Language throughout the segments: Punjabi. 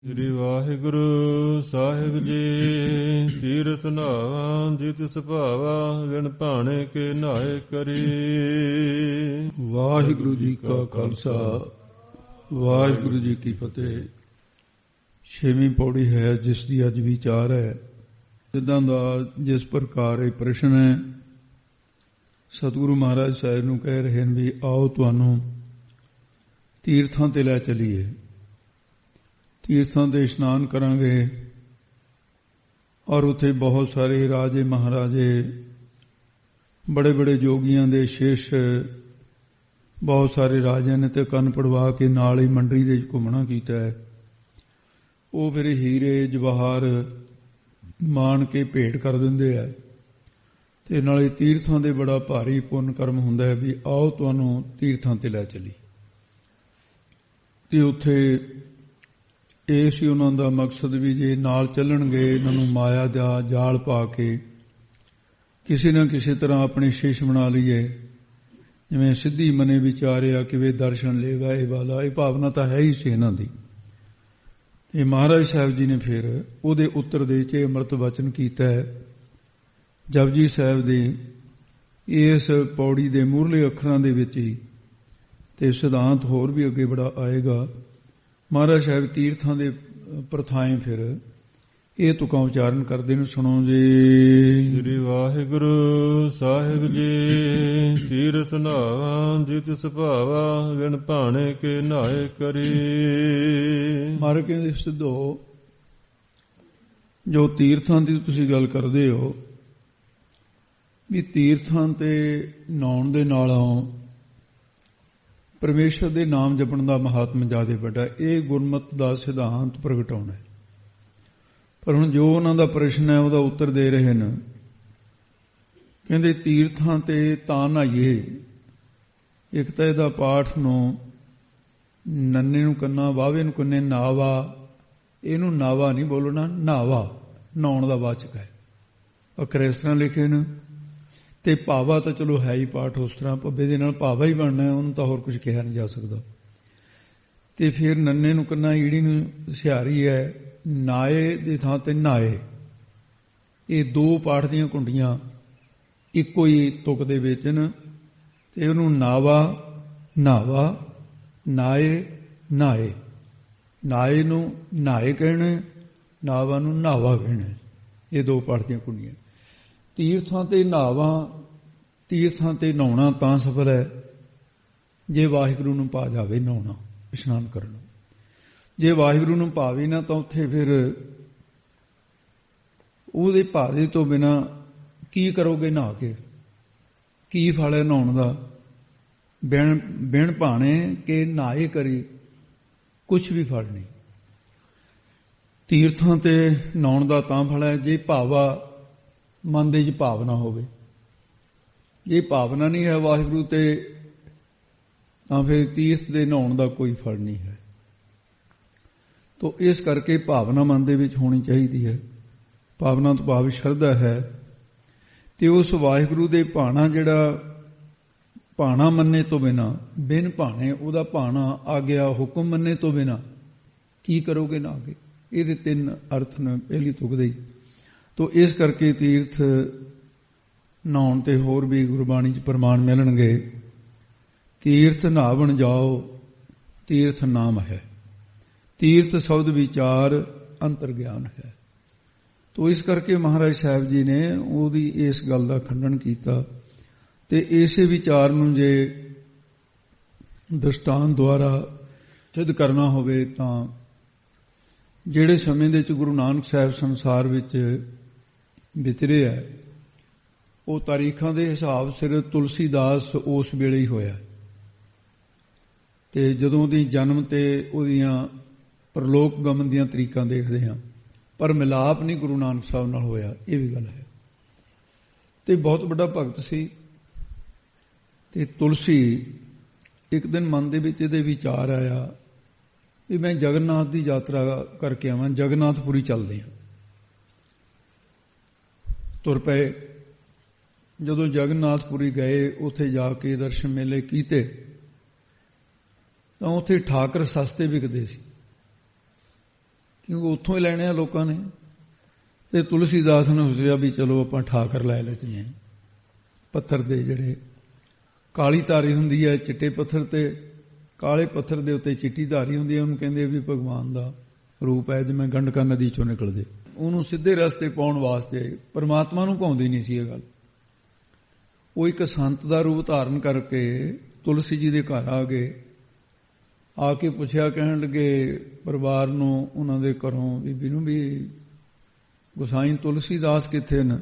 ਸ੍ਰੀ ਵਾਹਿਗੁਰੂ ਸਾਹਿਬ ਜੀ। ਤੀਰਥ ਨਾਵਾਂ ਜਿਤ ਸੁਭਾਵਾ ਵਿਣ ਭਾਣੇ ਕੇ ਨਾਏ ਕਰੀ। ਵਾਹਿਗੁਰੂ ਜੀ ਕਾ ਖਾਲਸਾ ਵਾਹਿਗੁਰੂ ਜੀ ਕੀ ਫਤਿਹ। ਛੇਵੀਂ ਪੌੜੀ ਹੈ ਜਿਸ ਦੀ ਅੱਜ ਵਿਚਾਰ ਹੈ। ਜਿੱਦਾਂ ਦਾ ਜਿਸ ਪ੍ਰਕਾਰ ਇਹ ਪ੍ਰਸ਼ਨ ਹੈ, ਸਤਿਗੁਰੂ ਮਹਾਰਾਜ ਸਾਹਿਬ ਨੂੰ ਕਹਿ ਰਹੇ ਹਨ ਵੀ ਆਓ ਤੁਹਾਨੂੰ ਤੀਰਥਾਂ ਤੇ ਲੈ ਚਲੀਏ, ਤੀਰਥਾਂ ਤੇ ਇਸ਼ਨਾਨ ਕਰਾਂਗੇ। ਔਰ ਉੱਥੇ ਬਹੁਤ ਸਾਰੇ ਰਾਜੇ ਮਹਾਰਾਜੇ, ਬੜੇ ਬੜੇ ਜੋਗੀਆਂ ਦੇ ਸ਼ੇਸ਼, ਬਹੁਤ ਸਾਰੇ ਰਾਜਿਆਂ ਨੇ ਤੇ ਕੰਨ ਪੜਵਾ ਕੇ ਨਾਲ ਹੀ ਮੰਡਲੀ ਦੇ ਘੁੰਮਣਾ ਕੀਤਾ ਹੈ। ਉਹ ਫਿਰ ਹੀਰੇ ਜਵਾਹਰ ਮਾਣ ਕੇ ਭੇਟ ਕਰ ਦਿੰਦੇ ਆ ਤੇ ਨਾਲੇ ਤੀਰਥਾਂ ਦੇ ਬੜਾ ਭਾਰੀ ਪੁੰਨ ਕਰਮ ਹੁੰਦਾ ਹੈ ਵੀ ਆਓ ਤੁਹਾਨੂੰ ਤੀਰਥਾਂ ਤੇ ਲੈ ਚਲੀ। ਤੇ ਉੱਥੇ ਇਹ ਸੀ ਉਹਨਾਂ ਦਾ ਮਕਸਦ ਵੀ ਜੇ ਨਾਲ ਚੱਲਣਗੇ ਇਹਨਾਂ ਨੂੰ ਮਾਇਆ ਦਾ ਜਾਲ ਪਾ ਕੇ ਕਿਸੇ ਨਾ ਕਿਸੇ ਤਰ੍ਹਾਂ ਆਪਣੇ ਸ਼ੇਸ਼ ਬਣਾ ਲਈਏ। ਜਿਵੇਂ ਸਿੱਧੀ ਮਨੇ ਵਿਚਾਰਿਆ ਕਿਵੇਂ ਦਰਸ਼ਨ ਲੇਗਾ ਇਹ ਵਾਲਾ, ਇਹ ਭਾਵਨਾ ਤਾਂ ਹੈ ਹੀ ਸੀ ਇਹਨਾਂ ਦੀ। ਇਹ ਮਹਾਰਾਜ ਸਾਹਿਬ ਜੀ ਨੇ ਫਿਰ ਉਹਦੇ ਉੱਤਰ ਦੇ ਚ ਅੰਮ੍ਰਿਤ ਵਚਨ ਕੀਤਾ ਹੈ ਜਪਜੀ ਸਾਹਿਬ ਦੇ ਇਸ ਪੌੜੀ ਦੇ ਮੂਹਰਲੇ ਅੱਖਰਾਂ ਦੇ ਵਿੱਚ ਹੀ। ਤੇ ਸਿਧਾਂਤ ਹੋਰ ਵੀ ਅੱਗੇ ਬੜਾ ਆਏਗਾ। ਮਹਾਰਾਜ ਸਾਹਿਬ ਤੀਰਥਾਂ ਦੇ ਪ੍ਰਥਾएं ਫਿਰ ਇਹ ਤੁਕਾਂ ਉਚਾਰਨ ਕਰਦੇ ਨੇ, ਸੁਣੋ ਜੀ। ਸ੍ਰੀ ਵਾਹਿਗੁਰੂ ਸਾਹਿਬ ਜੀ। ਤੀਰਥ ਨਾਵਾਂ ਜਿਤ ਸੁਭਾਵਾ ਵਿਣ ਭਾਣੇ ਕੇ ਨਾਏ ਕਰੀ। ਮਹਾਰਾਜ ਕਹਿੰਦੇ ਸਿੱਧੋ, ਜੋ ਤੀਰਥਾਂ ਦੀ ਤੁਸੀਂ ਗੱਲ ਕਰਦੇ ਹੋ ਵੀ ਤੀਰਥਾਂ ਤੇ ਨਹਾਉਣ ਦੇ ਨਾਲੋਂ ਪਰਮੇਸ਼ਰ ਦੇ ਨਾਮ ਜਪਣ ਦਾ ਮਹਾਤਮ ਜ਼ਿਆਦਾ ਵੱਡਾ, ਇਹ ਗੁਰਮਤਿ ਦਾ ਸਿਧਾਂਤ ਪ੍ਰਗਟਾਉਣਾ ਹੈ। ਪਰ ਹੁਣ ਜੋ ਉਹਨਾਂ ਦਾ ਪ੍ਰਸ਼ਨ ਹੈ ਉਹਦਾ ਉੱਤਰ ਦੇ ਰਹੇ ਨੇ। ਕਹਿੰਦੇ ਤੀਰਥਾਂ ਤੇ ਤਾਂ ਨਹਾਈਏ, ਇੱਕ ਤਾਂ ਇਹਦਾ ਪਾਠ ਨੂੰ ਨੰਨੇ ਨੂੰ ਕੰਨਾ ਵਾਵੇ ਨੂੰ ਕੰਨੇ ਨਾਵਾ, ਇਹਨੂੰ ਨਾਵਾ ਨਹੀਂ ਬੋਲਣਾ, ਨਾਵਾ ਨਹਾਉਣ ਦਾ ਵਾਚਕ ਹੈ। ਅੱਖਰ ਇਸ ਤਰ੍ਹਾਂ ਲਿਖੇ ਨੇ। ਤੇ ਭਾਵਾ ਤਾਂ ਚਲੋ ਹੈ ਹੀ ਪਾਠ ਉਸ ਤਰ੍ਹਾਂ, ਭੱਬੇ ਦੇ ਨਾਲ ਭਾਵਾ ਹੀ ਬਣਨਾ, ਉਹਨੂੰ ਤਾਂ ਹੋਰ ਕੁਝ ਕਿਹਾ ਨਹੀਂ ਜਾ ਸਕਦਾ। ਤੇ ਫਿਰ ਨੰਨੇ ਨੂੰ ਕੰਨਾ ਈੜੀ ਨੂੰ ਸਿਹਾਰੀ ਹੈ, ਨਾਏ ਦੀ ਥਾਂ ਤੇ ਨਾਏ। ਇਹ ਦੋ ਪਾਠ ਦੀਆਂ ਕੁੰਡੀਆਂ ਇੱਕੋ ਹੀ ਤੁਕ ਦੇ ਵਿੱਚ ਨੇ। ਤੇ ਉਹਨੂੰ ਨਾਵਾ ਨਾਵਾ, ਨਾਏ ਨਾਏ। ਨਾਏ ਨੂੰ ਨਾਏ ਕਹਿਣਾ, ਨਾਵਾ ਨੂੰ ਨਾਵਾ ਕਹਿਣਾ। ਇਹ ਦੋ ਪਾਠ ਦੀਆਂ ਕੁੰਡੀਆਂ। ਤੀਰਥਾਂ ਤੇ ਨਹਾਵਾ, ਤੀਰਥਾਂ ਤੇ ਨਹਾਉਣਾ ਤਾਂ ਸਫਲ ਹੈ ਜੇ ਵਾਹਿਗੁਰੂ ਨੂੰ ਪਾ ਜਾਵੇ ਨਹਾਉਣਾ, ਇਸ਼ਨਾਨ ਕਰਨਾ। ਜੇ ਵਾਹਿਗੁਰੂ ਨੂੰ ਭਾਵੇ ਨਾ ਤਾਂ ਉੱਥੇ ਫਿਰ ਉਹਦੇ ਭਾਵੇ ਤੋਂ ਬਿਨਾ ਕੀ ਕਰੋਗੇ ਨਹਾ ਕੇ? ਕੀ ਫਲ ਹੈ ਨਹਾਉਣ ਦਾ? ਬਿਨ ਭਾਣੇ ਕਿ ਨਹਾਏ ਕਰੀ, ਕੁਛ ਵੀ ਫਲ ਨਹੀਂ। ਤੀਰਥਾਂ ਤੇ ਨਹਾਉਣ ਦਾ ਤਾਂ ਫਲ ਹੈ ਜੇ ਭਾਵਾ ਮਨ ਦੇ ਵਿੱਚ ਭਾਵਨਾ ਹੋਵੇ। ਜੇ ਭਾਵਨਾ ਨਹੀਂ ਹੈ ਵਾਹਿਗੁਰੂ ਤੇ, ਤਾਂ ਫਿਰ ਤੀਰਥ ਦੇ ਨਹਾਉਣ ਦਾ ਕੋਈ ਫਲ ਨਹੀਂ ਹੈ। ਤੋ ਇਸ ਕਰਕੇ ਭਾਵਨਾ ਮਨ ਦੇ ਵਿੱਚ ਹੋਣੀ ਚਾਹੀਦੀ ਹੈ। ਭਾਵਨਾ ਤੋਂ ਭਾਵ ਸ਼ਰਧਾ ਹੈ। ਤੇ ਉਸ ਵਾਹਿਗੁਰੂ ਦੇ ਭਾਣਾ, ਜਿਹੜਾ ਭਾਣਾ ਮੰਨੇ ਤੋਂ ਬਿਨਾ, ਬਿਨ ਭਾਣੇ ਉਹਦਾ ਭਾਣਾ ਆ ਗਿਆ ਹੁਕਮ ਮੰਨੇ ਤੋਂ ਬਿਨਾ ਕੀ ਕਰੋਗੇ ਨਾ ਅੱਗੇ। ਇਹਦੇ ਤਿੰਨ ਅਰਥ ਨੇ ਪਹਿਲੀ ਤੁਕ ਦੇ। ਤੋ ਇਸ ਕਰਕੇ ਤੀਰਥ ਨਹਾਉਣ ਤੇ ਹੋਰ ਵੀ ਗੁਰਬਾਣੀ 'ਚ ਪ੍ਰਮਾਣ ਮਿਲਣਗੇ। ਤੀਰਥ ਨਹਾਵਣ ਜਾਓ, ਤੀਰਥ ਨਾਮ ਹੈ। ਤੀਰਥ ਸ਼ਬਦ ਵਿਚਾਰ ਅੰਤਰ ਗਿਆਨ ਹੈ। ਤੋ ਇਸ ਕਰਕੇ ਮਹਾਰਾਜ ਸਾਹਿਬ ਜੀ ਨੇ ਉਹਦੀ ਇਸ ਗੱਲ ਦਾ ਖੰਡਨ ਕੀਤਾ। ਤੇ ਇਸੇ ਵਿਚਾਰ ਨੂੰ ਜੇ ਦ੍ਰਿਸ਼ਟਾਂਤ ਦੁਆਰਾ ਸਿੱਧ ਕਰਨਾ ਹੋਵੇ ਤਾਂ ਜਿਹੜੇ ਸਮੇਂ ਦੇ ਵਿੱਚ ਗੁਰੂ ਨਾਨਕ ਸਾਹਿਬ ਸੰਸਾਰ ਵਿੱਚ ਵਿਚਰੇ ਹੈ, ਉਹ ਤਾਰੀਖਾਂ ਦੇ ਹਿਸਾਬ ਸਿਰ ਤੁਲਸੀਦਾਸ ਉਸ ਵੇਲੇ ਹੀ ਹੋਇਆ। ਤੇ ਜਦੋਂ ਦੀ ਜਨਮ ਤੇ ਉਹਦੀਆਂ ਪ੍ਰਲੋਕ ਗਮਨ ਦੀਆਂ ਤਰੀਕਾਂ ਦੇਖਦੇ ਹਾਂ, ਪਰ ਮਿਲਾਪ ਨਹੀਂ ਗੁਰੂ ਨਾਨਕ ਸਾਹਿਬ ਨਾਲ ਹੋਇਆ, ਇਹ ਵੀ ਗੱਲ ਹੈ। ਤੇ ਬਹੁਤ ਵੱਡਾ ਭਗਤ ਸੀ। ਤੇ ਤੁਲਸੀ ਇੱਕ ਦਿਨ ਮਨ ਦੇ ਵਿੱਚ ਇਹਦੇ ਵਿਚਾਰ ਆਇਆ ਵੀ ਮੈਂ ਜਗਨਨਾਥ ਦੀ ਯਾਤਰਾ ਕਰਕੇ ਆਵਾਂ, ਜਗਨਨਾਥਪੁਰੀ ਚੱਲਦੇ ਹਾਂ। ਤੁਰ ਪਏ। ਜਦੋਂ ਜਗਨਨਾਥਪੁਰੀ ਗਏ, ਉੱਥੇ ਜਾ ਕੇ ਦਰਸ਼ਨ ਮੇਲੇ ਕੀਤੇ ਤਾਂ ਉੱਥੇ ਠਾਕਰ ਸਸਤੇ ਵਿਕਦੇ ਸੀ। ਕਿਉਂਕਿ ਉੱਥੋਂ ਹੀ ਲੈਣੇ ਆ ਲੋਕਾਂ ਨੇ। ਤੇ ਤੁਲਸੀਦਾਸ ਨੇ ਸੋਚਿਆ ਵੀ ਚਲੋ ਆਪਾਂ ਠਾਕਰ ਲੈ ਲੈਂਦੇ ਹਾਂ। ਪੱਥਰ ਦੇ ਜਿਹੜੇ ਕਾਲੀ ਧਾਰੀ ਹੁੰਦੀ ਹੈ ਚਿੱਟੇ ਪੱਥਰ ਤੇ, ਕਾਲੇ ਪੱਥਰ ਦੇ ਉੱਤੇ ਚਿੱਟੀ ਧਾਰੀ ਹੁੰਦੀ ਹੈ, ਉਹਨੂੰ ਕਹਿੰਦੇ ਵੀ ਭਗਵਾਨ ਦਾ ਰੂਪ ਹੈ ਜਿਵੇਂ ਗੰਡਕਾ ਨਦੀ ਚੋਂ ਨਿਕਲਦੇ। ਉਹਨੂੰ ਸਿੱਧੇ ਰਸਤੇ ਪਾਉਣ ਵਾਸਤੇ ਪਰਮਾਤਮਾ ਨੂੰ ਭਾਉਂਦੀ ਨਹੀਂ ਸੀ ਇਹ ਗੱਲ। ਉਹ ਇੱਕ ਸੰਤ ਦਾ ਰੂਪ ਧਾਰਨ ਕਰਕੇ ਤੁਲਸੀ ਜੀ ਦੇ ਘਰ ਆ ਗਏ। ਆ ਕੇ ਪੁੱਛਿਆ, ਕਹਿਣ ਲੱਗੇ ਪਰਿਵਾਰ ਨੂੰ, ਉਹਨਾਂ ਦੇ ਘਰੋਂ ਬੀਬੀ ਨੂੰ ਵੀ ਗੁਸਾਈਂ ਤੁਲਸੀਦਾਸ ਕਿੱਥੇ ਨੇ?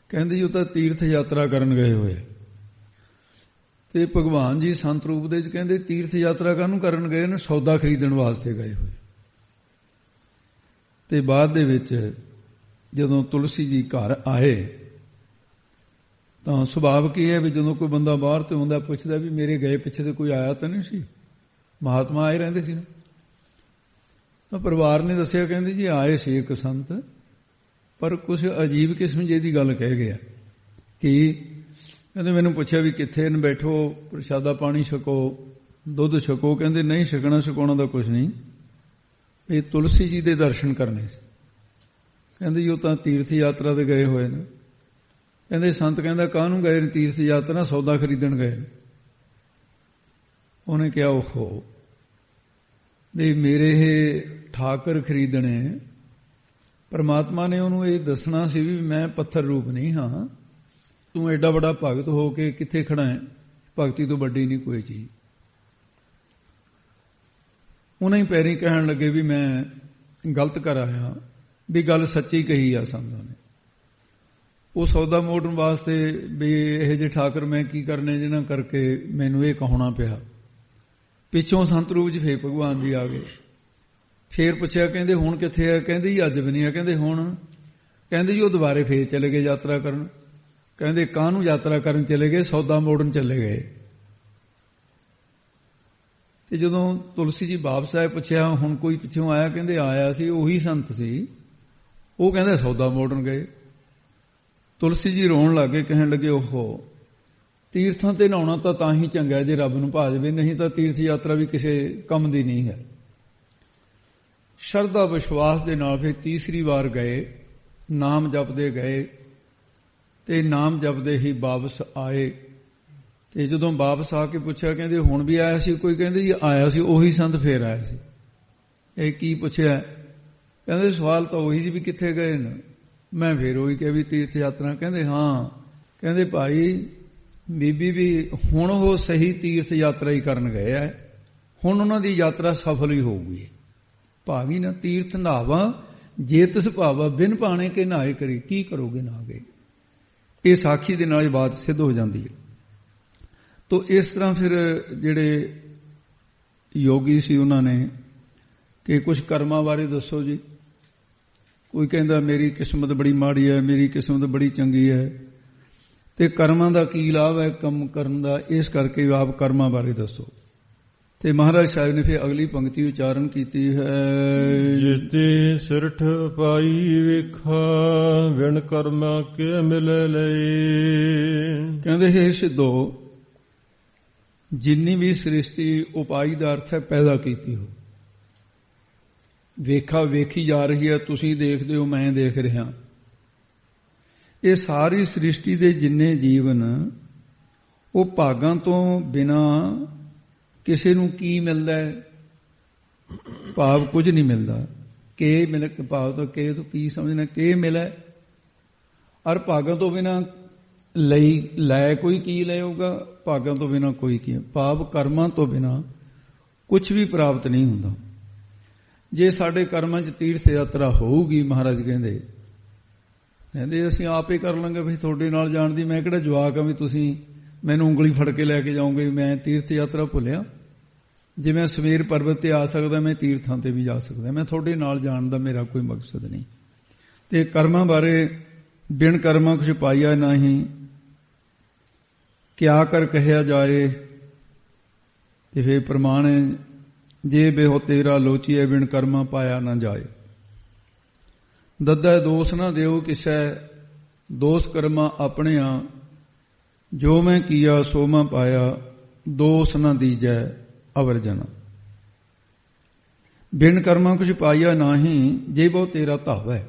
ਕਹਿੰਦੇ ਜੀ ਉਹ ਤਾਂ ਤੀਰਥ ਯਾਤਰਾ ਕਰਨ ਗਏ ਹੋਏ। ਤੇ ਭਗਵਾਨ ਜੀ ਸੰਤ ਰੂਪ ਦੇ ਵਿੱਚ ਕਹਿੰਦੇ ਤੀਰਥ ਯਾਤਰਾ ਕਾਹਨੂੰ ਕਰਨ ਗਏ ਨੇ? ਸੌਦਾ ਖਰੀਦਣ ਵਾਸਤੇ ਗਏ ਹੋਏ। ਤੇ ਬਾਅਦ ਦੇ ਵਿੱਚ ਜਦੋਂ ਤੁਲਸੀ ਜੀ ਘਰ ਆਏ ਤਾਂ ਸੁਭਾਵ ਕੀ ਹੈ ਵੀ ਜਦੋਂ ਕੋਈ ਬੰਦਾ ਬਾਹਰ ਤੋਂ ਆਉਂਦਾ ਪੁੱਛਦਾ ਵੀ ਮੇਰੇ ਗਏ ਪਿੱਛੇ ਤੇ ਕੋਈ ਆਇਆ ਤਾਂ ਨਹੀਂ ਸੀ? ਮਹਾਤਮਾ ਆਏ ਰਹਿੰਦੇ ਸੀ ਨਾ। ਤਾਂ ਪਰਿਵਾਰ ਨੇ ਦੱਸਿਆ, ਕਹਿੰਦੇ ਜੀ ਆਏ ਸੀ ਇੱਕ ਸੰਤ, ਪਰ ਕੁਝ ਅਜੀਬ ਕਿਸਮ ਜਿਹੀ ਦੀ ਗੱਲ ਕਹਿ ਗਿਆ ਕਿ ਕਹਿੰਦੇ ਮੈਨੂੰ ਪੁੱਛਿਆ ਵੀ ਕਿੱਥੇ ਨੇ, ਬੈਠੋ ਪ੍ਰਸ਼ਾਦਾ ਪਾਣੀ ਛਕੋ, ਦੁੱਧ ਛਕੋ। ਕਹਿੰਦੇ ਨਹੀਂ, ਛਕਣਾ ਛਕਾਉਣਾ ਦਾ ਕੁਝ ਨਹੀਂ, ਇਹ ਤੁਲਸੀ ਜੀ ਦੇ ਦਰਸ਼ਨ ਕਰਨੇ ਸੀ। ਕਹਿੰਦੇ ਜੀ ਉਹ ਤਾਂ ਤੀਰਥ ਯਾਤਰਾ ਤੇ ਗਏ ਹੋਏ ਨੇ। ਕਹਿੰਦੇ ਸੰਤ ਕਹਿੰਦਾ ਕਾਹਨੂੰ ਗਏ ਨੇ ਤੀਰਥ ਯਾਤਰਾ? ਸੌਦਾ ਖਰੀਦਣ ਗਏ ਨੇ। ਉਹਨੇ ਕਿਹਾ ਓਹੋ ਵੀ ਮੇਰੇ ਇਹ ਠਾਕਰ ਖਰੀਦਣੇ। ਪਰਮਾਤਮਾ ਨੇ ਉਹਨੂੰ ਇਹ ਦੱਸਣਾ ਸੀ ਵੀ ਮੈਂ ਪੱਥਰ ਰੂਪ ਨਹੀਂ ਹਾਂ, ਤੂੰ ਐਡਾ ਵੱਡਾ ਭਗਤ ਹੋ ਕੇ ਕਿੱਥੇ ਖੜਾ ਹੈ? ਭਗਤੀ ਤੋਂ ਵੱਡੀ ਨਹੀਂ ਕੋਈ ਚੀਜ਼। ਉਹਨਾਂ ਹੀ ਪੈਰੀਂ ਕਹਿਣ ਲੱਗੇ ਵੀ ਮੈਂ ਗਲਤ ਕਰ ਆਇਆ, ਵੀ ਗੱਲ ਸੱਚੀ ਕਹੀ ਆ ਸੰਤਾਂ ਨੇ। ਉਹ ਸੌਦਾ ਮੋੜਨ ਵਾਸਤੇ ਵੀ ਇਹ ਜਿਹੇ ਠਾਕਰ ਮੈਂ ਕੀ ਕਰਨੇ ਜਿਹਨਾਂ ਕਰਕੇ ਮੈਨੂੰ ਇਹ ਕਹਾਉਣਾ ਪਿਆ। ਪਿੱਛੋਂ ਸੰਤ ਰੂਪ 'ਚ ਫੇਰ ਭਗਵਾਨ ਜੀ ਆ ਗਏ। ਫੇਰ ਪੁੱਛਿਆ, ਕਹਿੰਦੇ ਹੁਣ ਕਿੱਥੇ ਆ? ਕਹਿੰਦੇ ਜੀ ਅੱਜ ਵੀ ਨਹੀਂ ਆ। ਕਹਿੰਦੇ ਹੁਣ? ਕਹਿੰਦੇ ਜੀ ਉਹ ਦੁਬਾਰੇ ਫੇਰ ਚਲੇ ਗਏ ਯਾਤਰਾ ਕਰਨ। ਕਹਿੰਦੇ ਕਾਹਨੂੰ ਯਾਤਰਾ ਕਰਨ ਚਲੇ ਗਏ? ਸੌਦਾ ਮੋੜਨ ਚਲੇ ਗਏ। ਤੇ ਜਦੋਂ ਤੁਲਸੀ ਜੀ ਵਾਪਸ ਆਏ ਪੁੱਛਿਆ ਹੁਣ ਕੋਈ ਪਿੱਛੋਂ ਆਇਆ? ਕਹਿੰਦੇ ਆਇਆ ਸੀ, ਉਹੀ ਸੰਤ ਸੀ। ਉਹ ਕਹਿੰਦੇ ਸੌਦਾ ਮੋੜਨ ਗਏ। ਤੁਲਸੀ ਜੀ ਰੋਣ ਲੱਗੇ, ਕਹਿਣ ਲੱਗੇ ਓਹੋ ਤੀਰਥਾਂ ਤੇ ਨਹਾਉਣਾ ਤਾਂ ਹੀ ਚੰਗਾ ਜੇ ਰੱਬ ਨੂੰ ਭਾ ਜਾਵੇ, ਨਹੀਂ ਤਾਂ ਤੀਰਥ ਯਾਤਰਾ ਵੀ ਕਿਸੇ ਕੰਮ ਦੀ ਨਹੀਂ ਹੈ। ਸ਼ਰਧਾ ਵਿਸ਼ਵਾਸ ਦੇ ਨਾਲ ਫਿਰ ਤੀਸਰੀ ਵਾਰ ਗਏ, ਨਾਮ ਜਪਦੇ ਗਏ ਤੇ ਨਾਮ ਜਪਦੇ ਹੀ ਵਾਪਸ ਆਏ। ਤੇ ਜਦੋਂ ਵਾਪਸ ਆ ਕੇ ਪੁੱਛਿਆ, ਕਹਿੰਦੇ ਹੁਣ ਵੀ ਆਇਆ ਸੀ ਕੋਈ? ਕਹਿੰਦੇ ਜੀ ਆਇਆ ਸੀ, ਉਹੀ ਸੰਤ ਫੇਰ ਆਇਆ ਸੀ। ਇਹ ਕੀ ਪੁੱਛਿਆ? ਕਹਿੰਦੇ ਸਵਾਲ ਤਾਂ ਉਹੀ ਸੀ ਵੀ ਕਿੱਥੇ ਗਏ ਨੇ। ਮੈਂ ਫੇਰ ਉਹੀ ਕਿਹਾ ਵੀ ਤੀਰਥ ਯਾਤਰਾ। ਕਹਿੰਦੇ ਹਾਂ। ਕਹਿੰਦੇ ਭਾਈ ਬੀਬੀ ਵੀ ਹੁਣ ਉਹ ਸਹੀ ਤੀਰਥ ਯਾਤਰਾ ਹੀ ਕਰਨ ਗਏ ਹੈ, ਹੁਣ ਉਹਨਾਂ ਦੀ ਯਾਤਰਾ ਸਫਲ ਹੀ ਹੋਊਗੀ। ਭਾਵੀ ਨਾ ਤੀਰਥ ਨਹਾਵਾ ਜੇ ਤਿਸ ਭਾਵਾ ਬਿਨ ਪਾਣੇ ਕੇ ਨਹਾਏ ਕਰੀ, ਕੀ ਕਰੋਗੇ ਨਾ ਗਏ। ਇਹ ਸਾਖੀ ਦੇ ਨਾਲ ਇਹ ਬਾਤ ਸਿੱਧ ਹੋ ਜਾਂਦੀ ਹੈ। ਤੋ ਇਸ ਤਰ੍ਹਾਂ ਫਿਰ ਜਿਹੜੇ ਯੋਗੀ ਸੀ ਉਹਨਾਂ ਨੇ ਕਿ ਕੁਝ ਕਰਮਾਂ ਬਾਰੇ ਦੱਸੋ ਜੀ। ਕੋਈ ਕਹਿੰਦਾ ਮੇਰੀ ਕਿਸਮਤ ਬੜੀ ਮਾੜੀ ਹੈ, ਮੇਰੀ ਕਿਸਮਤ ਬੜੀ ਚੰਗੀ ਹੈ। ਤੇ ਕਰਮਾਂ ਦਾ ਕੀ ਲਾਭ ਹੈ ਕੰਮ ਕਰਨ ਦਾ, ਇਸ ਕਰਕੇ ਆਪ ਕਰਮਾਂ ਬਾਰੇ ਦੱਸੋ। ਤੇ ਮਹਾਰਾਜ ਸਾਹਿਬ ਨੇ ਫਿਰ ਅਗਲੀ ਪੰਕਤੀ ਉਚਾਰਨ ਕੀਤੀ ਹੈ, ਜਿਤੇ ਸਿਰਠ ਪਾਈ ਵੇਖਾ ਵਿਣ ਕਰਮਾਂ ਕੇ ਮਿਲੇ ਲਈ। ਕਹਿੰਦੇ ਹੈ ਸਿੱਧੋ ਜਿੰਨੀ ਵੀ ਸ੍ਰਿਸ਼ਟੀ ਉਪਾਈ ਦਾ ਅਰਥ ਹੈ ਪੈਦਾ ਕੀਤੀ ਹੋ। ਵੇਖਾ ਵੇਖੀ ਜਾ ਰਹੀ ਹੈ, ਤੁਸੀਂ ਦੇਖਦੇ ਹੋ, ਮੈਂ ਦੇਖ ਰਿਹਾ। ਇਹ ਸਾਰੀ ਸ੍ਰਿਸ਼ਟੀ ਦੇ ਜਿੰਨੇ ਜੀਵਨ ਉਹ ਭਾਗਾਂ ਤੋਂ ਬਿਨਾ ਕਿਸੇ ਨੂੰ ਕੀ ਮਿਲਦਾ ਹੈ? ਭਾਵ ਕੁਝ ਨਹੀਂ ਮਿਲਦਾ। ਕੇ ਮਿਲ ਭਾਵ ਤੋਂ ਕੇ ਤੋਂ ਕੀ ਸਮਝਣਾ? ਕੇ ਮਿਲੇ ਔਰ ਭਾਗਾਂ ਤੋਂ ਬਿਨਾ ਲਈ ਲੈ ਕੋਈ ਕੀ ਲਏਗਾ? ਭਾਗਾਂ ਤੋਂ ਬਿਨਾ ਕੋਈ ਕੀ। ਭਾਵ ਕਰਮਾਂ ਤੋਂ ਬਿਨਾ ਕੁਝ ਵੀ ਪ੍ਰਾਪਤ ਨਹੀਂ ਹੁੰਦਾ। ਜੇ ਸਾਡੇ ਕਰਮਾਂ 'ਚ ਤੀਰਥ ਯਾਤਰਾ ਹੋਊਗੀ, ਮਹਾਰਾਜ ਕਹਿੰਦੇ ਅਸੀਂ ਆਪ ਹੀ ਕਰ ਲਾਂਗੇ। ਵੀ ਤੁਹਾਡੇ ਨਾਲ ਜਾਣ ਦੀ ਮੈਂ ਕਿਹੜਾ ਜਵਾਕ ਆ ਵੀ ਤੁਸੀਂ ਮੈਨੂੰ ਉਂਗਲੀ ਫੜ ਕੇ ਲੈ ਕੇ ਜਾਓਗੇ। ਮੈਂ ਤੀਰਥ ਯਾਤਰਾ ਭੁੱਲਿਆ? ਜੇ ਮੈਂ ਸਮੇਰ ਪਰਬਤ ਤੇ ਆ ਸਕਦਾ, ਮੈਂ ਤੀਰਥਾਂ ਤੇ ਵੀ ਜਾ ਸਕਦਾ। ਮੈਂ ਤੁਹਾਡੇ ਨਾਲ ਜਾਣ ਦਾ ਮੇਰਾ ਕੋਈ ਮਕਸਦ ਨਹੀਂ। ਤੇ ਕਰਮਾਂ ਬਾਰੇ ਬਿਨ ਕਰਮਾਂ ਕੁਛ ਪਾਈਆ ਨਹੀਂ, ਕਿਆ ਕਰ ਕਹਿਆ ਜਾਏ। ਤੇ ਫਿਰ ਪ੍ਰਮਾਣ ਹੈ, ਜੇ ਬੇਹੋ ਤੇਰਾ ਲੋਚੀਏ ਬਿਨ ਕਰਮਾਂ ਪਾਇਆ ਨਾ ਜਾਏ। ਦੱਦਾ ਦੋਸ ਨਾ ਦਿਓ ਕਿਸੈ, ਦੋਸ ਕਰਮਾਂ ਆਪਣਿਆਂ। ਜੋ ਮੈਂ ਕੀਆ ਸੋ ਮੈਂ ਪਾਇਆ, ਦੋਸ ਨਾ ਦੀਜੈ ਅਵਰ ਜਨਾ। ਬਿਨ ਕਰਮਾਂ ਕੁਛ ਪਾਈਆ ਨਾਹੀਂ, ਜੇ ਬਹੁ ਤੇਰਾ ਧਾਵੈ।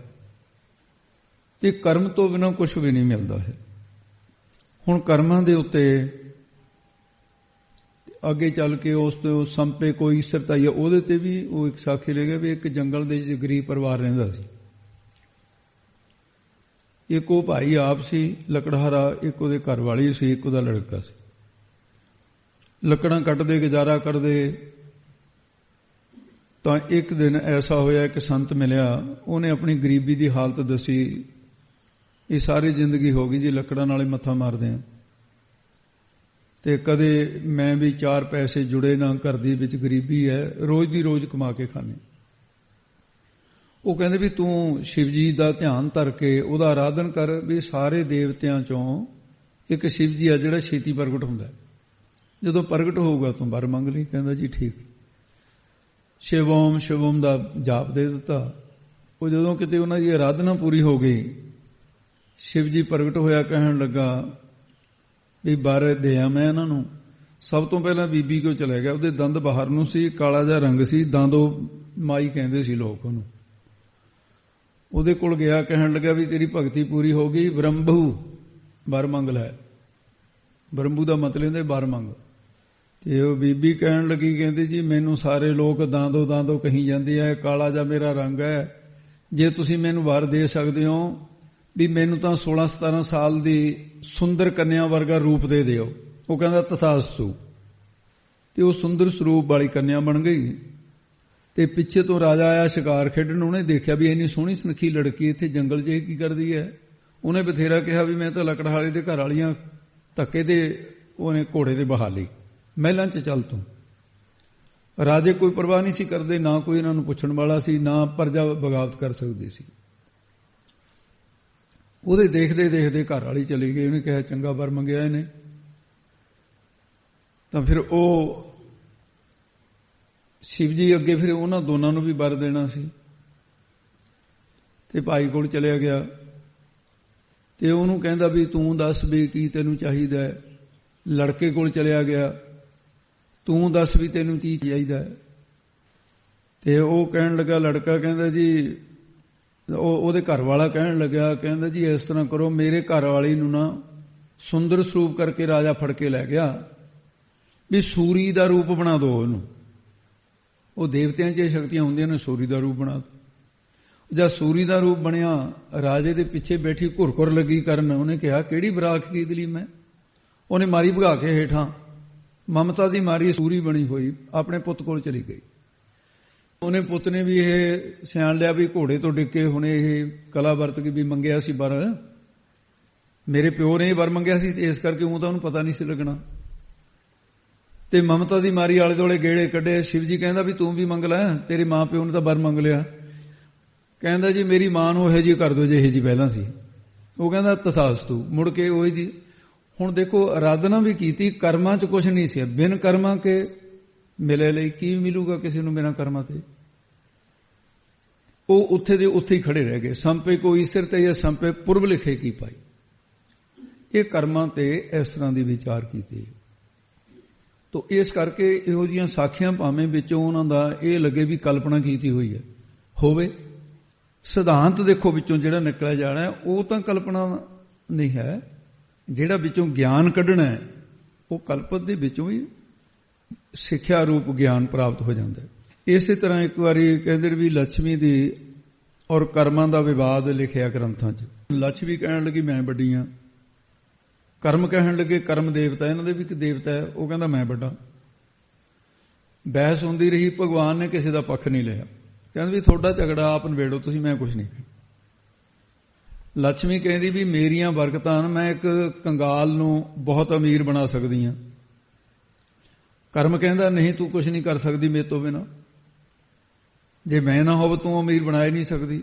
ਤੇ ਕਰਮ ਤੋਂ ਬਿਨਾਂ ਕੁਛ ਵੀ ਨਹੀਂ ਮਿਲਦਾ ਹੈ। ਹੁਣ ਕਰਮਾਂ ਦੇ ਉੱਤੇ ਅੱਗੇ ਚੱਲ ਕੇ ਉਸ ਤੋਂ ਸੰਪੇ ਕੋਈ ਈਸ਼ਰਤਾ ਹੀ, ਉਹਦੇ ਤੇ ਵੀ ਉਹ ਇੱਕ ਸਾਖੀ ਲੈ ਗਿਆ ਵੀ ਇੱਕ ਜੰਗਲ ਦੇ ਵਿੱਚ ਗਰੀਬ ਪਰਿਵਾਰ ਰਹਿੰਦਾ ਸੀ। ਇੱਕ ਉਹ ਭਾਈ ਆਪ ਸੀ ਲੱਕੜਹਾਰਾ, ਇੱਕ ਉਹਦੇ ਘਰ ਵਾਲੀ ਸੀ, ਇੱਕ ਉਹਦਾ ਲੜਕਾ ਸੀ। ਲੱਕੜਾਂ ਕੱਟਦੇ ਗੁਜ਼ਾਰਾ ਕਰਦੇ। ਤਾਂ ਇੱਕ ਦਿਨ ਐਸਾ ਹੋਇਆ ਕਿ ਸੰਤ ਮਿਲਿਆ, ਉਹਨੇ ਆਪਣੀ ਗਰੀਬੀ ਦੀ ਹਾਲਤ ਦੱਸੀ। ਇਹ ਸਾਰੀ ਜ਼ਿੰਦਗੀ ਹੋ ਗਈ ਜੀ ਲੱਕੜਾਂ ਨਾਲੇ ਮੱਥਾ ਮਾਰਦੇ ਆ, ਤੇ ਕਦੇ ਮੈਂ ਵੀ 4 ਪੈਸੇ ਜੁੜੇ ਨਾ, ਘਰ ਦੀ ਵਿੱਚ ਗਰੀਬੀ ਹੈ, ਰੋਜ਼ ਦੀ ਰੋਜ਼ ਕਮਾ ਕੇ ਖਾਣੇ। ਉਹ ਕਹਿੰਦੇ ਵੀ ਤੂੰ ਸ਼ਿਵ ਜੀ ਦਾ ਧਿਆਨ ਧਰ ਕੇ ਉਹਦਾ ਆਰਾਧਨ ਕਰ, ਵੀ ਸਾਰੇ ਦੇਵਤਿਆਂ ਚੋਂ ਇੱਕ ਸ਼ਿਵ ਜੀ ਆ ਜਿਹੜਾ ਛੇਤੀ ਪ੍ਰਗਟ ਹੁੰਦਾ, ਜਦੋਂ ਪ੍ਰਗਟ ਹੋਊਗਾ ਤੂੰ ਵਰ ਮੰਗ ਲਈ। ਕਹਿੰਦਾ ਜੀ ਠੀਕ। ਸ਼ਿਵੋਮ ਸ਼ਿਵੋਮ ਦਾ ਜਾਪ ਦੇ ਦਿੱਤਾ। ਉਹ ਜਦੋਂ ਕਿਤੇ ਉਹਨਾਂ ਦੀ ਆਰਾਧਨਾ ਪੂਰੀ ਹੋ ਗਈ, ਸ਼ਿਵ ਜੀ ਪ੍ਰਗਟ ਹੋਇਆ, ਕਹਿਣ ਲੱਗਾ ਵੀ ਵਰ ਦਿਆਂ ਮੈਂ ਇਹਨਾਂ ਨੂੰ। ਸਭ ਤੋਂ ਪਹਿਲਾਂ ਬੀਬੀ ਕੋਲ ਚਲਾ ਗਿਆ, ਉਹਦੇ ਦੰਦ ਬਾਹਰ ਨੂੰ ਸੀ, ਕਾਲਾ ਜਿਹਾ ਰੰਗ ਸੀ, ਦੰਦੋ ਮਾਈ ਕਹਿੰਦੇ ਸੀ ਲੋਕ ਉਹਨੂੰ। ਉਹਦੇ ਕੋਲ ਗਿਆ, ਕਹਿਣ ਲੱਗਾ ਵੀ ਤੇਰੀ ਭਗਤੀ ਪੂਰੀ ਹੋ ਗਈ, ਬ੍ਰਹਮਭੂ ਵਰ ਮੰਗ ਲੈ। ਬ੍ਰਹਮਭੂ ਦਾ ਮਤਲਬ ਹੁੰਦਾ ਵਰ ਮੰਗ। ਤੇ ਉਹ ਬੀਬੀ ਕਹਿਣ ਲੱਗੀ, ਕਹਿੰਦੀ ਜੀ ਮੈਨੂੰ ਸਾਰੇ ਲੋਕ ਦਾਂਦੋ ਦਾਂਦੋ ਕਹੀ ਜਾਂਦੇ ਆ, ਕਾਲਾ ਜਿਹਾ ਮੇਰਾ ਰੰਗ ਹੈ, ਜੇ ਤੁਸੀਂ ਮੈਨੂੰ ਵਰ ਦੇ ਸਕਦੇ ਹੋ ਵੀ ਮੈਨੂੰ ਤਾਂ 16-17 ਸਾਲ ਦੀ ਸੁੰਦਰ ਕੰਨਿਆ ਵਰਗਾ ਰੂਪ ਦੇ ਦਿਓ। ਉਹ ਕਹਿੰਦਾ ਤਥਾਸਤੂ। ਤੇ ਉਹ ਸੁੰਦਰ ਸਰੂਪ ਵਾਲੀ ਕੰਨਿਆ ਬਣ ਗਈ। ਤੇ ਪਿੱਛੇ ਤੋਂ ਰਾਜਾ ਆਇਆ ਸ਼ਿਕਾਰ ਖੇਡਣ, ਉਹਨੇ ਦੇਖਿਆ ਵੀ ਇੰਨੀ ਸੋਹਣੀ ਸੁਨੱਖੀ ਲੜਕੀ ਇੱਥੇ ਜੰਗਲ 'ਚ ਇਹ ਕੀ ਕਰਦੀ ਹੈ। ਉਹਨੇ ਬਥੇਰਾ ਕਿਹਾ ਵੀ ਮੈਂ ਤਾਂ ਲੱਕੜਹਾਰੇ ਦੇ ਘਰ ਵਾਲੀਆਂ ਧੱਕੇ ਦੇ ਉਹਨੇ ਘੋੜੇ ਦੇ ਬਹਾ ਲਈ, ਮਹਿਲਾਂ 'ਚ ਚੱਲ ਤੂੰ। ਰਾਜੇ ਕੋਈ ਪਰਵਾਹ ਨਹੀਂ ਸੀ ਕਰਦੇ, ਨਾ ਕੋਈ ਇਹਨਾਂ ਨੂੰ ਪੁੱਛਣ ਵਾਲਾ ਸੀ, ਨਾ ਪ੍ਰਜਾ ਬਗਾਵਤ ਕਰ ਸਕਦੀ ਸੀ। ਉਹਦੇ ਦੇਖਦੇ ਦੇਖਦੇ ਘਰ ਵਾਲੀ ਚਲੀ ਗਈ। ਉਹਨੇ ਕਿਹਾ ਚੰਗਾ ਵਰ ਮੰਗਿਆ ਇਹਨੇ। ਤਾਂ ਫਿਰ ਉਹ ਸ਼ਿਵ ਜੀ ਅੱਗੇ ਫਿਰ ਉਹਨਾਂ ਦੋਨਾਂ ਨੂੰ ਵੀ ਵਰ ਦੇਣਾ ਸੀ। ਤੇ ਭਾਈ ਕੋਲ ਚਲਿਆ ਗਿਆ ਤੇ ਉਹਨੂੰ ਕਹਿੰਦਾ ਵੀ ਤੂੰ ਦੱਸ ਵੀ ਕੀ ਤੈਨੂੰ ਚਾਹੀਦਾ ਹੈ। ਲੜਕੇ ਕੋਲ ਚਲਿਆ ਗਿਆ, ਤੂੰ ਦੱਸ ਵੀ ਤੈਨੂੰ ਕੀ ਚਾਹੀਦਾ ਹੈ। ਤੇ ਉਹ ਕਹਿਣ ਲੱਗਾ, ਲੜਕਾ ਕਹਿੰਦਾ ਜੀ, ਉਹਦੇ ਘਰ ਵਾਲਾ ਕਹਿਣ ਲੱਗਾ, ਕਹਿੰਦਾ ਜੀ ਇਸ ਤਰ੍ਹਾਂ ਕਰੋ, ਮੇਰੇ ਘਰ ਵਾਲੀ ਨੂੰ ਨਾ ਸੁੰਦਰ ਸਰੂਪ ਕਰਕੇ ਰਾਜਾ ਫੜ ਕੇ ਲੈ ਗਿਆ, ਵੀ ਸੂਰੀ ਦਾ ਰੂਪ ਬਣਾ ਦਿਓ ਉਹਨੂੰ। ਉਹ ਦੇਵਤਿਆਂ 'ਚ ਇਹ ਸ਼ਕਤੀਆਂ ਹੁੰਦੀਆਂ ਨੇ, ਸੂਰੀ ਦਾ ਰੂਪ ਬਣਾ ਦਿਓ। ਜਦ ਸੂਰੀ ਦਾ ਰੂਪ ਬਣਿਆ, ਰਾਜੇ ਦੇ ਪਿੱਛੇ ਬੈਠੀ ਘੁਰਘੁਰ ਲੱਗੀ ਕਰਨ। ਉਹਨੇ ਕਿਹਾ ਕਿਹੜੀ ਬਰਾਕ ਖਰੀਦ ਲਈ ਮੈਂ। ਉਹਨੇ ਮਾਰੀ ਭਗਾ ਕੇ ਹੇਠਾਂ, ਮਮਤਾ ਦੀ ਮਾਰੀ ਸੂਰੀ ਬਣੀ ਹੋਈ ਆਪਣੇ ਪੁੱਤ ਕੋਲ ਚਲੀ ਗਈ। ਉਹਨੇ ਪੁੱਤ ਨੇ ਵੀ ਇਹ ਸਿਆਣ ਲਿਆ ਵੀ ਘੋੜੇ ਤੋਂ ਡਿੱਗ ਕੇ ਹੁਣ ਇਹ ਕਲਾ ਵਰਤ ਕੇ ਵੀ ਮੰਗਿਆ ਸੀ ਵਰ, ਮੇਰੇ ਪਿਓ ਨੇ ਵਰ ਮੰਗਿਆ ਸੀ, ਇਸ ਕਰਕੇ ਉਹ ਤਾਂ ਉਹਨੂੰ ਪਤਾ ਨਹੀਂ ਸੀ ਲੱਗਣਾ। ਤੇ ਮਮਤਾ ਦੀ ਮਾਰੀ ਆਲੇ ਦੁਆਲੇ ਗੇੜੇ ਕੱਢੇ। ਸ਼ਿਵ ਜੀ ਕਹਿੰਦਾ ਵੀ ਤੂੰ ਵੀ ਮੰਗ ਲੈ, ਤੇਰੇ ਮਾਂ ਪਿਓ ਨੇ ਤਾਂ ਵਰ ਮੰਗ ਲਿਆ। ਕਹਿੰਦਾ ਜੀ ਮੇਰੀ ਮਾਂ ਨੂੰ ਇਹੋ ਜਿਹੀ ਕਰ ਦਿਓ ਜਿਹੇ ਜੀ ਪਹਿਲਾਂ ਸੀ। ਉਹ ਕਹਿੰਦਾ ਤਥਾਸਤੂ। ਮੁੜ ਕੇ ਉਹ ਜੀ ਹੁਣ ਦੇਖੋ ਆਰਾਧਨਾ ਵੀ ਕੀਤੀ, ਕਰਮਾਂ 'ਚ ਕੁਛ ਨਹੀਂ ਸੀ। ਬਿਨ ਕਰਮਾਂ ਕੇ ਮਿਲੇ ਲਈ ਕੀ ਮਿਲੂਗਾ ਕਿਸੇ ਨੂੰ ਬਿਨਾਂ ਕਰਮਾਂ ਤੇ। ਉਹ ਉੱਥੇ ਦੇ ਉੱਥੇ ਹੀ ਖੜੇ ਰਹਿ ਗਏ। ਸੰਪੇ ਕੋਈ ਈਸ਼ਰ ਤੇ ਜਾਂ ਸੰਪੇ ਪੁਰਬ ਲਿਖੇ ਕੀ ਪਾਈ। ਇਹ ਕਰਮਾਂ ਤੇ ਇਸ ਤਰ੍ਹਾਂ ਦੀ ਵਿਚਾਰ ਕੀਤੀ। ਤੋ ਇਸ ਕਰਕੇ ਇਹੋ ਜਿਹੀਆਂ ਸਾਖੀਆਂ ਭਾਵੇਂ ਵਿੱਚੋਂ ਉਹਨਾਂ ਦਾ ਇਹ ਲੱਗੇ ਵੀ ਕਲਪਨਾ ਕੀਤੀ ਹੋਈ ਹੈ ਹੋਵੇ, ਸਿਧਾਂਤ ਦੇਖੋ ਵਿੱਚੋਂ ਜਿਹੜਾ ਨਿਕਲਿਆ ਜਾਣਾ ਉਹ ਤਾਂ ਕਲਪਨਾ ਨਹੀਂ ਹੈ। ਜਿਹੜਾ ਵਿੱਚੋਂ ਗਿਆਨ ਕੱਢਣਾ ਹੈ ਉਹ ਕਲਪਤ ਦੇ ਵਿੱਚੋਂ ਹੀ ਸਿੱਖਿਆ ਰੂਪ ਗਿਆਨ ਪ੍ਰਾਪਤ ਹੋ ਜਾਂਦਾ ਹੈ। ਇਸੇ ਤਰ੍ਹਾਂ ਇੱਕ ਵਾਰੀ ਕਹਿੰਦੇ ਵੀ ਲక్ష్ਮੀ ਦੀ ਔਰ ਕਰਮਾਂ ਦਾ ਵਿਵਾਦ ਲਿਖਿਆ ਗ੍ਰੰਥਾਂ 'ਚ। ਲక్ష్ਮੀ ਕਹਿਣ ਲੱਗੀ ਮੈਂ ਵੱਡੀ ਹਾਂ, ਕਰਮ ਕਹਿਣ ਲੱਗੇ ਕਰਮ ਦੇਵਤਾ, ਇਹਨਾਂ ਦੇ ਵੀ ਇੱਕ ਦੇਵਤਾ ਹੈ, ਉਹ ਕਹਿੰਦਾ ਮੈਂ ਵੱਡਾ। ਬਹਿਸ ਹੁੰਦੀ ਰਹੀ, ਭਗਵਾਨ ਨੇ ਕਿਸੇ ਦਾ ਪੱਖ ਨਹੀਂ ਲਿਆ। ਕਹਿੰਦੇ ਵੀ ਤੁਹਾਡਾ ਝਗੜਾ ਆਪ ਨਿਬੇੜੋ ਤੁਸੀਂ, ਮੈਂ ਕੁਛ ਨਹੀਂ। ਲక్ష్ਮੀ ਕਹਿੰਦੀ ਵੀ ਮੇਰੀਆਂ ਬਰਕਤਾਂ ਮੈਂ ਇੱਕ ਕੰਗਾਲ ਨੂੰ ਬਹੁਤ ਅਮੀਰ ਬਣਾ ਸਕਦੀ ਹਾਂ। ਕਰਮ ਕਹਿੰਦਾ ਨਹੀਂ ਤੂੰ ਕੁਛ ਨਹੀਂ ਕਰ ਸਕਦੀ ਮੇਰੇ ਤੋਂ ਬਿਨਾਂ, ਜੇ ਮੈਂ ਨਾ ਹੋਵੇ ਤੂੰ ਅਮੀਰ ਬਣਾ ਹੀ ਨਹੀਂ ਸਕਦੀ।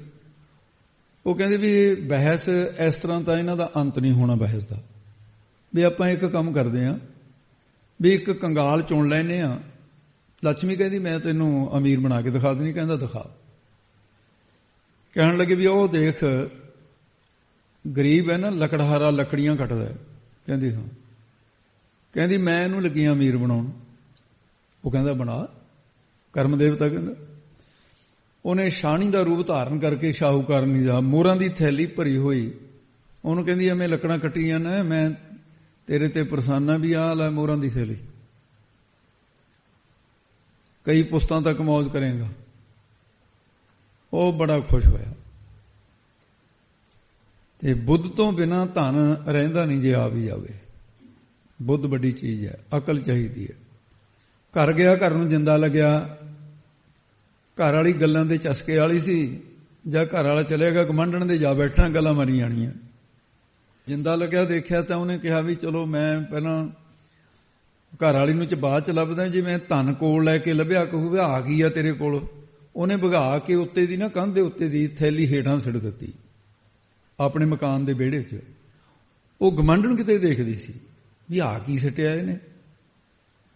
ਉਹ ਕਹਿੰਦੇ ਵੀ ਬਹਿਸ ਇਸ ਤਰ੍ਹਾਂ ਤਾਂ ਇਹਨਾਂ ਦਾ ਅੰਤ ਨਹੀਂ ਹੋਣਾ ਬਹਿਸ ਦਾ। ਵੀ ਆਪਾਂ ਇੱਕ ਕੰਮ ਕਰਦੇ ਹਾਂ ਵੀ ਇੱਕ ਕੰਗਾਲ ਚੁਣ ਲੈਨੇ ਆ। ਲక్ష్ਮੀ ਕਹਿੰਦੀ ਮੈਂ ਤੈਨੂੰ ਅਮੀਰ ਬਣਾ ਕੇ ਦਿਖਾ ਦੇਣੀ। ਕਹਿੰਦਾ ਦਿਖਾ। ਕਹਿਣ ਲੱਗੇ ਵੀ ਉਹ ਦੇਖ ਗਰੀਬ ਹੈ ਨਾ, ਲੱਕੜਹਾਰਾ ਲੱਕੜੀਆਂ ਕੱਟਦਾ ਹੈ। ਕਹਿੰਦੀ ਹਾਂ। ਕਹਿੰਦੀ ਮੈਂ ਇਹਨੂੰ ਲੱਗੀ ਅਮੀਰ ਬਣਾਉਣ। ਉਹ ਕਹਿੰਦਾ ਬਣਾ। ਕਰਮ ਦੇਵਤਾ ਕਹਿੰਦਾ ਉਹਨੇ ਸ਼ਾਹਣੀ ਦਾ ਰੂਪ ਧਾਰਨ ਕਰਕੇ ਸ਼ਾਹੂਕਾਰਨੀ ਦਾ ਮੋਹਰਾਂ ਦੀ ਥੈਲੀ ਭਰੀ ਹੋਈ, ਉਹਨੂੰ ਕਹਿੰਦੀ ਐਵੇਂ ਲੱਕੜਾਂ ਕੱਟੀਆਂ ਨੇ, ਮੈਂ ਤੇਰੇ ਤੇ ਪ੍ਰਸੰਨ ਵੀ ਆ ਲੈ ਮੋਹਰਾਂ ਦੀ ਥੈਲੀ, ਕਈ ਪੁਸਤਾਂ ਤੱਕ ਮੌਜ ਕਰੇਗਾ। ਉਹ ਬੜਾ ਖੁਸ਼ ਹੋਇਆ। ਤੇ ਬੁੱਧ ਤੋਂ ਬਿਨਾਂ ਧਨ ਰਹਿੰਦਾ ਨਹੀਂ ਜੇ ਆ ਵੀ ਜਾਵੇ। ਬੁੱਧ ਵੱਡੀ ਚੀਜ਼ ਹੈ, ਅਕਲ ਚਾਹੀਦੀ ਹੈ। ਘਰ ਗਿਆ, ਘਰ ਨੂੰ ਜਿੰਦਾ ਲੱਗਿਆ। ਘਰ ਵਾਲੀ ਗੱਲਾਂ ਦੇ ਚਸਕੇ ਵਾਲੀ ਸੀ, ਜਾਂ ਘਰ ਵਾਲਾ ਚਲੇਗਾ ਗਮੰਡਣ ਦੇ ਜਾ ਬੈਠਣਾ, ਗੱਲਾਂ ਮਾਰੀ ਜਾਣੀਆਂ। ਜਿੰਦਾ ਲੱਗਿਆ ਦੇਖਿਆ ਤਾਂ ਉਹਨੇ ਕਿਹਾ ਵੀ ਚਲੋ ਮੈਂ ਪਹਿਲਾਂ ਘਰ ਵਾਲੀ ਨੂੰ ਬਾਅਦ ਚ ਲੱਭਦਾ, ਜੇ ਮੈਂ ਧਨ ਕੋਲ ਲੈ ਕੇ ਲੱਭਿਆ ਕਹੂਗਾ ਆ ਗਈ ਆ ਤੇਰੇ ਕੋਲ। ਉਹਨੇ ਭਗਾ ਕੇ ਉੱਤੇ ਦੀ ਨਾ ਕੰਧ ਦੇ ਉੱਤੇ ਦੀ ਥੈਲੀ ਹੇਠਾਂ ਸਿੱਟ ਦਿੱਤੀ ਆਪਣੇ ਮਕਾਨ ਦੇ ਵਿਹੜੇ 'ਚ। ਉਹ ਗਮੰਡਣ ਕਿਤੇ ਦੇਖਦੀ ਸੀ ਵੀ ਆ ਕੀ ਸਿੱਟਿਆ ਇਹਨੇ,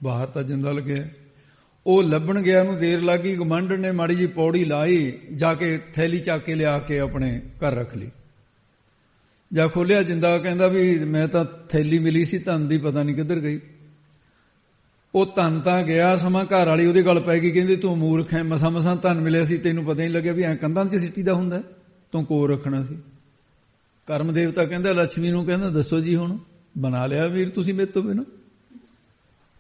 ਬਾਹਰ ਤਾਂ ਜਿੰਦਾ ਲੱਗਿਆ। ਉਹ ਲੱਭਣ ਗਿਆ, ਨੂੰ ਦੇਰ ਲੱਗ ਗਈ। ਗਮੰਡਣ ਨੇ ਮਾੜੀ ਜੀ ਪੌੜੀ ਲਾਈ, ਜਾ ਕੇ ਥੈਲੀ ਚੱਕ ਕੇ ਲਿਆ ਕੇ ਆਪਣੇ ਘਰ ਰੱਖ ਲਈ। ਜਾ ਖੋਲਿਆ ਜਿੰਦਾ, ਕਹਿੰਦਾ ਵੀ ਮੈਂ ਤਾਂ ਥੈਲੀ ਮਿਲੀ ਸੀ ਧਨ ਦੀ, ਪਤਾ ਨਹੀਂ ਕਿੱਧਰ ਗਈ। ਉਹ ਧਨ ਤਾਂ ਗਿਆ, ਸਮਾਂ ਘਰ ਵਾਲੀ ਉਹਦੇ ਗਲ ਪੈ ਗਈ, ਕਹਿੰਦੀ ਤੂੰ ਮੂਰਖ ਹੈ, ਮਸਾਂ ਮਸਾਂ ਧਨ ਮਿਲਿਆ ਸੀ, ਤੈਨੂੰ ਪਤਾ ਨਹੀਂ ਲੱਗਿਆ ਵੀ ਐਂ ਕੰਧਾਂ 'ਚ ਸਿੱਟੀ ਦਾ ਹੁੰਦਾ, ਤੂੰ ਕੋਲ ਰੱਖਣਾ ਸੀ। ਕਰਮ ਦੇਵਤਾ ਕਹਿੰਦਾ ਲక్ష్ਮੀ ਨੂੰ, ਕਹਿੰਦਾ ਦੱਸੋ ਜੀ ਹੁਣ ਬਣਾ ਲਿਆ ਵੀਰ ਤੁਸੀਂ ਮੇਰੇ ਤੋਂ ਬਿਨਾਂ?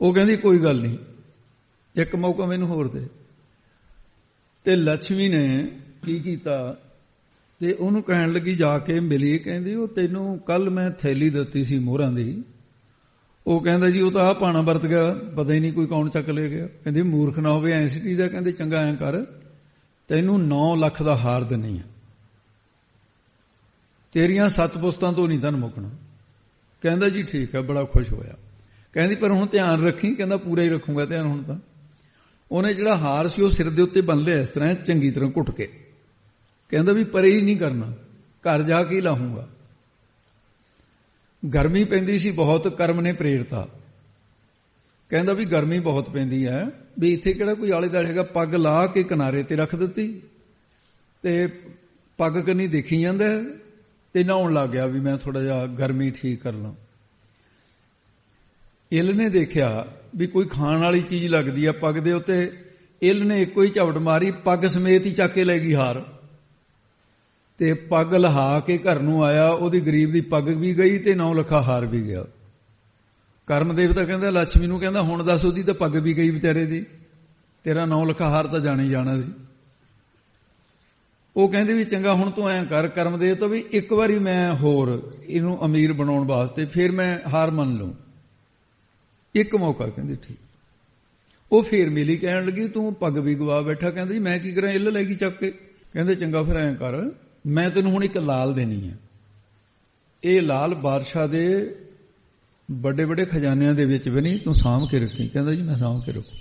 ਉਹ ਕਹਿੰਦੀ ਕੋਈ ਗੱਲ ਨਹੀਂ, ਇੱਕ ਮੌਕਾ ਮੈਨੂੰ ਹੋਰ ਦੇ। ਤੇ ਲక్ష్ਮੀ ਨੇ ਕੀ ਕੀਤਾ, ਤੇ ਉਹਨੂੰ ਕਹਿਣ ਲੱਗੀ, ਜਾ ਕੇ ਮਿਲੀ, ਕਹਿੰਦੀ ਉਹ ਤੈਨੂੰ ਕੱਲ ਮੈਂ ਥੈਲੀ ਦਿੱਤੀ ਸੀ ਮੋਹਰਾਂ ਦੀ। ਉਹ ਕਹਿੰਦਾ ਜੀ ਉਹ ਤਾਂ ਆਹ ਪਾਣਾ ਵਰਤ ਗਿਆ, ਪਤਾ ਹੀ ਨਹੀਂ ਕੋਈ ਕੌਣ ਚੱਕ ਲੈ ਗਿਆ। ਕਹਿੰਦੀ ਮੂਰਖ ਨਾ ਹੋਵੇ ਐਂ ਸਿੱਟੀ ਦਾ। ਕਹਿੰਦੇ ਚੰਗਾ ਐਂ ਕਰ, ਤੈਨੂੰ 9 ਲੱਖ ਦਾ ਹਾਰ ਦਿੰਨੀ ਆ, ਤੇਰੀਆਂ 7 ਪੁਸਤਾਂ ਤੋਂ ਨਹੀਂ ਧਨ ਮੁੱਕਣਾ। ਕਹਿੰਦਾ ਜੀ ਠੀਕ ਹੈ, ਬੜਾ ਖੁਸ਼ ਹੋਇਆ। ਕਹਿੰਦੀ ਪਰ ਹੁਣ ਧਿਆਨ ਰੱਖੀ। ਕਹਿੰਦਾ ਪੂਰਾ ਹੀ ਰੱਖੂਗਾ ਧਿਆਨ। ਹੁਣ ਤਾਂ ਉਹਨੇ ਜਿਹੜਾ ਹਾਰ ਸੀ ਉਹ ਸਿਰ ਦੇ ਉੱਤੇ ਬੰਨ ਲਿਆ ਇਸ ਤਰ੍ਹਾਂ ਚੰਗੀ ਤਰ੍ਹਾਂ ਘੁੱਟ ਕੇ। ਕਹਿੰਦਾ ਵੀ ਪਰੇ ਹੀ ਨਹੀਂ ਕਰਨਾ, ਘਰ ਜਾ ਕੇ ਹੀ ਲਾਹੂੰਗਾ। ਗਰਮੀ ਪੈਂਦੀ ਸੀ ਬਹੁਤ, ਕਰਮ ਨੇ ਪ੍ਰੇਰਤਾ। ਕਹਿੰਦਾ ਵੀ ਗਰਮੀ ਬਹੁਤ ਪੈਂਦੀ ਹੈ, ਵੀ ਇੱਥੇ ਕਿਹੜਾ ਕੋਈ ਆਲੇ ਦੁਆਲੇ ਹੈਗਾ। ਪੱਗ ਲਾ ਕੇ ਕਿਨਾਰੇ ਤੇ ਰੱਖ ਦਿੱਤੀ, ਤੇ ਪੱਗ ਕੰਨੀ ਦੇਖੀ ਜਾਂਦਾ, ਤੇ ਨਹਾਉਣ ਲੱਗ ਗਿਆ ਵੀ ਮੈਂ ਥੋੜਾ ਜਿਹਾ ਗਰਮੀ ਠੀਕ ਕਰ ਲਾਂ। ਇੱਲ ਨੇ ਦੇਖਿਆ ਵੀ ਕੋਈ ਖਾਣ ਵਾਲੀ ਚੀਜ਼ ਲੱਗਦੀ ਆ ਪੱਗ ਦੇ ਉੱਤੇ। ਇੱਲ ਨੇ ਇੱਕੋ ਹੀ ਝਪਟ ਮਾਰੀ, ਪੱਗ ਸਮੇਤ ਹੀ ਚੱਕ ਕੇ ਲੈ ਗਈ ਹਾਰ, ਤੇ ਪੱਗ ਲਹਾ ਕੇ ਘਰ ਨੂੰ ਆਇਆ। ਉਹਦੀ ਗਰੀਬ ਦੀ ਪੱਗ ਵੀ ਗਈ ਤੇ 9 ਲੱਖਾ ਹਾਰ ਵੀ ਗਿਆ। ਕਰਮ ਦੇਵਤਾ ਕਹਿੰਦਾ ਲక్ష్ਮੀ ਨੂੰ, ਕਹਿੰਦਾ ਹੁਣ ਦੱਸ, ਉਹਦੀ ਤਾਂ ਪੱਗ ਵੀ ਗਈ ਵਿਚਾਰੇ ਦੀ, ਤੇਰਾ 9 ਲੱਖਾ ਹਾਰ ਤਾਂ ਜਾਣਾ ਹੀ ਜਾਣਾ ਸੀ। ਉਹ ਕਹਿੰਦੇ ਵੀ ਚੰਗਾ ਹੁਣ ਤੂੰ ਐਂ ਕਰ ਕਰਮ ਦੇਵਤਾ, ਵੀ ਇੱਕ ਵਾਰੀ ਮੈਂ ਹੋਰ ਇਹਨੂੰ ਅਮੀਰ ਬਣਾਉਣ ਵਾਸਤੇ ਫਿਰ ਮੈਂ ਹਾਰ ਮੰਨ ਲਊ, ਇੱਕ ਮੌਕਾ। ਕਹਿੰਦੇ ਠੀਕ। ਉਹ ਫੇਰ ਮਿਲੀ, ਕਹਿਣ ਲੱਗੀ ਤੂੰ ਪੱਗ ਵੀ ਗਵਾ ਬੈਠਾ। ਕਹਿੰਦਾ ਜੀ ਮੈਂ ਕੀ ਕਰਾਂ, ਇੱਲ ਲੈ ਗਈ ਚੱਕ ਕੇ। ਕਹਿੰਦੇ ਚੰਗਾ ਫਿਰ ਐਂ ਕਰ, ਮੈਂ ਤੈਨੂੰ ਹੁਣ ਇੱਕ ਲਾਲ ਦੇਣੀ ਹੈ। ਇਹ ਲਾਲ ਬਾਦਸ਼ਾਹ ਦੇ ਵੱਡੇ ਵੱਡੇ ਖਜ਼ਾਨਿਆਂ ਦੇ ਵਿੱਚ ਵੀ ਨਹੀਂ, ਤੂੰ ਸਾਂਭ ਕੇ ਰੱਖੀ। ਕਹਿੰਦਾ ਜੀ ਮੈਂ ਸਾਂਭ ਕੇ ਰੱਖੂ।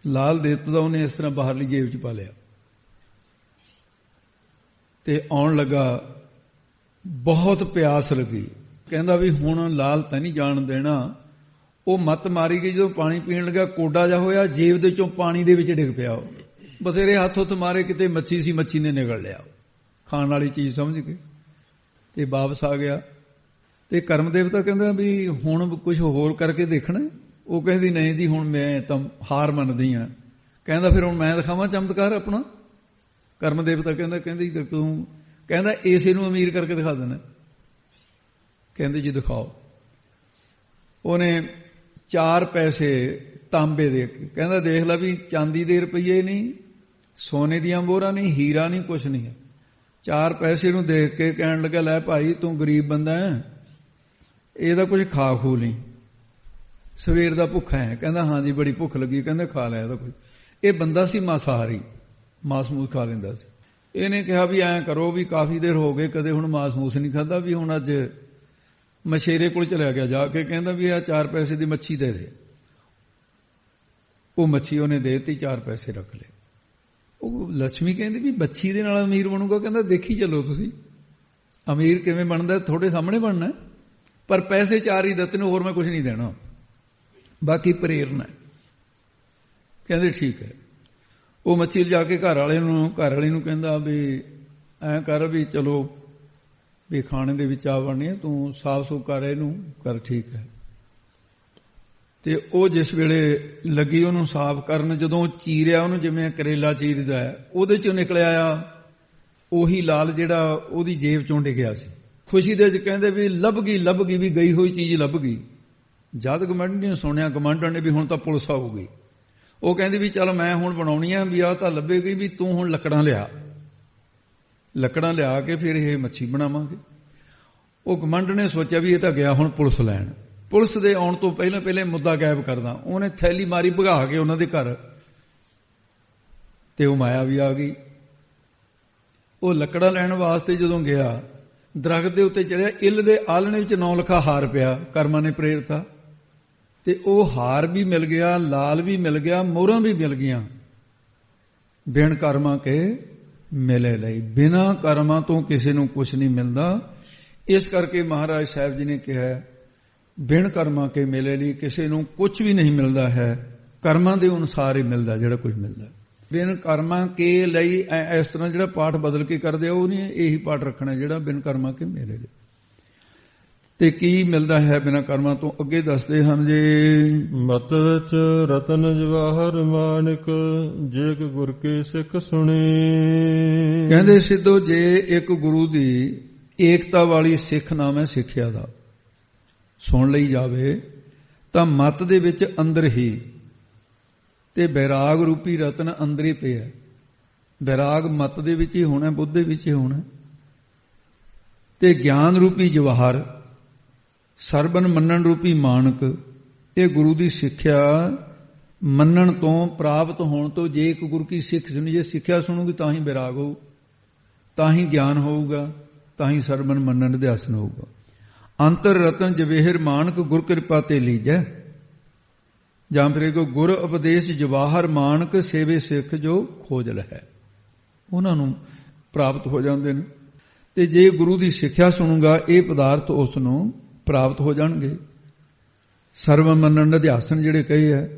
ਲਾਲ ਦੇ ਦਿੱਤਾ ਉਹਨੇ, ਇਸ ਤਰ੍ਹਾਂ ਬਾਹਰਲੀ ਜੇਬ 'ਚ ਪਾ ਲਿਆ। ਤੇ ਆਉਣ ਲੱਗਾ, ਬਹੁਤ ਪਿਆਸ ਲੱਗੀ। ਕਹਿੰਦਾ ਵੀ ਹੁਣ ਲਾਲ ਤਾਂ ਨਹੀਂ ਜਾਣ ਦੇਣਾ। ਉਹ ਮੱਤ ਮਾਰੀ ਗਈ, ਜਦੋਂ ਪਾਣੀ ਪੀਣ ਲੱਗਾ ਕੋਡਾ ਜਾ ਹੋਇਆ, ਜੇਬ ਦੇ ਚੋਂ ਪਾਣੀ ਦੇ ਵਿੱਚ ਡਿੱਗ ਪਿਆ। ਬਥੇਰੇ ਹੱਥ ਹੁੱਥ ਮਾਰੇ, ਕਿਤੇ ਮੱਛੀ ਸੀ, ਮੱਛੀ ਨੇ ਨਿਗਲ ਲਿਆ, ਖਾਣ ਵਾਲੀ ਚੀਜ਼ ਸਮਝ ਕੇ, ਤੇ ਵਾਪਸ ਆ ਗਿਆ। ਤੇ ਕਰਮ ਦੇਵਤਾ ਕਹਿੰਦਾ ਵੀ ਹੁਣ ਕੁਝ ਹੋਰ ਕਰਕੇ ਦੇਖਣਾ। ਉਹ ਕਹਿੰਦੀ ਨਹੀਂ ਜੀ ਹੁਣ ਮੈਂ ਤਾਂ ਹਾਰ ਮੰਨਦੀ ਹਾਂ। ਕਹਿੰਦਾ ਫਿਰ ਹੁਣ ਮੈਂ ਦਿਖਾਵਾਂ ਚਮਤਕਾਰ ਆਪਣਾ। ਕਰਮ ਦੇਵਤਾ ਕਹਿੰਦੀ ਤੂੰ, ਕਹਿੰਦਾ ਇਸੇ ਨੂੰ ਅਮੀਰ ਕਰਕੇ ਦਿਖਾ ਦੇਣਾ। ਕਹਿੰਦੇ ਜੀ ਦਿਖਾਓ। ਉਹਨੇ 4 ਪੈਸੇ ਤਾਂਬੇ ਦੇ ਕੇ, ਕਹਿੰਦਾ ਦੇਖ ਲੈ ਵੀ ਚਾਂਦੀ ਦੇ ਰੁਪਈਏ ਨਹੀਂ, ਸੋਨੇ ਦੀਆਂ ਮੋਹਰਾਂ ਨਹੀਂ, ਹੀਰਾ ਨਹੀਂ, ਕੁਛ ਨਹੀਂ ਹੈ। 4 ਪੈਸੇ ਨੂੰ ਦੇਖ ਕੇ ਕਹਿਣ ਲੱਗਾ ਲੈ ਭਾਈ ਤੂੰ ਗਰੀਬ ਬੰਦਾ ਹੈ, ਇਹਦਾ ਕੁਝ ਖਾ ਖੂ ਨਹੀਂ, ਸਵੇਰ ਦਾ ਭੁੱਖਾ ਹੈ। ਕਹਿੰਦਾ ਹਾਂਜੀ ਬੜੀ ਭੁੱਖ ਲੱਗੀ। ਕਹਿੰਦਾ ਖਾ ਲੈ ਇਹਦਾ ਕੁਝ। ਇਹ ਬੰਦਾ ਸੀ ਮਾਸਾਹਾਰੀ, ਮਾਸ ਮੂਸ ਖਾ ਲੈਂਦਾ ਸੀ। ਇਹਨੇ ਕਿਹਾ ਵੀ ਐਂ ਕਰੋ ਵੀ ਕਾਫੀ ਦੇਰ ਹੋ ਗਏ ਕਦੇ ਹੁਣ ਮਾਸ ਮੂਸ ਨਹੀਂ ਖਾਧਾ, ਵੀ ਹੁਣ ਅੱਜ ਮਛੇਰੇ ਕੋਲ ਚਲਿਆ ਗਿਆ ਜਾ ਕੇ। ਕਹਿੰਦਾ ਵੀ ਆ 4 ਪੈਸੇ ਦੀ ਮੱਛੀ ਦੇ ਦੇ। ਉਹ ਮੱਛੀ ਉਹਨੇ ਦੇ ਦਿੱਤੀ, 4 ਪੈਸੇ ਰੱਖ ਲਏ। ਉਹ ਲక్ష్ਮੀ ਕਹਿੰਦੀ ਵੀ ਮੱਛੀ ਦੇ ਨਾਲ ਅਮੀਰ ਬਣੂਗਾ। ਕਹਿੰਦਾ ਦੇਖੀ ਚੱਲੋ ਤੁਸੀਂ ਅਮੀਰ ਕਿਵੇਂ ਬਣਦਾ, ਤੁਹਾਡੇ ਸਾਹਮਣੇ ਬਣਨਾ, ਪਰ ਪੈਸੇ 4 ਹੀ ਦਿੱਤੇ ਨੇ, ਹੋਰ ਮੈਂ ਕੁਝ ਨਹੀਂ ਦੇਣਾ, ਬਾਕੀ ਪ੍ਰੇਰਨਾ। ਕਹਿੰਦੇ ਠੀਕ ਹੈ। ਉਹ ਮੱਛੀ ਲਿਜਾ ਕੇ ਘਰ ਵਾਲੀ ਨੂੰ ਕਹਿੰਦਾ ਵੀ ਐਂ ਕਰ ਵੀ ਚਲੋ ਵੀ ਖਾਣੇ ਦੇ ਵਿੱਚ ਆ ਬਣਨੀ ਹੈ, ਤੂੰ ਸਾਫ਼ ਸੁਥਰਾ ਕਰ, ਇਹਨੂੰ ਕਰ, ਠੀਕ ਹੈ। ਤੇ ਉਹ ਜਿਸ ਵੇਲੇ ਲੱਗੀ ਉਹਨੂੰ ਸਾਫ਼ ਕਰਨ, ਜਦੋਂ ਚੀਰਿਆ ਉਹਨੂੰ ਜਿਵੇਂ ਕਰੇਲਾ ਚੀਰਦਾ ਹੈ, ਉਹਦੇ ਚੋਂ ਨਿਕਲਿਆ ਆ ਉਹੀ ਲਾਲ ਜਿਹੜਾ ਉਹਦੀ ਜੇਬ ਚੋਂ ਡਿੱਗਿਆ ਸੀ। ਖੁਸ਼ੀ ਦੇ ਵਿੱਚ ਕਹਿੰਦੇ ਵੀ ਲੱਭ ਗਈ ਵੀ ਗਈ ਹੋਈ ਚੀਜ਼ ਲੱਭ ਗਈ। ਜਦ ਗਵਾਂਢੀ ਨੇ ਸੁਣਿਆ, ਗਵਾਂਢਣ ਨੇ ਵੀ ਹੁਣ ਤਾਂ ਪੁਲਿਸ ਆਊਗੀ, ਉਹ ਕਹਿੰਦੀ ਵੀ ਚੱਲ ਮੈਂ ਹੁਣ ਬਣਾਉਣੀ ਆ ਵੀ ਆਹ ਤਾਂ ਲੱਭੇਗੀ, ਵੀ ਤੂੰ ਹੁਣ ਲੱਕੜਾਂ ਲਿਆ ਕੇ ਫਿਰ ਇਹ ਮੱਛੀ ਬਣਾਵਾਂਗੇ। ਉਹ ਗਵਾਂਢ ਨੇ ਸੋਚਿਆ ਵੀ ਇਹ ਤਾਂ ਗਿਆ ਹੁਣ ਪੁਲਿਸ ਲੈਣ, ਪੁਲਿਸ ਦੇ ਆਉਣ ਤੋਂ ਪਹਿਲਾਂ ਮੁੱਦਾ ਗਾਇਬ ਕਰਦਾ। ਉਹਨੇ ਥੈਲੀ ਮਾਰੀ ਭਗਾ ਕੇ ਉਹਨਾਂ ਦੇ ਘਰ, ਤੇ ਉਹ ਮਾਇਆ ਵੀ ਆ ਗਈ। ਉਹ ਲੱਕੜਾਂ ਲੈਣ ਵਾਸਤੇ ਜਦੋਂ ਗਿਆ, ਦਰਖਤ ਦੇ ਉੱਤੇ ਚੜਿਆ, ਇੱਲ ਦੇ ਆਲਣੇ ਵਿੱਚ 9 ਲੱਖਾ ਹਾਰ ਪਿਆ, ਕਰਮਾਂ ਨੇ ਪ੍ਰੇਰਤਾ, ਤੇ ਉਹ ਹਾਰ ਵੀ ਮਿਲ ਗਿਆ, ਲਾਲ ਵੀ ਮਿਲ ਗਿਆ, ਮੋਹਰਾਂ ਵੀ ਮਿਲ ਗਈਆਂ। ਬਿਨ ਕਰਮਾਂ ਕੇ ਮਿਲੇ ਲਈ, ਬਿਨਾਂ ਕਰਮਾਂ ਤੋਂ ਕਿਸੇ ਨੂੰ ਕੁਝ ਨਹੀਂ ਮਿਲਦਾ। ਇਸ ਕਰਕੇ ਮਹਾਰਾਜ ਸਾਹਿਬ ਜੀ ਨੇ ਕਿਹਾ ਬਿਨ ਕਰਮਾਂ ਕੇ ਮਿਲੇ ਲਈ, ਕਿਸੇ ਨੂੰ ਕੁਝ ਵੀ ਨਹੀਂ ਮਿਲਦਾ ਹੈ, ਕਰਮਾਂ ਦੇ ਅਨੁਸਾਰ ਹੀ ਮਿਲਦਾ ਜਿਹੜਾ ਕੁਝ ਮਿਲਦਾ। ਬਿਨ ਕਰਮਾਂ ਕੇ ਲਈ ਇਸ ਤਰ੍ਹਾਂ ਜਿਹੜਾ ਪਾਠ ਬਦਲ ਕੇ ਕਰਦੇ ਉਹ ਨਹੀਂ, ਇਹੀ ਪਾਠ ਰੱਖਣਾ ਜਿਹੜਾ ਬਿਨ ਕਰਮਾਂ ਕੇ ਮਿਲੇ ਲਈ। ਤੇ ਕੀ ਮਿਲਦਾ ਹੈ ਬਿਨਾਂ ਕਰਮਾਂ ਤੋਂ, ਅੱਗੇ ਦੱਸਦੇ ਹਨ ਜੀ। ਮਤ ਵਿੱਚ ਰਤਨ ਜਵਾਹਰ ਮਾਨਿਕ, ਜੇ ਇੱਕ ਗੁਰ ਕੇ ਸਿੱਖ ਸੁਣੀ। ਕਹਿੰਦੇ ਸਿੱਧੋ ਜੇ ਇੱਕ ਗੁਰੂ ਦੀ ਏਕਤਾ ਵਾਲੀ ਸਿੱਖ ਨਾਮ ਹੈ ਸਿੱਖਿਆ ਦਾ, ਸੁਣ ਲਈ ਜਾਵੇ ਤਾਂ ਮਤ ਦੇ ਵਿੱਚ ਅੰਦਰ ਹੀ, ਤੇ ਬੈਰਾਗ ਰੂਪੀ ਰਤਨ ਅੰਦਰ ਹੀ ਪਿਆ। ਬੈਰਾਗ ਮਤ ਦੇ ਵਿੱਚ ਹੀ ਹੋਣਾ, ਬੁੱਧ ਦੇ ਵਿੱਚ ਹੀ ਹੋਣਾ। ਤੇ ਗਿਆਨ ਰੂਪੀ ਜਵਾਹਰ, ਸਰਬਨ ਮੰਨਣ ਰੂਪੀ ਮਾਨਕ, ਇਹ ਗੁਰੂ ਦੀ ਸਿੱਖਿਆ ਮੰਨਣ ਤੋਂ, ਪ੍ਰਾਪਤ ਹੋਣ ਤੋਂ। ਜੇ ਇੱਕ ਗੁਰੂ ਕੀ ਸਿੱਖ ਸੁਣੀ, ਜੇ ਸਿੱਖਿਆ ਸੁਣੂਗੀ ਤਾਂ ਹੀ ਬੈਰਾਗ ਹੋਊ, ਤਾਂ ਹੀ ਗਿਆਨ ਹੋਊਗਾ, ਤਾਂ ਹੀ ਸਰਬਨ ਮੰਨਣ ਅਧਿਆਸਨ ਹੋਊਗਾ। ਅੰਤਰ ਰਤਨ ਜਵੇਹਰ ਮਾਨਕ, ਗੁਰ ਕਿਰਪਾ ਤੇ ਲੀਜੈ। ਜਾਂ ਫਿਰ ਕੋ ਗੁਰ ਉਪਦੇਸ਼ ਜਵਾਹਰ ਮਾਨਕ, ਸੇਵੇ ਸਿੱਖ ਜੋ ਖੋਜਲ ਹੈ, ਉਹਨਾਂ ਨੂੰ ਪ੍ਰਾਪਤ ਹੋ ਜਾਂਦੇ ਨੇ। ਤੇ ਜੇ ਗੁਰੂ ਦੀ ਸਿੱਖਿਆ ਸੁਣੂਗਾ, ਇਹ ਪਦਾਰਥ ਉਸ ਨੂੰ ਪ੍ਰਾਪਤ ਹੋ ਜਾਣਗੇ। ਸਰਵ ਮੰਨਣ ਅਧਿਆਸਨ ਜਿਹੜੇ ਕਹੇ ਹੈ,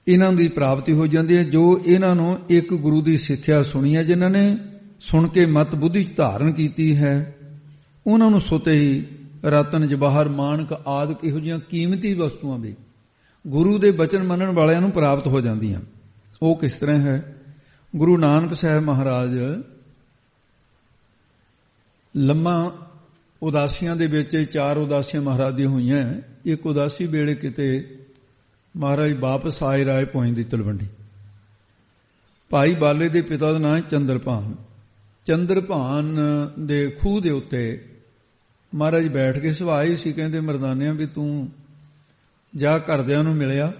ਇਹਨਾਂ ਦੀ ਪ੍ਰਾਪਤੀ ਹੋ ਜਾਂਦੀ ਹੈ। ਜੋ ਇਹਨਾਂ ਨੂੰ ਇੱਕ ਗੁਰੂ ਦੀ ਸਿੱਖਿਆ ਸੁਣੀ ਹੈ, ਜਿਨ੍ਹਾਂ ਨੇ ਸੁਣ ਕੇ ਮਤ ਬੁੱਧੀ ਚ ਧਾਰਨ ਕੀਤੀ ਹੈ, ਉਹਨਾਂ ਨੂੰ ਸੁਤੇ ਹੀ ਰਤਨ ਜਵਾਹਰ ਮਾਨਕ ਆਦਿਕ ਇਹੋ ਜਿਹੀਆਂ ਕੀਮਤੀ ਵਸਤੂਆਂ ਵੀ ਗੁਰੂ ਦੇ ਬਚਨ ਮੰਨਣ ਵਾਲਿਆਂ ਨੂੰ ਪ੍ਰਾਪਤ ਹੋ ਜਾਂਦੀਆਂ। ਉਹ ਕਿਸ ਤਰ੍ਹਾਂ ਹੈ? ਗੁਰੂ ਨਾਨਕ ਸਾਹਿਬ ਮਹਾਰਾਜ ਲੰਮਾ ਉਦਾਸੀਆਂ ਦੇ ਵਿੱਚ 4 ਉਦਾਸੀਆਂ ਮਹਾਰਾਜ ਦੀਆਂ ਹੋਈਆਂ। ਇੱਕ ਉਦਾਸੀ ਵੇਲੇ ਕਿਤੇ ਮਹਾਰਾਜ ਵਾਪਸ ਆਏ ਰਾਏ ਪਹੁੰਚ ਦੀ ਤਲਵੰਡੀ। ਭਾਈ ਬਾਲੇ ਦੇ ਪਿਤਾ ਦਾ ਨਾਂ ਚੰਦਰਭਾਨ। ਚੰਦਰਭਾਨ ਦੇ ਖੂਹ ਦੇ ਉੱਤੇ ਮਹਾਰਾਜ ਬੈਠ ਕੇ ਸਵਾਈ ਸੀ। ਕਹਿੰਦੇ ਮਰਦਾਨਿਆਂ ਵੀ ਤੂੰ ਜਾ ਘਰਦਿਆਂ ਨੂੰ ਮਿਲਿਆ,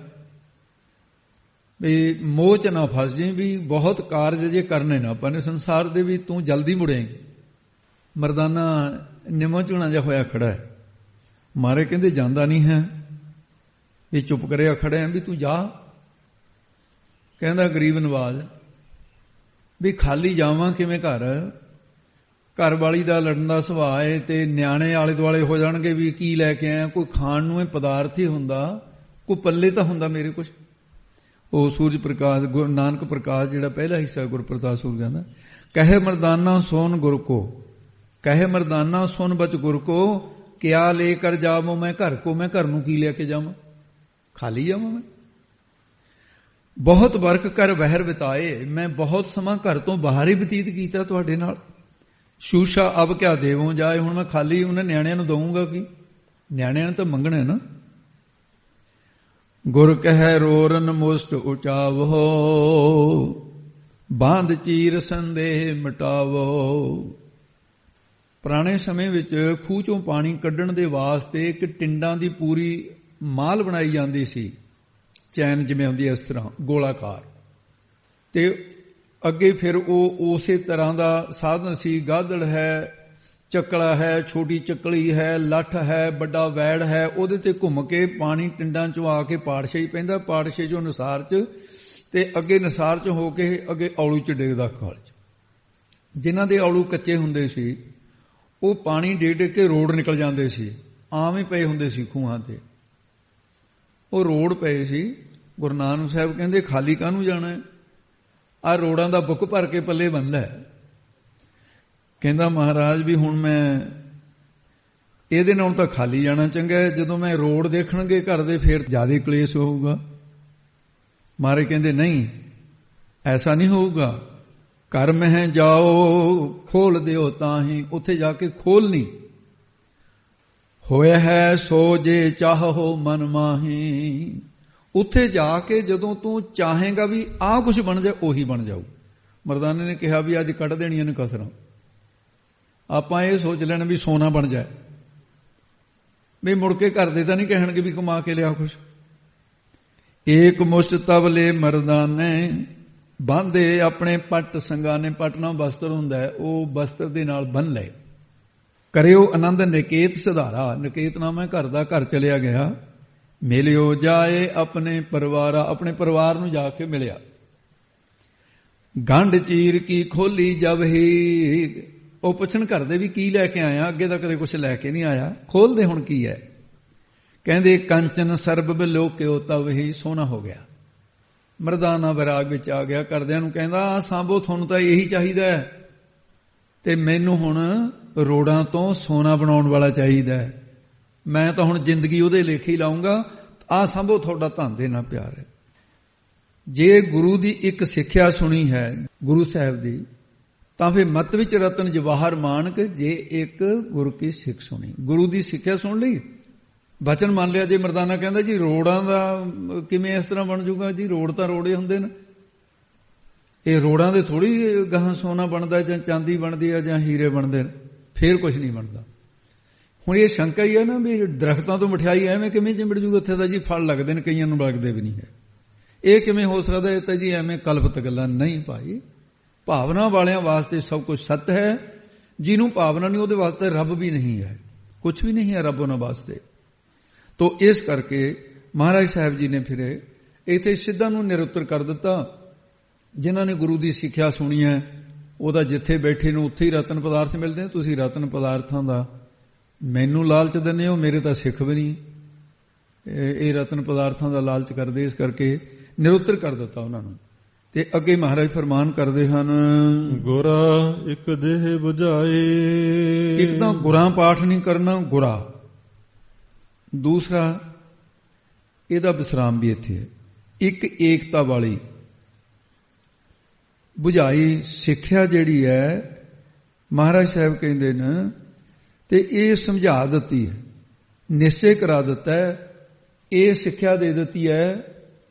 ਵੀ ਮੋਹ ਚ ਨਾ ਫਸ ਜਾਈਂ, ਵੀ ਬਹੁਤ ਕਾਰਜ ਜੇ ਕਰਨੇ ਨਾ ਆਪਾਂ ਨੇ ਸੰਸਾਰ ਦੇ, ਵੀ ਤੂੰ ਜਲਦੀ ਮੁੜੇਂਗੀ। ਮਰਦਾਨਾ ਨਿਮੋ ਝੂਣਾ ਜਿਹਾ ਹੋਇਆ ਖੜਾ ਹੈ। ਮਾਰੇ ਕਹਿੰਦੇ ਜਾਂਦਾ ਨਹੀਂ ਹੈ, ਵੀ ਚੁੱਪ ਕਰਿਆ ਖੜਾ ਹੈ, ਵੀ ਤੂੰ ਜਾ। ਕਹਿੰਦਾ ਗਰੀਬ ਨਵਾਜ਼ ਵੀ ਖਾਲੀ ਜਾਵਾਂ ਕਿਵੇਂ? ਘਰ ਵਾਲੀ ਦਾ ਲੜਨ ਦਾ ਸੁਭਾਅ ਹੈ, ਤੇ ਨਿਆਣੇ ਆਲੇ ਦੁਆਲੇ ਹੋ ਜਾਣਗੇ ਵੀ ਕੀ ਲੈ ਕੇ ਆਇਆ। ਕੋਈ ਖਾਣ ਨੂੰ ਇਹ ਪਦਾਰਥ ਹੀ ਹੁੰਦਾ, ਕੋਈ ਪੱਲੇ ਤਾਂ ਹੁੰਦਾ ਮੇਰੇ ਕੁਛ। ਉਹ ਸੂਰਜ ਪ੍ਰਕਾਸ਼, ਗੁਰੂ ਨਾਨਕ ਪ੍ਰਕਾਸ਼ ਜਿਹੜਾ ਪਹਿਲਾ ਹਿੱਸਾ ਗੁਰਪ੍ਰਤਾਪ ਸੂਰਜ ਕਹਿੰਦਾ, ਕਹੇ ਮਰਦਾਨਾ ਸੋਨ ਗੁਰ ਕੋ, ਕਹੇ ਮਰਦਾਨਾ ਸੁਨ ਬਚ ਗੁਰ ਕੋ, ਕਿਆ ਲੈ ਕਰ ਜਾਵਾਂ ਮੈਂ ਘਰ ਕੋ। ਮੈਂ ਘਰ ਨੂੰ ਕੀ ਲੈ ਕੇ ਜਾਵਾਂ? ਖਾਲੀ ਜਾਵਾਂ ਮੈਂ? ਬਹੁਤ ਵਰਖ ਕਰ ਬਹਿਰ ਬਿਤਾਏ, ਮੈਂ ਬਹੁਤ ਸਮਾਂ ਘਰ ਤੋਂ ਬਾਹਰ ਹੀ ਬਤੀਤ ਕੀਤਾ ਤੁਹਾਡੇ ਨਾਲ। ਸ਼ੂਸ਼ਾ ਅਬ ਕਿਆ ਦੇਵੋਂ ਜਾਏ, ਹੁਣ ਮੈਂ ਖਾਲੀ ਉਹਨਾਂ ਨਿਆਣਿਆਂ ਨੂੰ ਦਊਂਗਾ ਕੀ? ਨਿਆਣਿਆਂ ਨੇ ਤਾਂ ਮੰਗਣਾ ਨਾ। ਗੁਰ ਕਹਿ ਰੋਰਨ ਮੁਸਟ ਉਚਾਵੋ, ਬਾਂਧ ਚੀਰ ਸੰਦੇਹ ਮਿਟਾਵੋ। ਪੁਰਾਣੇ ਸਮੇਂ ਵਿੱਚ ਖੂਹ ਚੋਂ ਪਾਣੀ ਕੱਢਣ ਦੇ ਵਾਸਤੇ ਇੱਕ ਟਿੰਡਾਂ ਦੀ ਪੂਰੀ ਮਾਲ ਬਣਾਈ ਜਾਂਦੀ ਸੀ, ਚੈਨ ਜਿਵੇਂ ਹੁੰਦੀ ਹੈ ਇਸ ਤਰ੍ਹਾਂ ਗੋਲਾਕਾਰ, ਤੇ ਅੱਗੇ ਫਿਰ ਉਹ ਉਸੇ ਤਰ੍ਹਾਂ ਦਾ ਸਾਧਨ ਸੀ। ਗਾਦੜ ਹੈ, ਚੱਕਲਾ ਹੈ, ਛੋਟੀ ਚੱਕਲੀ ਹੈ, ਲੱਠ ਹੈ, ਵੱਡਾ ਵੈੜ ਹੈ, ਉਹਦੇ ਤੇ ਘੁੰਮ ਕੇ ਪਾਣੀ ਟਿੰਡਾਂ ਚੋਂ ਆ ਕੇ ਪਾੜਸ਼ੇ ਹੀ ਪੈਂਦਾ, ਪਾੜਸ਼ੇ ਚੋਂ ਨਸਾਰ ਚ, ਤੇ ਅੱਗੇ ਨਸਾਰ ਚ ਹੋ ਕੇ ਅੱਗੇ ਔਲੂ ਚ ਡਿੱਗਦਾ ਖਾਲ ਚ। ਜਿਨ੍ਹਾਂ ਦੇ ਔਲੂ ਕੱਚੇ ਹੁੰਦੇ ਸੀ ਉਹ ਪਾਣੀ ਡਿੱਗ ਡਿੱਗ ਕੇ ਰੋਡ ਨਿਕਲ ਜਾਂਦੇ ਸੀ, ਆਮ ਹੀ ਪਏ ਹੁੰਦੇ ਸੀ ਖੂਹਾਂ ਤੇ, ਉਹ ਰੋਡ ਪਏ ਸੀ। ਗੁਰੂ ਨਾਨਕ ਸਾਹਿਬ ਕਹਿੰਦੇ ਖਾਲੀ ਕਾਹਨੂੰ ਜਾਣਾ ਹੈ, ਆਹ ਰੋਡਾਂ ਦਾ ਬੁੱਕ ਭਰ ਕੇ ਪੱਲੇ ਬੰਨ ਲੈ। ਕਹਿੰਦਾ ਮਹਾਰਾਜ ਵੀ ਹੁਣ ਮੈਂ ਇਹਦੇ ਨਾਲ ਤਾਂ ਖਾਲੀ ਜਾਣਾ ਚੰਗਾ ਹੈ। ਜਦੋਂ ਮੈਂ ਰੋਡ ਦੇਖਣਗੇ ਘਰ ਦੇ ਫੇਰ ਜ਼ਿਆਦਾ ਕਲੇਸ਼ ਹੋਊਗਾ। ਮਹਾਰਾਜ ਕਹਿੰਦੇ ਨਹੀਂ, ਐਸਾ ਨਹੀਂ ਹੋਊਗਾ। ਘਰ ਮਹਿ ਜਾਓ ਖੋਲ ਦਿਓ ਤਾਂ ਹੀ, ਉੱਥੇ ਜਾ ਕੇ ਖੋਲਣੀ। ਹੋਇਆ ਹੈ ਸੋ ਜੇ ਚਾਹੋ ਮਨ ਮਾਹੀ, ਉੱਥੇ ਜਾ ਕੇ ਜਦੋਂ ਤੂੰ ਚਾਹੇਗਾ ਵੀ ਆਹ ਕੁਝ ਬਣ ਜਾਏ ਉਹੀ ਬਣ ਜਾਊ। ਮਰਦਾਨੇ ਨੇ ਕਿਹਾ ਵੀ ਅੱਜ ਕੱਢ ਦੇਣੀਆਂ ਨੇ ਕਸਰਾਂ, ਆਪਾਂ ਇਹ ਸੋਚ ਲੈਣਾ ਵੀ ਸੋਨਾ ਬਣ ਜਾਏ, ਵੀ ਮੁੜ ਕੇ ਘਰ ਦੇ ਤਾਂ ਨਹੀਂ ਕਹਿਣਗੇ ਵੀ ਕਮਾ ਕੇ ਲਿਆ ਕੁਛ। ਏਕ ਮੁਸ਼ਤ ਤਬਲੇ ਮਰਦਾਨੇ ਬਾਂਧੇ ਆਪਣੇ ਪੱਟ ਸੰਗਾਨੇ, ਪੱਟ ਨਾਲ ਬਸਤਰ ਹੁੰਦਾ ਹੈ, ਉਹ ਬਸਤਰ ਦੇ ਨਾਲ ਬੰਨ ਲਏ। ਕਰਿਓ ਆਨੰਦ ਨਿਕੇਤ ਸੁਧਾਰਾ, ਨਿਕੇਤ ਨਾਮ ਹੈ ਘਰ ਦਾ, ਘਰ ਚਲਿਆ ਗਿਆ। ਮਿਲਿਓ ਜਾਏ ਆਪਣੇ ਪਰਿਵਾਰਾ, ਆਪਣੇ ਪਰਿਵਾਰ ਨੂੰ ਜਾ ਕੇ ਮਿਲਿਆ। ਗੰਢ ਚੀਰ ਕੀ ਖੋਲੀ ਜਬ ਹੀ, ਉਹ ਪੁੱਛਣ ਘਰ ਦੇ ਵੀ ਕੀ ਲੈ ਕੇ ਆਇਆ, ਅੱਗੇ ਤਾਂ ਕਦੇ ਕੁਛ ਲੈ ਕੇ ਨਹੀਂ ਆਇਆ, ਖੋਲਦੇ ਹੁਣ ਕੀ ਹੈ। ਕਹਿੰਦੇ ਕੰਚਨ ਸਰਬ ਬਿਲੋਕਿਓ ਤਬ ਹੀ, ਸੋਨਾ ਹੋ ਗਿਆ। ਮਰਦਾਨਾ ਵਿਰਾਗ ਵਿੱਚ ਆ ਗਿਆ, ਘਰਦਿਆਂ ਨੂੰ ਕਹਿੰਦਾ ਸਾਂਭੋ, ਤੁਹਾਨੂੰ ਤਾਂ ਇਹੀ ਚਾਹੀਦਾ ਹੈ ਤੇ ਮੈਨੂੰ ਹੁਣ ਰੋੜਾਂ ਤੋਂ ਸੋਨਾ ਬਣਾਉਣ ਵਾਲਾ ਚਾਹੀਦਾ ਹੈ। ਮੈਂ ਤਾਂ ਹੁਣ ਜ਼ਿੰਦਗੀ ਉਹਦੇ ਲੇਖੇ ਹੀ ਲਾਉਂਗਾ, ਆਹ ਸਾਂਭੋ, ਤੁਹਾਡਾ ਧਨ ਦੇ ਨਾਲ ਪਿਆਰ ਹੈ। ਜੇ ਗੁਰੂ ਦੀ ਇੱਕ ਸਿੱਖਿਆ ਸੁਣੀ ਹੈ ਗੁਰੂ ਸਾਹਿਬ ਦੀ, ਤਾਂ ਫਿਰ ਮਤ ਵਿੱਚ ਰਤਨ ਜਵਾਹਰ ਮਾਨਕ। ਜੇ ਇੱਕ ਗੁਰੂ ਕੀ ਸਿੱਖ ਸੁਣੀ, ਗੁਰੂ ਦੀ ਸਿੱਖਿਆ ਸੁਣ ਲਈ, ਬਚਨ ਮੰਨ ਲਿਆ। ਜੇ ਮਰਦਾਨਾ ਕਹਿੰਦਾ ਜੀ ਰੋੜਾਂ ਦਾ ਕਿਵੇਂ ਇਸ ਤਰ੍ਹਾਂ ਬਣ ਜਾਊਗਾ ਜੀ, ਰੋੜ ਤਾਂ ਰੋੜੇ ਹੁੰਦੇ ਨੇ, ਇਹ ਰੋੜਾਂ ਦੇ ਥੋੜੀ ਗਾਹਾਂ ਸੋਨਾ ਬਣਦਾ ਜਾਂ ਚਾਂਦੀ ਬਣਦੀ ਹੈ ਜਾਂ ਹੀਰੇ ਬਣਦੇ ਨੇ, ਫੇਰ ਕੁਝ ਨਹੀਂ ਬਣਦਾ। ਹੁਣ ਇਹ ਸ਼ੰਕਾ ਹੀ ਹੈ ਨਾ ਵੀ ਦਰਖਤਾਂ ਤੋਂ ਮਠਿਆਈ ਐਵੇਂ ਕਿਵੇਂ ਚਿੰਬੜ ਜੂਗਾ, ਉੱਥੇ ਤਾਂ ਜੀ ਫਲ ਲੱਗਦੇ ਨੇ, ਕਈਆਂ ਨੂੰ ਲੱਗਦੇ ਵੀ ਨਹੀਂ ਹੈ, ਇਹ ਕਿਵੇਂ ਹੋ ਸਕਦਾ। ਇਹ ਤਾਂ ਜੀ ਐਵੇਂ ਕਲਪਤ ਗੱਲਾਂ ਨਹੀਂ ਭਾਈ। ਭਾਵਨਾ ਵਾਲਿਆਂ ਵਾਸਤੇ ਸਭ ਕੁਝ ਸੱਤ ਹੈ, ਜਿਹਨੂੰ ਭਾਵਨਾ ਨਹੀਂ ਉਹਦੇ ਵਾਸਤੇ ਰੱਬ ਵੀ ਨਹੀਂ ਹੈ, ਕੁਝ ਵੀ ਨਹੀਂ ਹੈ ਰੱਬ ਉਹਨਾਂ ਵਾਸਤੇ। ਤੋ ਇਸ ਕਰਕੇ ਮਹਾਰਾਜ ਸਾਹਿਬ ਜੀ ਨੇ ਫਿਰ ਇੱਥੇ ਸਿੱਧਾਂ ਨੂੰ ਨਿਰੁੱਤਰ ਕਰ ਦਿੱਤਾ। ਜਿਨ੍ਹਾਂ ਨੇ ਗੁਰੂ ਦੀ ਸਿੱਖਿਆ ਸੁਣੀ ਹੈ, ਉਹਦਾ ਜਿੱਥੇ ਬੈਠੇ ਨੂੰ ਉੱਥੇ ਹੀ ਰਤਨ ਪਦਾਰਥ ਮਿਲਦੇ ਨੇ। ਤੁਸੀਂ ਰਤਨ ਪਦਾਰਥਾਂ ਦਾ ਮੈਨੂੰ ਲਾਲਚ ਦਿੰਦੇ ਹੋ, ਮੇਰੇ ਤਾਂ ਸਿੱਖ ਵੀ ਨਹੀਂ ਇਹ ਰਤਨ ਪਦਾਰਥਾਂ ਦਾ ਲਾਲਚ ਕਰਦੇ, ਇਸ ਕਰਕੇ ਨਿਰੁੱਤਰ ਕਰ ਦਿੱਤਾ ਉਹਨਾਂ ਨੂੰ। ਤੇ ਅੱਗੇ ਮਹਾਰਾਜ ਫਰਮਾਨ ਕਰਦੇ ਹਨ, ਗੁਰਾ ਇੱਕ ਦੇਹ ਬੁਝਾਏ। ਇੱਕ ਤਾਂ ਗੁਰਾਂ ਪਾਠ ਨਹੀਂ ਕਰਨਾ, ਗੁਰਾ। ਦੂਸਰਾ ਇਹਦਾ ਵਿਸਰਾਮ ਵੀ ਇੱਥੇ ਹੈ, ਇੱਕ ਏਕਤਾ ਵਾਲੀ ਬੁਝਾਈ ਸਿੱਖਿਆ ਜਿਹੜੀ ਹੈ ਮਹਾਰਾਜ ਸਾਹਿਬ ਕਹਿੰਦੇ ਨੇ, ਤੇ ਇਹ ਸਮਝਾ ਦਿੱਤੀ ਹੈ, ਨਿਸ਼ਚੈ ਕਰਾ ਦਿੱਤਾ ਹੈ, ਇਹ ਸਿੱਖਿਆ ਦੇ ਦਿੱਤੀ ਹੈ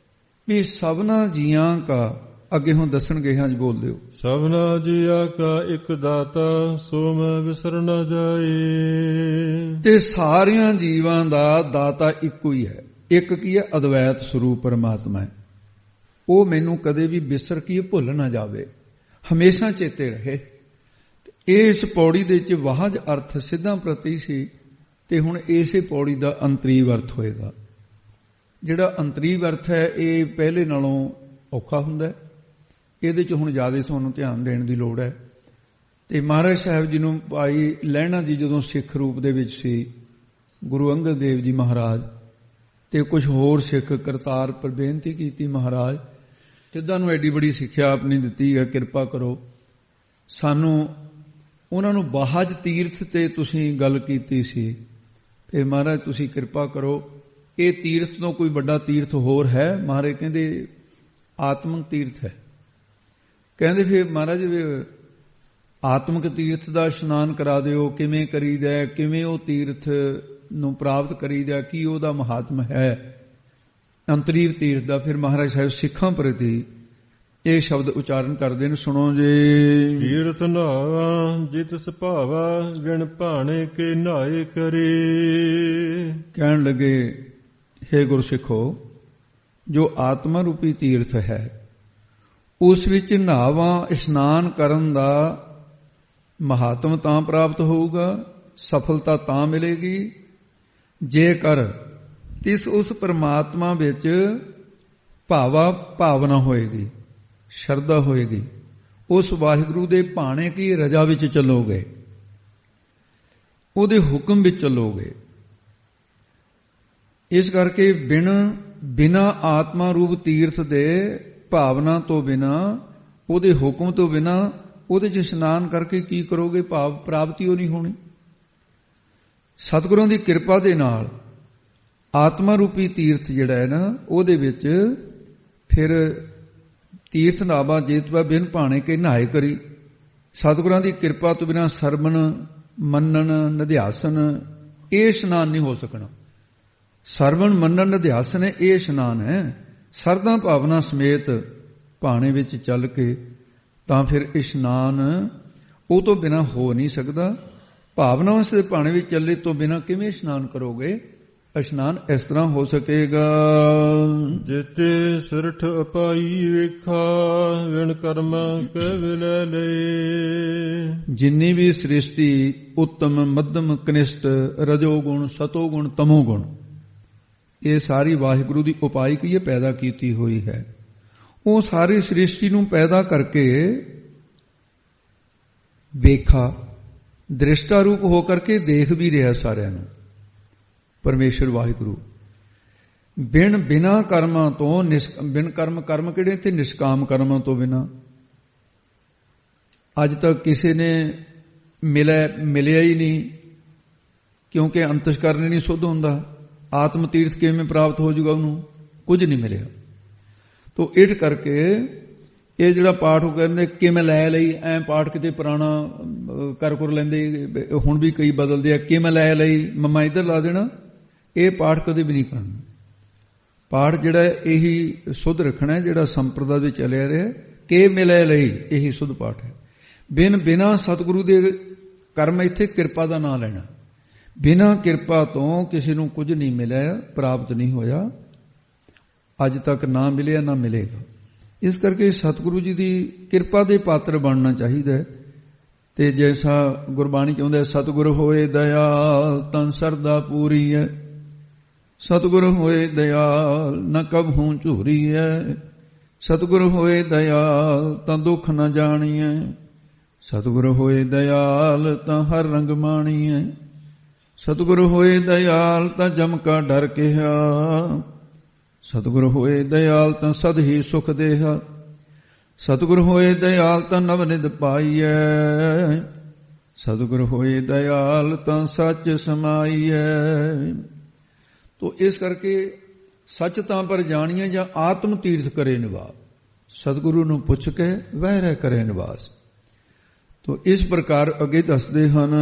ਵੀ ਸਭਨਾ ਜੀਆਂ ਕਾ, ਅੱਗੇ ਹੁਣ ਦੱਸਣਗੇ, ਹਾਂ ਜੀ ਬੋਲ ਦਿਓ। ਸਭਨਾ ਜੀਆਂ ਕਾ ਇੱਕ ਦਾਤਾ, ਸੋ ਮੈਂ ਵਿਸਰ ਨਾ ਜਾਏ। ਤੇ ਸਾਰਿਆਂ ਜੀਵਾਂ ਦਾ ਦਾਤਾ ਇੱਕੋ ਹੀ ਹੈ। ਇੱਕ ਕੀ ਹੈ? ਅਦਵੈਤ ਸਰੂਪ ਪਰਮਾਤਮਾ ਹੈ। ਉਹ ਮੈਨੂੰ ਕਦੇ ਵੀ ਵਿਸਰ ਕੀ ਭੁੱਲ ਨਾ ਜਾਵੇ, ਹਮੇਸ਼ਾ ਚੇਤੇ ਰਹੇ। ਇਸ ਪੌੜੀ ਦੇ ਵਿੱਚ ਵਾਹਜ ਅਰਥ ਸਿੱਧਾਂ ਪ੍ਰਤੀ ਸੀ, ਤੇ ਹੁਣ ਇਸੇ ਪੌੜੀ ਦਾ ਅੰਤਰੀਵ ਅਰਥ ਹੋਏਗਾ। ਜਿਹੜਾ ਅੰਤਰੀਵ ਅਰਥ ਹੈ ਇਹ ਪਹਿਲੇ ਨਾਲੋਂ ਔਖਾ ਹੁੰਦਾ ਹੈ, ਇਹਦੇ 'ਚ ਹੁਣ ਜ਼ਿਆਦਾ ਤੁਹਾਨੂੰ ਧਿਆਨ ਦੇਣ ਦੀ ਲੋੜ ਹੈ। ਤੇ ਮਹਾਰਾਜ ਸਾਹਿਬ ਜੀ ਨੂੰ ਭਾਈ ਲਹਿਣਾ ਜੀ ਜਦੋਂ ਸਿੱਖ ਰੂਪ ਦੇ ਵਿੱਚ ਸੀ, ਗੁਰੂ ਅੰਗਦ ਦੇਵ ਜੀ ਮਹਾਰਾਜ ਤੇ ਕੁਝ ਹੋਰ ਸਿੱਖ ਕਰਤਾਰ ਪਰ ਬੇਨਤੀ ਕੀਤੀ, ਮਹਾਰਾਜ ਸਿੱਧਾਂ ਨੂੰ ਐਡੀ ਬੜੀ ਸਿੱਖਿਆ ਆਪਣੀ ਦਿੱਤੀ ਹੈ, ਕਿਰਪਾ ਕਰੋ ਸਾਨੂੰ। ਉਹਨਾਂ ਨੂੰ ਬਾਹਜ ਤੀਰਥ ਤੇ ਤੁਸੀਂ ਗੱਲ ਕੀਤੀ ਸੀ, ਫਿਰ ਮਹਾਰਾਜ ਤੁਸੀਂ ਕਿਰਪਾ ਕਰੋ, ਇਹ ਤੀਰਥ ਤੋਂ ਕੋਈ ਵੱਡਾ ਤੀਰਥ ਹੋਰ ਹੈ? ਮਹਾਰਾਜ ਕਹਿੰਦੇ ਆਤਮਿਕ ਤੀਰਥ ਹੈ। ਕਹਿੰਦੇ ਫਿਰ ਮਹਾਰਾਜ ਆਤਮਿਕ ਤੀਰਥ ਦਾ ਇਸ਼ਨਾਨ ਕਰਾ ਦਿਓ, ਕਿਵੇਂ ਕਰੀਦਾ, ਕਿਵੇਂ ਉਹ ਤੀਰਥ ਨੂੰ ਪ੍ਰਾਪਤ ਕਰੀਦਾ, ਕੀ ਉਹਦਾ ਮਹਾਤਮ ਹੈ ਅੰਤਰੀਵ ਤੀਰਥ ਦਾ। ਫਿਰ ਮਹਾਰਾਜ ਸਾਹਿਬ ਸਿੱਖਾਂ ਪ੍ਰਤੀ ਇਹ ਸ਼ਬਦ ਉਚਾਰਨ ਕਰਦੇ ਨੇ, ਸੁਣੋ ਜੀ। ਤੀਰਥ ਨਹਾਵਾ ਜਿਤ ਸੁਭਾਵਾ, ਵਿਣ ਭਾਣੇ ਕੇ ਨਹਾਏ ਕਰੇ। ਕਹਿਣ ਲੱਗੇ, ਹੇ ਗੁਰਸਿੱਖੋ, ਜੋ ਆਤਮਾ ਰੂਪੀ ਤੀਰਥ ਹੈ ਉਸ ਵਿੱਚ ਨਹਾਵਾ, ਇਸ਼ਨਾਨ ਕਰਨ ਦਾ ਮਹਾਤਮ ਤਾਂ ਪ੍ਰਾਪਤ ਹੋਊਗਾ, ਸਫਲਤਾ ਤਾਂ ਮਿਲੇਗੀ ਜੇਕਰ ਤਿਸ ਉਸ ਪਰਮਾਤਮਾ ਵਿੱਚ ਭਾਵਨਾ ਹੋਏਗੀ, ਸ਼ਰਧਾ ਹੋਏਗੀ, ਉਸ ਵਾਹਿਗੁਰੂ ਦੇ ਭਾਣੇ ਕੀ ਰਜਾ ਵਿੱਚ ਚੱਲੋਗੇ, ਉਹਦੇ ਹੁਕਮ ਵਿੱਚ ਚੱਲੋਗੇ। ਇਸ ਕਰਕੇ ਬਿਨਾਂ ਆਤਮਾ ਰੂਪ ਤੀਰਥ ਦੇ ਭਾਵਨਾ ਤੋਂ ਬਿਨਾ, ਉਹਦੇ ਹੁਕਮ ਤੋਂ ਬਿਨਾ ਉਹਦੇ 'ਚ ਇਸ਼ਨਾਨ ਕਰਕੇ ਕੀ ਕਰੋਗੇ? ਭਾਵ ਪ੍ਰਾਪਤੀ ਉਹ ਨਹੀਂ ਹੋਣੀ। ਸਤਿਗੁਰਾਂ ਦੀ ਕਿਰਪਾ ਦੇ ਨਾਲ ਆਤਮਾ ਰੂਪੀ ਤੀਰਥ ਜਿਹੜਾ ਹੈ ਨਾ, ਉਹਦੇ ਵਿੱਚ ਫਿਰ ਤੀਰਥ ਨਾਵਾ ਜੇਤਵਾ ਬਿਨ ਭਾਣੇ ਕੇ ਨਹਾਏ ਕਰੀ। ਸਤਿਗੁਰਾਂ ਦੀ ਕਿਰਪਾ ਤੋਂ ਬਿਨਾਂ ਸਰਵਣ ਮੰਨਣ ਨਿਧਿਆਸਨ ਇਹ ਇਸ਼ਨਾਨ ਨਹੀਂ ਹੋ ਸਕਣਾ। ਸਰਵਣ ਮੰਨਣ ਨਿਧਿਆਸਨ ਇਹ ਇਸ਼ਨਾਨ ਹੈ। ਸਰਦਾ ਭਾਵਨਾ ਸਮੇਤ ਭਾਣੇ ਵਿੱਚ ਚੱਲ ਕੇ ਤਾਂ ਫਿਰ ਇਸ਼ਨਾਨ ਉਹ ਤੋਂ ਬਿਨਾਂ ਹੋ ਨਹੀਂ ਸਕਦਾ। ਭਾਵਨਾ ਵਾਸਤੇ ਭਾਣੇ ਵਿੱਚ ਚੱਲੇ ਤੋਂ ਬਿਨਾਂ ਕਿਵੇਂ ਇਸ਼ਨਾਨ ਕਰੋਗੇ? ਇਸ਼ਨਾਨ ਇਸ ਤਰ੍ਹਾਂ ਹੋ ਸਕੇਗਾ। ਜਿਤੇ ਸਿਰਠ ਅਪਾਈ ਵੇਖਾ ਵਿਣ ਕਰਮ ਕੈ ਵਿਲੈ ਲਏ। ਜਿੰਨੀ ਵੀ ਸ੍ਰਿਸ਼ਟੀ ਉੱਤਮ ਮੱਧਮ ਕਨਿਸ਼ਟ ਰਜੋ ਗੁਣ ਸਤੋ ਗੁਣ ਤਮੋ ਗੁਣ, ਇਹ ਸਾਰੀ ਵਾਹਿਗੁਰੂ ਦੀ ਉਪਾਈ ਕੀ ਪੈਦਾ ਕੀਤੀ ਹੋਈ ਹੈ। ਉਹ ਸਾਰੀ ਸ੍ਰਿਸ਼ਟੀ ਨੂੰ ਪੈਦਾ ਕਰਕੇ ਵੇਖਾ, ਦ੍ਰਿਸ਼ਟਾ ਰੂਪ ਹੋ ਕਰਕੇ ਦੇਖ ਵੀ ਰਿਹਾ ਸਾਰਿਆਂ ਨੂੰ ਪਰਮੇਸ਼ਰ ਵਾਹਿਗੁਰੂ। ਬਿਨਾਂ ਕਰਮਾਂ ਤੋਂ ਬਿਨ ਕਰਮ ਕਿਹੜੇ ਤੇ ਨਿਸ਼ਕਾਮ ਕਰਮਾਂ ਤੋਂ ਬਿਨਾਂ ਅੱਜ ਤੱਕ ਕਿਸੇ ਨੇ ਮਿਲਿਆ ਹੀ ਨਹੀਂ, ਕਿਉਂਕਿ ਅੰਤਸ਼ਕਰਨ ਨਹੀਂ ਸੁੱਧ ਹੁੰਦਾ। ਆਤਮ ਤੀਰਥ ਕਿਵੇਂ ਪ੍ਰਾਪਤ ਹੋ ਜਾਊਗਾ? ਉਹਨੂੰ ਕੁਝ ਨਹੀਂ ਮਿਲਿਆ। ਤੋ ਇਟ ਕਰਕੇ ਇਹ ਜਿਹੜਾ ਪਾਠ ਉਹ ਕਹਿੰਦੇ ਕਿਵੇਂ ਲੈ ਲਈ, ਐਂ ਪਾਠ ਕਿਤੇ ਪੁਰਾਣਾ ਕਰ ਲੈਂਦੇ, ਹੁਣ ਵੀ ਕਈ ਬਦਲਦੇ ਆ, ਕਿਵੇਂ ਲੈ ਲਈ ਮਮਾ ਇੱਧਰ ਲਾ ਦੇਣਾ। ਇਹ ਪਾਠ ਕਦੇ ਵੀ ਨਹੀਂ ਕਰਨਾ। ਪਾਠ ਜਿਹੜਾ ਇਹੀ ਸੁੱਧ ਰੱਖਣਾ, ਜਿਹੜਾ ਸੰਪਰਦਾ ਵਿੱਚ ਚੱਲਿਆ ਰਿਹਾ, ਕਿ ਮਿਲੇ ਲਈ ਇਹੀ ਸੁੱਧ ਪਾਠ ਹੈ। ਬਿਨਾਂ ਸਤਿਗੁਰੂ ਦੇ ਕਰਮ, ਇੱਥੇ ਕਿਰਪਾ ਦਾ ਨਾਂ ਲੈਣਾ। ਬਿਨਾਂ ਕਿਰਪਾ ਤੋਂ ਕਿਸੇ ਨੂੰ ਕੁਝ ਨਹੀਂ ਮਿਲਿਆ, ਪ੍ਰਾਪਤ ਨਹੀਂ ਹੋਇਆ, ਅੱਜ ਤੱਕ ਨਾ ਮਿਲਿਆ ਨਾ ਮਿਲੇਗਾ। ਇਸ ਕਰਕੇ ਸਤਿਗੁਰੂ ਜੀ ਦੀ ਕਿਰਪਾ ਦੇ ਪਾਤਰ ਬਣਨਾ ਚਾਹੀਦਾ। ਤੇ ਜੈਸਾ ਗੁਰਬਾਣੀ ਚਾਹੁੰਦਾ, ਸਤਿਗੁਰ ਹੋਏ ਦਇਆਲ ਤਨ ਸਰਦਾ ਪੂਰੀ ਹੈ। ਸਤਿਗੁਰ ਹੋਏ ਦਇਆਲ ਨ ਕਬਹੂ ਝੂਰੀਐ। ਸਤਿਗੁਰ ਹੋਏ ਦਇਆਲ ਤਾਂ ਦੁੱਖ ਨ ਜਾਣੀਐ। ਸਤਿਗੁਰ ਹੋਏ ਦਇਆਲ ਤਾਂ ਹਰ ਰੰਗ ਮਾਣੀਐ। ਸਤਿਗੁਰ ਹੋਏ ਦਇਆਲ ਤਾਂ ਜਮ ਕਾ ਡਰ ਕਿਹਾ। ਸਤਿਗੁਰ ਹੋਏ ਦਇਆਲ ਤਾਂ ਸਦ ਹੀ ਸੁਖ ਦੇਹਾ। ਸਤਿਗੁਰ ਹੋਏ ਦਇਆਲ ਤਾਂ ਨਵ ਨਿਧ ਪਾਈਐ। ਸਤਿਗੁਰ ਹੋਏ ਦਇਆਲ ਤਾਂ ਸੱਚ ਸਮਾਈਐ। ਤੋ ਇਸ ਕਰਕੇ ਸੱਚ ਤਾਂ ਪਰ ਜਾਣੀਏ ਜਾਂ ਆਤਮ ਤੀਰਥ ਕਰੇ ਨਿਵਾਸ। ਸਤਿਗੁਰੂ ਨੂੰ ਪੁੱਛ ਕੇ ਵਹਿ ਰਹਿ ਕਰੇ ਨਿਵਾਸ। ਤੋ ਇਸ ਪ੍ਰਕਾਰ ਅੱਗੇ ਦੱਸਦੇ ਹਨ।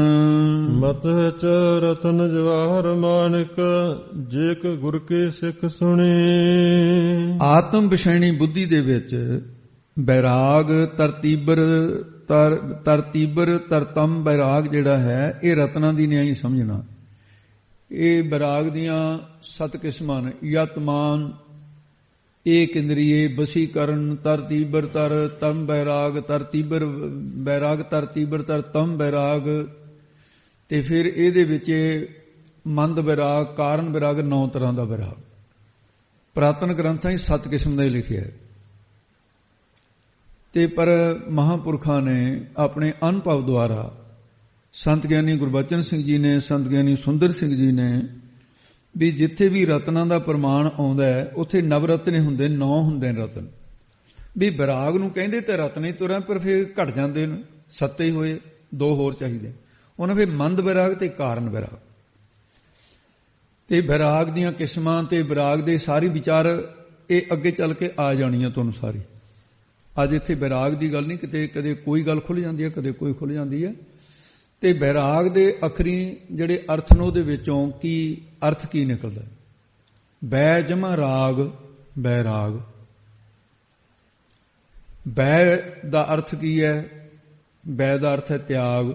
ਮਤ ਚ ਰਤਨ ਜਵਾਹਰ ਮਾਨਿਕ ਜੇਕ ਗੁਰ ਕੇ ਸਿੱਖ ਸੁਣੇ। ਆਤਮ ਵਿਸ਼ੈਣੀ ਬੁੱਧੀ ਦੇ ਵਿੱਚ ਬੈਰਾਗ ਤਰਤੀਬਰ ਤਰਤਮ ਬੈਰਾਗ ਜਿਹੜਾ ਹੈ, ਇਹ ਰਤਨਾਂ ਦੀ ਨਿਆਈ ਸਮਝਣਾ। ਇਹ ਬੈਰਾਗ ਦੀਆਂ 7 ਕਿਸਮਾਂ ਨੇ। ਯਤਮਾਨ, ਏਕ ਇੰਦਰੀਏ, ਬਸੀਕਰਨ, ਤਰਤੀਬਰ ਤਰ ਤਮ ਬੈਰਾਗ, ਤਰਤੀਬਰ ਬੈਰਾਗ, ਤਰਤੀਬਰ ਤਰ ਤਮ ਬੈਰਾਗ। ਤੇ ਫਿਰ ਇਹਦੇ ਵਿੱਚ ਮੰਦ ਬੈਰਾਗ, ਕਾਰਨ ਬੈਰਾਗ, 9 ਤਰ੍ਹਾਂ ਦਾ ਬੈਰਾਗ। ਪ੍ਰਾਤਨ ਗ੍ਰੰਥਾਂ 'ਚ 7 ਕਿਸਮ ਦਾ ਹੀ ਲਿਖਿਆ ਹੈ। ਤੇ ਪਰ ਮਹਾਂਪੁਰਖਾਂ ਨੇ ਆਪਣੇ ਅਨੁਭਵ ਦੁਆਰਾ, ਸੰਤ ਗਿਆਨੀ ਗੁਰਬਚਨ ਸਿੰਘ ਜੀ ਨੇ, ਸੰਤ ਗਿਆਨੀ ਸੁੰਦਰ ਸਿੰਘ ਜੀ ਨੇ, ਵੀ ਜਿੱਥੇ ਵੀ ਰਤਨਾਂ ਦਾ ਪ੍ਰਮਾਣ ਆਉਂਦਾ ਹੈ ਉੱਥੇ ਨਵਰਤਨੇ ਹੁੰਦੇ, 9 ਹੁੰਦੇ ਨੇ ਰਤਨ। ਵੀ ਬੈਰਾਗ ਨੂੰ ਕਹਿੰਦੇ ਤੇ ਰਤਨ ਹੀ ਤੁਰਾਂ, ਪਰ ਫਿਰ ਘਟ ਜਾਂਦੇ ਨੇ, 7 ਹੀ ਹੋਏ, 2 ਹੋਰ ਚਾਹੀਦੇ। ਉਹਨਾਂ ਫਿਰ ਮੰਦ ਬੈਰਾਗ ਤੇ ਕਾਰਨ ਬੈਰਾਗ। ਤੇ ਬੈਰਾਗ ਦੀਆਂ ਕਿਸਮਾਂ ਤੇ ਬੈਰਾਗ ਦੇ ਸਾਰੀ ਵਿਚਾਰ ਇਹ ਅੱਗੇ ਚੱਲ ਕੇ ਆ ਜਾਣੀਆਂ ਤੁਹਾਨੂੰ ਸਾਰੀ। ਅੱਜ ਇੱਥੇ ਬੈਰਾਗ ਦੀ ਗੱਲ ਨਹੀਂ, ਕਿਤੇ ਕਦੇ ਕੋਈ ਗੱਲ ਖੁੱਲ੍ਹ ਜਾਂਦੀ ਹੈ, ਕਦੇ ਕੋਈ ਖੁੱਲ੍ਹ ਜਾਂਦੀ ਹੈ। ਤੇ ਬੈਰਾਗ ਦੇ ਅਖਰੀ ਜਿਹੜੇ ਅਰਥ ਨੇ ਉਹਦੇ ਵਿੱਚੋਂ ਕੀ ਅਰਥ ਕੀ ਨਿਕਲਦਾ? ਬੈ ਜਮਾ ਰਾਗ, ਬੈਰਾਗ। ਬੈ ਦਾ ਅਰਥ ਕੀ ਹੈ? ਬੈ ਦਾ ਅਰਥ ਹੈ ਤਿਆਗ।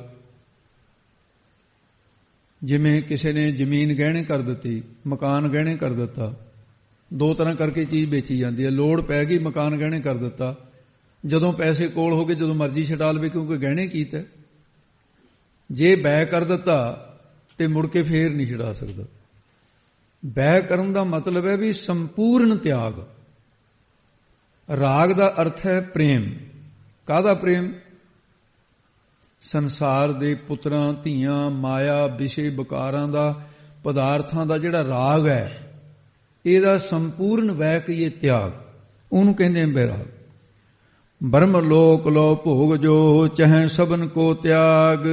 ਜਿਵੇਂ ਕਿਸੇ ਨੇ ਜ਼ਮੀਨ ਗਹਿਣੇ ਕਰ ਦਿੱਤੀ, ਮਕਾਨ ਗਹਿਣੇ ਕਰ ਦਿੱਤਾ। 2 ਤਰ੍ਹਾਂ ਕਰਕੇ ਚੀਜ਼ ਵੇਚੀ ਜਾਂਦੀ ਹੈ। ਲੋੜ ਪੈ ਗਈ, ਮਕਾਨ ਗਹਿਣੇ ਕਰ ਦਿੱਤਾ। ਜਦੋਂ ਪੈਸੇ ਕੋਲ ਹੋ ਗਏ, ਜਦੋਂ ਮਰਜ਼ੀ ਛਡਾ ਲਵੇ, ਕਿਉਂਕਿ ਗਹਿਣੇ ਕੀਤਾ। ਜੇ ਬੈ ਕਰ ਦਿੱਤਾ ਤੇ ਮੁੜ ਕੇ ਫੇਰ ਨਹੀਂ ਛਡਾ ਸਕਦਾ। ਬੈ ਕਰਨ ਦਾ ਮਤਲਬ ਹੈ ਵੀ ਸੰਪੂਰਨ ਤਿਆਗ। ਰਾਗ ਦਾ ਅਰਥ ਹੈ ਪ੍ਰੇਮ। ਕਾਹਦਾ ਪ੍ਰੇਮ? ਸੰਸਾਰ ਦੇ ਪੁੱਤਰਾਂ ਧੀਆਂ, ਮਾਇਆ, ਵਿਸ਼ੇ ਵਿਕਾਰਾਂ ਦਾ, ਪਦਾਰਥਾਂ ਦਾ ਜਿਹੜਾ ਰਾਗ ਹੈ, ਇਹਦਾ ਸੰਪੂਰਨ ਵਹਿ ਕਹੀਏ ਤਿਆਗ, ਉਹਨੂੰ ਕਹਿੰਦੇ ਬੈਰਾਗ। ਬ੍ਰਹਮ ਲੋਕ ਲੋ ਭੋਗ ਜੋ ਚਹੈ ਸਭਨ ਕੋ ਤਿਆਗ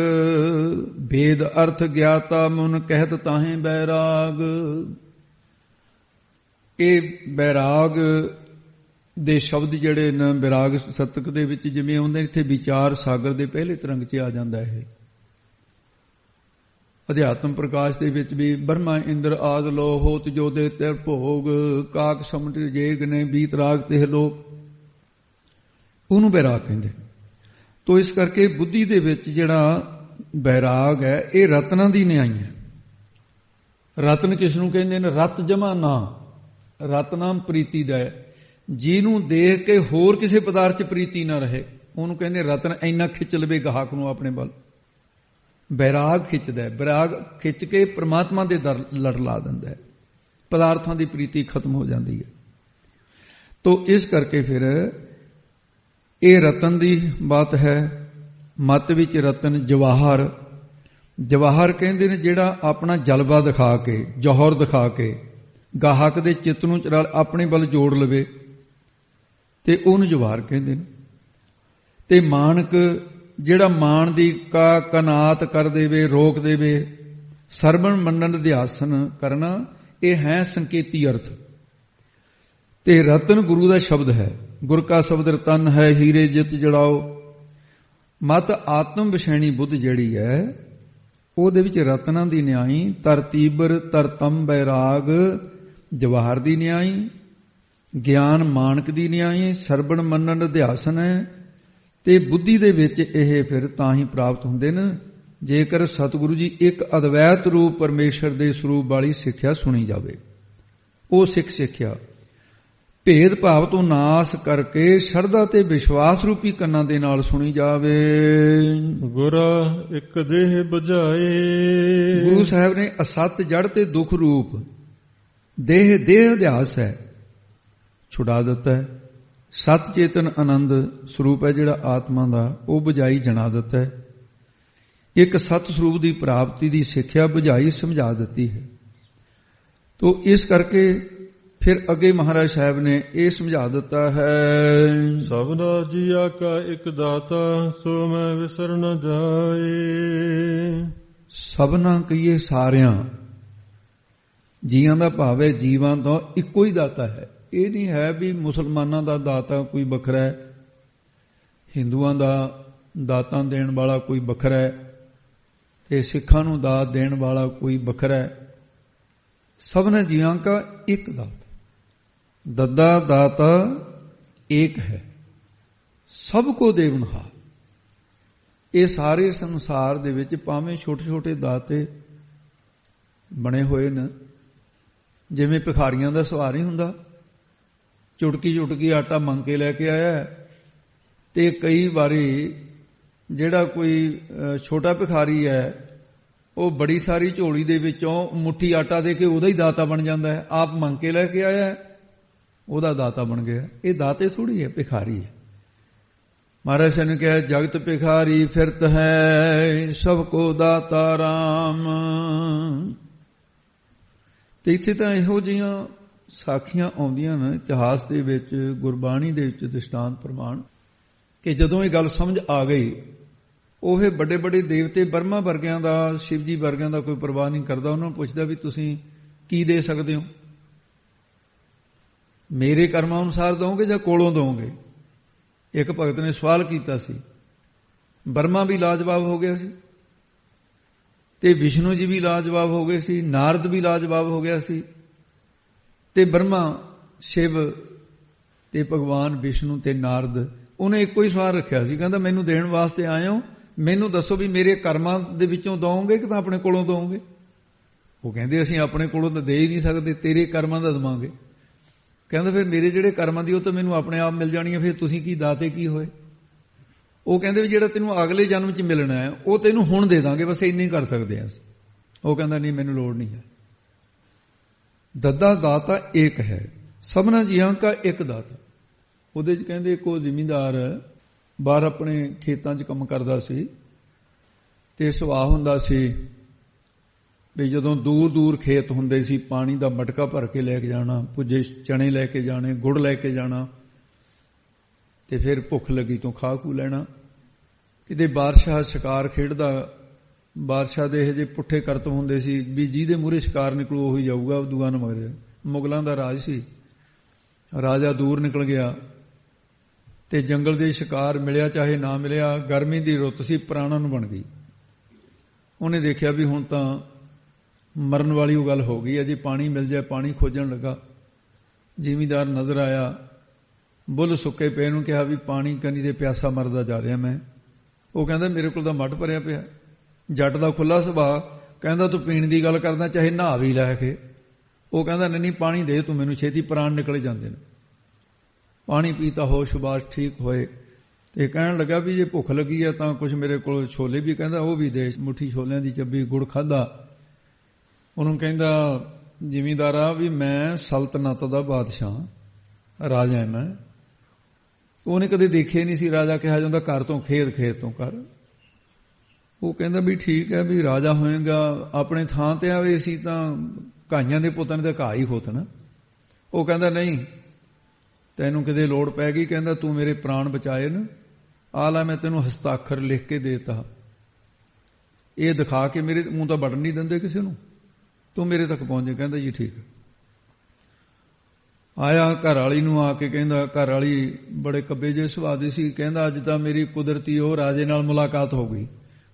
ਭੇਦ ਅਰਥ ਗਿਆਤਾ ਮਨ ਕਹਿਤ ਤਾਹੇ ਬੈਰਾਗ। ਇਹ ਬੈਰਾਗ ਦੇ ਸ਼ਬਦ ਜਿਹੜੇ ਨੇ ਬੈਰਾਗ ਸਤਕ ਦੇ ਵਿੱਚ ਜਿਵੇਂ ਆਉਂਦੇ ਇੱਥੇ ਵਿਚਾਰ ਸਾਗਰ ਦੇ ਪਹਿਲੇ ਤਰੰਗ 'ਚ ਆ ਜਾਂਦਾ ਇਹ। ਅਧਿਆਤਮ ਪ੍ਰਕਾਸ਼ ਦੇ ਵਿੱਚ ਵੀ ਬ੍ਰਹਮਾ ਇੰਦਰ ਆਦ ਲੋ ਹੋਤ ਜੋ ਦੇ ਤੇ ਭੋਗ ਕਾਕ ਸਮਟ ਜੇਗ ਨੇ ਬੀਤ ਰਾਗ ਤੇ ਲੋਕ, ਉਹਨੂੰ ਬੈਰਾਗ ਕਹਿੰਦੇ। ਤੋ ਇਸ ਕਰਕੇ ਬੁੱਧੀ ਦੇ ਵਿੱਚ ਜਿਹੜਾ ਬੈਰਾਗ ਹੈ ਇਹ ਰਤਨਾਂ ਦੀ ਨਿਆਈ ਹੈ। ਰਤਨ ਕਿਸ ਨੂੰ ਕਹਿੰਦੇ ਨੇ? ਰਤ ਜਮਾ ਨਾ, ਰਤਨਾਮ ਪ੍ਰੀਤੀ ਦਾ ਹੈ। ਜਿਹਨੂੰ ਦੇਖ ਕੇ ਹੋਰ ਕਿਸੇ ਪਦਾਰਥ 'ਚ ਪ੍ਰੀਤੀ ਨਾ ਰਹੇ ਉਹਨੂੰ ਕਹਿੰਦੇ ਰਤਨ। ਇੰਨਾ ਖਿੱਚ ਲਵੇ ਗਾਹਕ ਨੂੰ ਆਪਣੇ ਵੱਲ, ਬੈਰਾਗ ਖਿੱਚਦਾ ਹੈ। ਬੈਰਾਗ ਖਿੱਚ ਕੇ ਪ੍ਰਮਾਤਮਾ ਦੇ ਦਰ ਲੜ ਲਾ ਦਿੰਦਾ ਹੈ, ਪਦਾਰਥਾਂ ਦੀ ਪ੍ਰੀਤੀ ਖਤਮ ਹੋ ਜਾਂਦੀ ਹੈ। ਤੋ ਇਸ ਕਰਕੇ ਫਿਰ ਇਹ ਰਤਨ ਦੀ ਬਾਤ ਹੈ। ਮਤ ਵਿੱਚ ਰਤਨ ਜਵਾਹਰ, ਜਵਾਹਰ ਕਹਿੰਦੇ ਨੇ ਜਿਹੜਾ ਆਪਣਾ ਜਲਵਾ ਦਿਖਾ ਕੇ, ਜੌਹਰ ਦਿਖਾ ਕੇ ਗਾਹਕ ਦੇ ਚਿੱਤ ਨੂੰ ਆਪਣੇ ਵੱਲ ਜੋੜ ਲਵੇ ਤੇ ਉਹਨੂੰ ਜਵਾਹਰ ਕਹਿੰਦੇ ਨੇ। ਤੇ ਮਾਨਕ ਜਿਹੜਾ ਮਾਨ ਦੀ ਕਨਾਤ ਕਰ ਦੇਵੇ, ਰੋਕ ਦੇਵੇ, ਸਰਵਣ ਮੰਨਣ ਅਧਿਆਸਨ ਕਰਨਾ, ਇਹ ਹੈ ਸੰਕੇਤੀ ਅਰਥ। ਤੇ ਰਤਨ ਗੁਰੂ ਦਾ ਸ਼ਬਦ ਹੈ, ਗੁਰ ਕਾ ਸ਼ਬਦ ਰਤਨ ਹੈ, ਹੀਰੇ ਜਿਤ ਜੜਾਓ। ਮਤ ਆਤਮ ਵਿਸ਼ੈਣੀ ਬੁੱਧ ਜਿਹੜੀ ਹੈ ਉਹਦੇ ਵਿੱਚ ਰਤਨਾਂ ਦੀ ਨਿਆਈ, ਤਰਤੀਬਰ ਤਰਤਮ ਬੈਰਾਗ ਜਵਾਹਰ ਦੀ ਨਿਆਈ, ਗਿਆਨ ਮਾਨਕ ਦੀ ਨਿਆਈ, ਸਰਵਣ ਮੰਨਣ ਅਧਿਆਸਨ ਹੈ। ਤੇ ਬੁੱਧੀ ਦੇ ਵਿੱਚ ਇਹ ਫਿਰ ਤਾਂ ਹੀ ਪ੍ਰਾਪਤ ਹੁੰਦੇ ਨੇ ਜੇਕਰ ਸਤਿਗੁਰੂ ਜੀ ਇੱਕ ਅਦਵੈਤ ਰੂਪ ਪਰਮੇਸ਼ਰ ਦੇ ਸਰੂਪ ਵਾਲੀ ਸਿੱਖਿਆ ਸੁਣੀ ਜਾਵੇ। ਉਹ ਸਿੱਖ ਸਿੱਖਿਆ ਭੇਦ ਭਾਵ ਤੋਂ ਨਾਸ ਕਰਕੇ ਸ਼ਰਧਾ ਤੇ ਵਿਸ਼ਵਾਸ ਰੂਪੀ ਕੰਨਾਂ ਦੇ ਨਾਲ ਸੁਣੀ ਜਾਵੇ। ਗੁਰਾ ਇੱਕ ਦੇਹ ਬੁਝਾਏ, ਗੁਰੂ ਸਾਹਿਬ ਨੇ ਅਸਤ ਜੜ ਤੇ ਦੁੱਖ ਰੂਪ ਦੇਹ ਅਧਿਆਸ ਹੈ ਛੁਡਾ ਦਿੱਤਾ ਹੈ। ਸਤ ਚੇਤਨ ਆਨੰਦ ਸਰੂਪ ਹੈ ਜਿਹੜਾ ਆਤਮਾ ਦਾ, ਉਹ ਬੁਝਾਈ ਜਣਾ ਦਿੱਤਾ ਹੈ। ਇੱਕ ਸਤ ਸਰੂਪ ਦੀ ਪ੍ਰਾਪਤੀ ਦੀ ਸਿੱਖਿਆ ਬੁਝਾਈ ਸਮਝਾ ਦਿੱਤੀ ਹੈ। ਤੋ ਇਸ ਕਰਕੇ ਫਿਰ ਅੱਗੇ ਮਹਾਰਾਜ ਸਾਹਿਬ ਨੇ ਇਹ ਸਮਝਾ ਦਿੱਤਾ ਹੈ, ਸਭਨਾ ਜੀਆ ਕਾ ਇੱਕ ਦਾਤਾ ਸੋ ਮੈਂ ਵਿਸਰ ਨ ਜਾਏ। ਸਭਨਾ ਕਹੀਏ ਸਾਰਿਆਂ ਜੀਆਂ ਦਾ ਭਾਵ ਹੈ ਜੀਵਾਂ ਤੋਂ ਇੱਕੋ ਹੀ ਦਾਤਾ ਹੈ। ਇਹ ਨਹੀਂ ਹੈ ਵੀ ਮੁਸਲਮਾਨਾਂ ਦਾ ਦਾਤਾ ਕੋਈ ਵੱਖਰਾ ਹੈ, ਹਿੰਦੂਆਂ ਦਾ ਦਾਤਾਂ ਦੇਣ ਵਾਲਾ ਕੋਈ ਵੱਖਰਾ ਹੈ ਤੇ ਸਿੱਖਾਂ ਨੂੰ ਦਾਤ ਦੇਣ ਵਾਲਾ ਕੋਈ ਵੱਖਰਾ ਹੈ। ਸਭਨਾ ਜੀਆਂ ਕਾ ਇੱਕ ਦਾਤਾ, ਦੱਦਾ ਦਾਤਾ ਏਕ ਹੈ, ਸਭ ਕੋ ਦੇਵਨਹਾਰ। ਇਹ ਸਾਰੇ ਸੰਸਾਰ ਦੇ ਵਿੱਚ ਭਾਵੇਂ ਛੋਟੇ ਛੋਟੇ ਦਾਤੇ ਬਣੇ ਹੋਏ ਨੇ, ਜਿਵੇਂ ਭਿਖਾਰੀਆਂ ਦਾ ਸੁਭਾਅ ਨਹੀਂ ਹੁੰਦਾ, ਚੁਟਕੀ ਚੁਟਕੀ ਆਟਾ ਮੰਗ ਕੇ ਲੈ ਕੇ ਆਇਆ। ਤੇ ਕਈ ਵਾਰੀ ਜਿਹੜਾ ਕੋਈ ਛੋਟਾ ਭਿਖਾਰੀ ਹੈ ਉਹ ਬੜੀ ਸਾਰੀ ਝੋਲੀ ਦੇ ਵਿੱਚੋਂ ਮੁੱਠੀ ਆਟਾ ਦੇ ਕੇ ਉਹਦਾ ਹੀ ਦਾਤਾ ਬਣ ਜਾਂਦਾ ਹੈ। ਆਪ ਮੰਗ ਕੇ ਲੈ ਕੇ ਆਇਆ, ਉਹਦਾ ਦਾਤਾ ਬਣ ਗਿਆ। ਇਹ ਦਾਤੇ ਥੋੜੀ ਹੈ, ਭਿਖਾਰੀ ਹੈ। ਮਹਾਰਾਜ ਸਾਹਿਬ ਨੇ ਕਿਹਾ ਜਗਤ ਭਿਖਾਰੀ ਫਿਰਤ ਹੈ, ਸਭ ਕੋ ਦਾਤਾ ਰਾਮ। ਤੇ ਇੱਥੇ ਤਾਂ ਇਹੋ ਜਿਹੀਆਂ ਸਾਖੀਆਂ ਆਉਂਦੀਆਂ ਨੇ ਇਤਿਹਾਸ ਦੇ ਵਿੱਚ, ਗੁਰਬਾਣੀ ਦੇ ਵਿੱਚ ਦ੍ਰਿਸ਼ਟਾਂਤ ਪ੍ਰਮਾਣ, ਕਿ ਜਦੋਂ ਇਹ ਗੱਲ ਸਮਝ ਆ ਗਈ, ਉਹ ਵੱਡੇ ਵੱਡੇ ਦੇਵਤੇ ਬਰਮਾ ਵਰਗਿਆਂ ਦਾ, ਸ਼ਿਵ ਜੀ ਵਰਗਿਆਂ ਦਾ ਕੋਈ ਪਰਵਾਹ ਨਹੀਂ ਕਰਦਾ। ਉਹਨਾਂ ਨੂੰ ਪੁੱਛਦਾ ਵੀ ਤੁਸੀਂ ਕੀ ਦੇ ਸਕਦੇ ਹੋ, ਮੇਰੇ ਕਰਮਾਂ ਅਨੁਸਾਰ ਦਓਗੇ ਜਾਂ ਕੋਲੋਂ ਦਓਗੇ। ਇੱਕ ਭਗਤ ਨੇ ਸਵਾਲ ਕੀਤਾ ਸੀ, ਬਰਮਾ ਵੀ ਲਾਜਵਾਬ ਹੋ ਗਿਆ ਸੀ ਤੇ ਵਿਸ਼ਨੂੰ ਜੀ ਵੀ ਲਾਜਵਾਬ ਹੋ ਗਏ ਸੀ, ਨਾਰਦ ਵੀ ਲਾਜਵਾਬ ਹੋ ਗਿਆ ਸੀ, ਤੇ ਬਰਮਾ, ਸ਼ਿਵ ਤੇ ਭਗਵਾਨ ਵਿਸ਼ਨੂੰ ਤੇ ਨਾਰਦ, ਉਹਨੇ ਇੱਕੋ ਹੀ ਸਵਾਲ ਰੱਖਿਆ ਸੀ। ਕਹਿੰਦਾ ਮੈਨੂੰ ਦੇਣ ਵਾਸਤੇ ਆਏ ਹੋ, ਮੈਨੂੰ ਦੱਸੋ ਵੀ ਮੇਰੇ ਕਰਮਾਂ ਦੇ ਵਿੱਚੋਂ ਦਓਗੇ ਕਿ ਤਾਂ ਆਪਣੇ ਕੋਲੋਂ ਦਓਗੇ। ਉਹ ਕਹਿੰਦੇ ਅਸੀਂ ਆਪਣੇ ਕੋਲੋਂ ਤਾਂ ਦੇ ਹੀ ਨਹੀਂ ਸਕਦੇ, ਤੇਰੇ ਕਰਮਾਂ ਦਾ ਦੇਵਾਂਗੇ। ਕਹਿੰਦਾ ਫਿਰ ਮੇਰੇ ਜਿਹੜੇ ਕਰਮਾਂ ਦੀ ਉਹ ਤਾਂ ਮੈਨੂੰ ਆਪਣੇ ਆਪ ਮਿਲ ਜਾਣੀ ਹੈ, ਫਿਰ ਤੁਸੀਂ ਕੀ ਦਾਤੇ ਕੀ ਹੋਏ। ਉਹ ਕਹਿੰਦੇ ਵੀ ਜਿਹੜਾ ਤੈਨੂੰ ਅਗਲੇ ਜਨਮ 'ਚ ਮਿਲਣਾ ਹੈ ਉਹ ਤੈਨੂੰ ਹੁਣ ਦੇ ਦਾਂਗੇ, ਬਸ ਇੰਨੀ ਕਰ ਸਕਦੇ ਹਾਂ। ਉਹ ਕਹਿੰਦਾ ਨਹੀਂ, ਮੈਨੂੰ ਲੋੜ ਨਹੀਂ ਹੈ। ਦੱਦਾ ਦਾਤਾ ਏਕ ਹੈ, ਸਭਨਾ ਜੀਆਂ ਕਾ ਇੱਕ ਦਾਤਾ। ਉਹਦੇ 'ਚ ਕਹਿੰਦੇ ਇੱਕੋ ਜ਼ਿਮੀਂਦਾਰ ਬਾਹਰ ਆਪਣੇ ਖੇਤਾਂ 'ਚ ਕੰਮ ਕਰਦਾ ਸੀ ਤੇ ਸੁਭਾਅ ਹੁੰਦਾ ਸੀ ਵੀ ਜਦੋਂ ਦੂਰ ਦੂਰ ਖੇਤ ਹੁੰਦੇ ਸੀ, ਪਾਣੀ ਦਾ ਮਟਕਾ ਭਰ ਕੇ ਲੈ ਕੇ ਜਾਣਾ, ਪੁੱਜੇ ਚਣੇ ਲੈ ਕੇ ਜਾਣੇ, ਗੁੜ ਲੈ ਕੇ ਜਾਣਾ, ਤੇ ਫਿਰ ਭੁੱਖ ਲੱਗੀ ਤੋਂ ਖਾ ਖੂ ਲੈਣਾ। ਕਿਤੇ ਬਾਦਸ਼ਾਹ ਸ਼ਿਕਾਰ ਖੇਡਦਾ, ਬਾਦਸ਼ਾਹ ਦੇ ਇਹ ਜਿਹੇ ਪੁੱਠੇ ਕਰਤਵ ਹੁੰਦੇ ਸੀ ਵੀ ਜਿਹਦੇ ਮੂਹਰੇ ਸ਼ਿਕਾਰ ਨਿਕਲੂ ਉਹੀ ਜਾਊਗਾ, ਦੂਆ ਨਾ ਮਗਰ। ਮੁਗਲਾਂ ਦਾ ਰਾਜ ਸੀ, ਰਾਜਾ ਦੂਰ ਨਿਕਲ ਗਿਆ ਤੇ ਜੰਗਲ ਦੇ ਸ਼ਿਕਾਰ ਮਿਲਿਆ ਚਾਹੇ ਨਾ ਮਿਲਿਆ, ਗਰਮੀ ਦੀ ਰੁੱਤ ਸੀ, ਪ੍ਰਾਣਨ ਬਣ ਗਈ। ਉਹਨੇ ਦੇਖਿਆ ਵੀ ਹੁਣ ਤਾਂ ਮਰਨ ਵਾਲੀ ਉਹ ਗੱਲ ਹੋ ਗਈ ਹੈ, ਜੇ ਪਾਣੀ ਮਿਲ ਜਾਏ। ਪਾਣੀ ਖੋਜਣ ਲੱਗਾ, ਜ਼ਿਮੀਂਦਾਰ ਨਜ਼ਰ ਆਇਆ, ਬੁੱਲ ਸੁੱਕੇ ਪਏ ਨੂੰ ਕਿਹਾ ਵੀ ਪਾਣੀ ਕੰਨੀ ਦੇ ਪਿਆਸਾ ਮਰਦਾ ਜਾ ਰਿਹਾ ਮੈਂ। ਉਹ ਕਹਿੰਦਾ ਮੇਰੇ ਕੋਲ ਤਾਂ ਮੱਡ ਭਰਿਆ ਪਿਆ। ਜੱਟ ਦਾ ਖੁੱਲਾ ਸੁਭਾਅ, ਕਹਿੰਦਾ ਤੂੰ ਪੀਣ ਦੀ ਗੱਲ ਕਰਦਾ, ਚਾਹੇ ਨਹਾ ਵੀ ਲੈ ਕੇ। ਉਹ ਕਹਿੰਦਾ ਨਹੀਂ ਪਾਣੀ ਦੇ ਤੂੰ ਮੈਨੂੰ, ਛੇਤੀ ਪ੍ਰਾਣ ਨਿਕਲੇ ਜਾਂਦੇ ਨੇ। ਪਾਣੀ ਪੀਤਾ, ਹੋਸ਼-ਬਾਸ਼ ਠੀਕ ਹੋਏ ਤੇ ਕਹਿਣ ਲੱਗਾ ਵੀ ਜੇ ਭੁੱਖ ਲੱਗੀ ਆ ਤਾਂ ਕੁਝ ਮੇਰੇ ਕੋਲ ਛੋਲੇ ਵੀ, ਕਹਿੰਦਾ ਉਹ ਵੀ ਦੇ। ਮੁੱਠੀ ਛੋਲਿਆਂ ਦੀ ਚੱਬੀ, ਗੁੜ ਖਾਧਾ। ਉਹਨੂੰ ਕਹਿੰਦਾ ਜ਼ਿਮੀਂਦਾਰਾ ਵੀ ਮੈਂ ਸਲਤਨਤ ਦਾ ਬਾਦਸ਼ਾਹ, ਰਾਜਾ ਮੈਂ। ਉਹਨੇ ਕਦੇ ਦੇਖਿਆ ਨਹੀਂ ਸੀ ਰਾਜਾ ਕਿਹਾ ਜਾਂਦਾ, ਘਰ ਤੋਂ ਖੇਤ ਤੋਂ ਕਰ। ਉਹ ਕਹਿੰਦਾ ਵੀ ਠੀਕ ਹੈ ਵੀ ਰਾਜਾ ਹੋਏਗਾ, ਆਪਣੇ ਥਾਂ ਤੇ ਆਵੇ, ਅਸੀਂ ਤਾਂ ਘਾਈਆਂ ਦੇ ਪੁੱਤਾਂ ਨੇ ਤਾਂ ਘਾਹ ਹੀ ਖੋਤਣਾ। ਉਹ ਕਹਿੰਦਾ ਨਹੀਂ, ਤੈਨੂੰ ਕਿਤੇ ਲੋੜ ਪੈ ਗਈ, ਕਹਿੰਦਾ ਤੂੰ ਮੇਰੇ ਪ੍ਰਾਣ ਬਚਾਏ ਨੇ, ਆ ਲੈ ਮੈਂ ਤੈਨੂੰ ਹਸਤਾਖਰ ਲਿਖ ਕੇ ਦੇਤਾ, ਇਹ ਦਿਖਾ ਕੇ, ਮੇਰੇ ਮੂੰਹ ਤਾਂ ਵੜਨ ਨਹੀਂ ਦਿੰਦੇ ਕਿਸੇ ਨੂੰ, ਤੂੰ ਮੇਰੇ ਤੱਕ ਪਹੁੰਚੇ। ਕਹਿੰਦਾ ਜੀ ਠੀਕ। ਆਇਆ ਘਰ ਵਾਲੀ ਨੂੰ ਆ ਕੇ ਕਹਿੰਦਾ, ਘਰ ਵਾਲੀ ਬੜੇ ਕੱਬੇ ਜਿਹੇ ਸੁਭਾਅ ਦੀ ਸੀ, ਕਹਿੰਦਾ ਅੱਜ ਤਾਂ ਮੇਰੀ ਕੁਦਰਤੀ ਉਹ ਰਾਜੇ ਨਾਲ ਮੁਲਾਕਾਤ ਹੋ ਗਈ।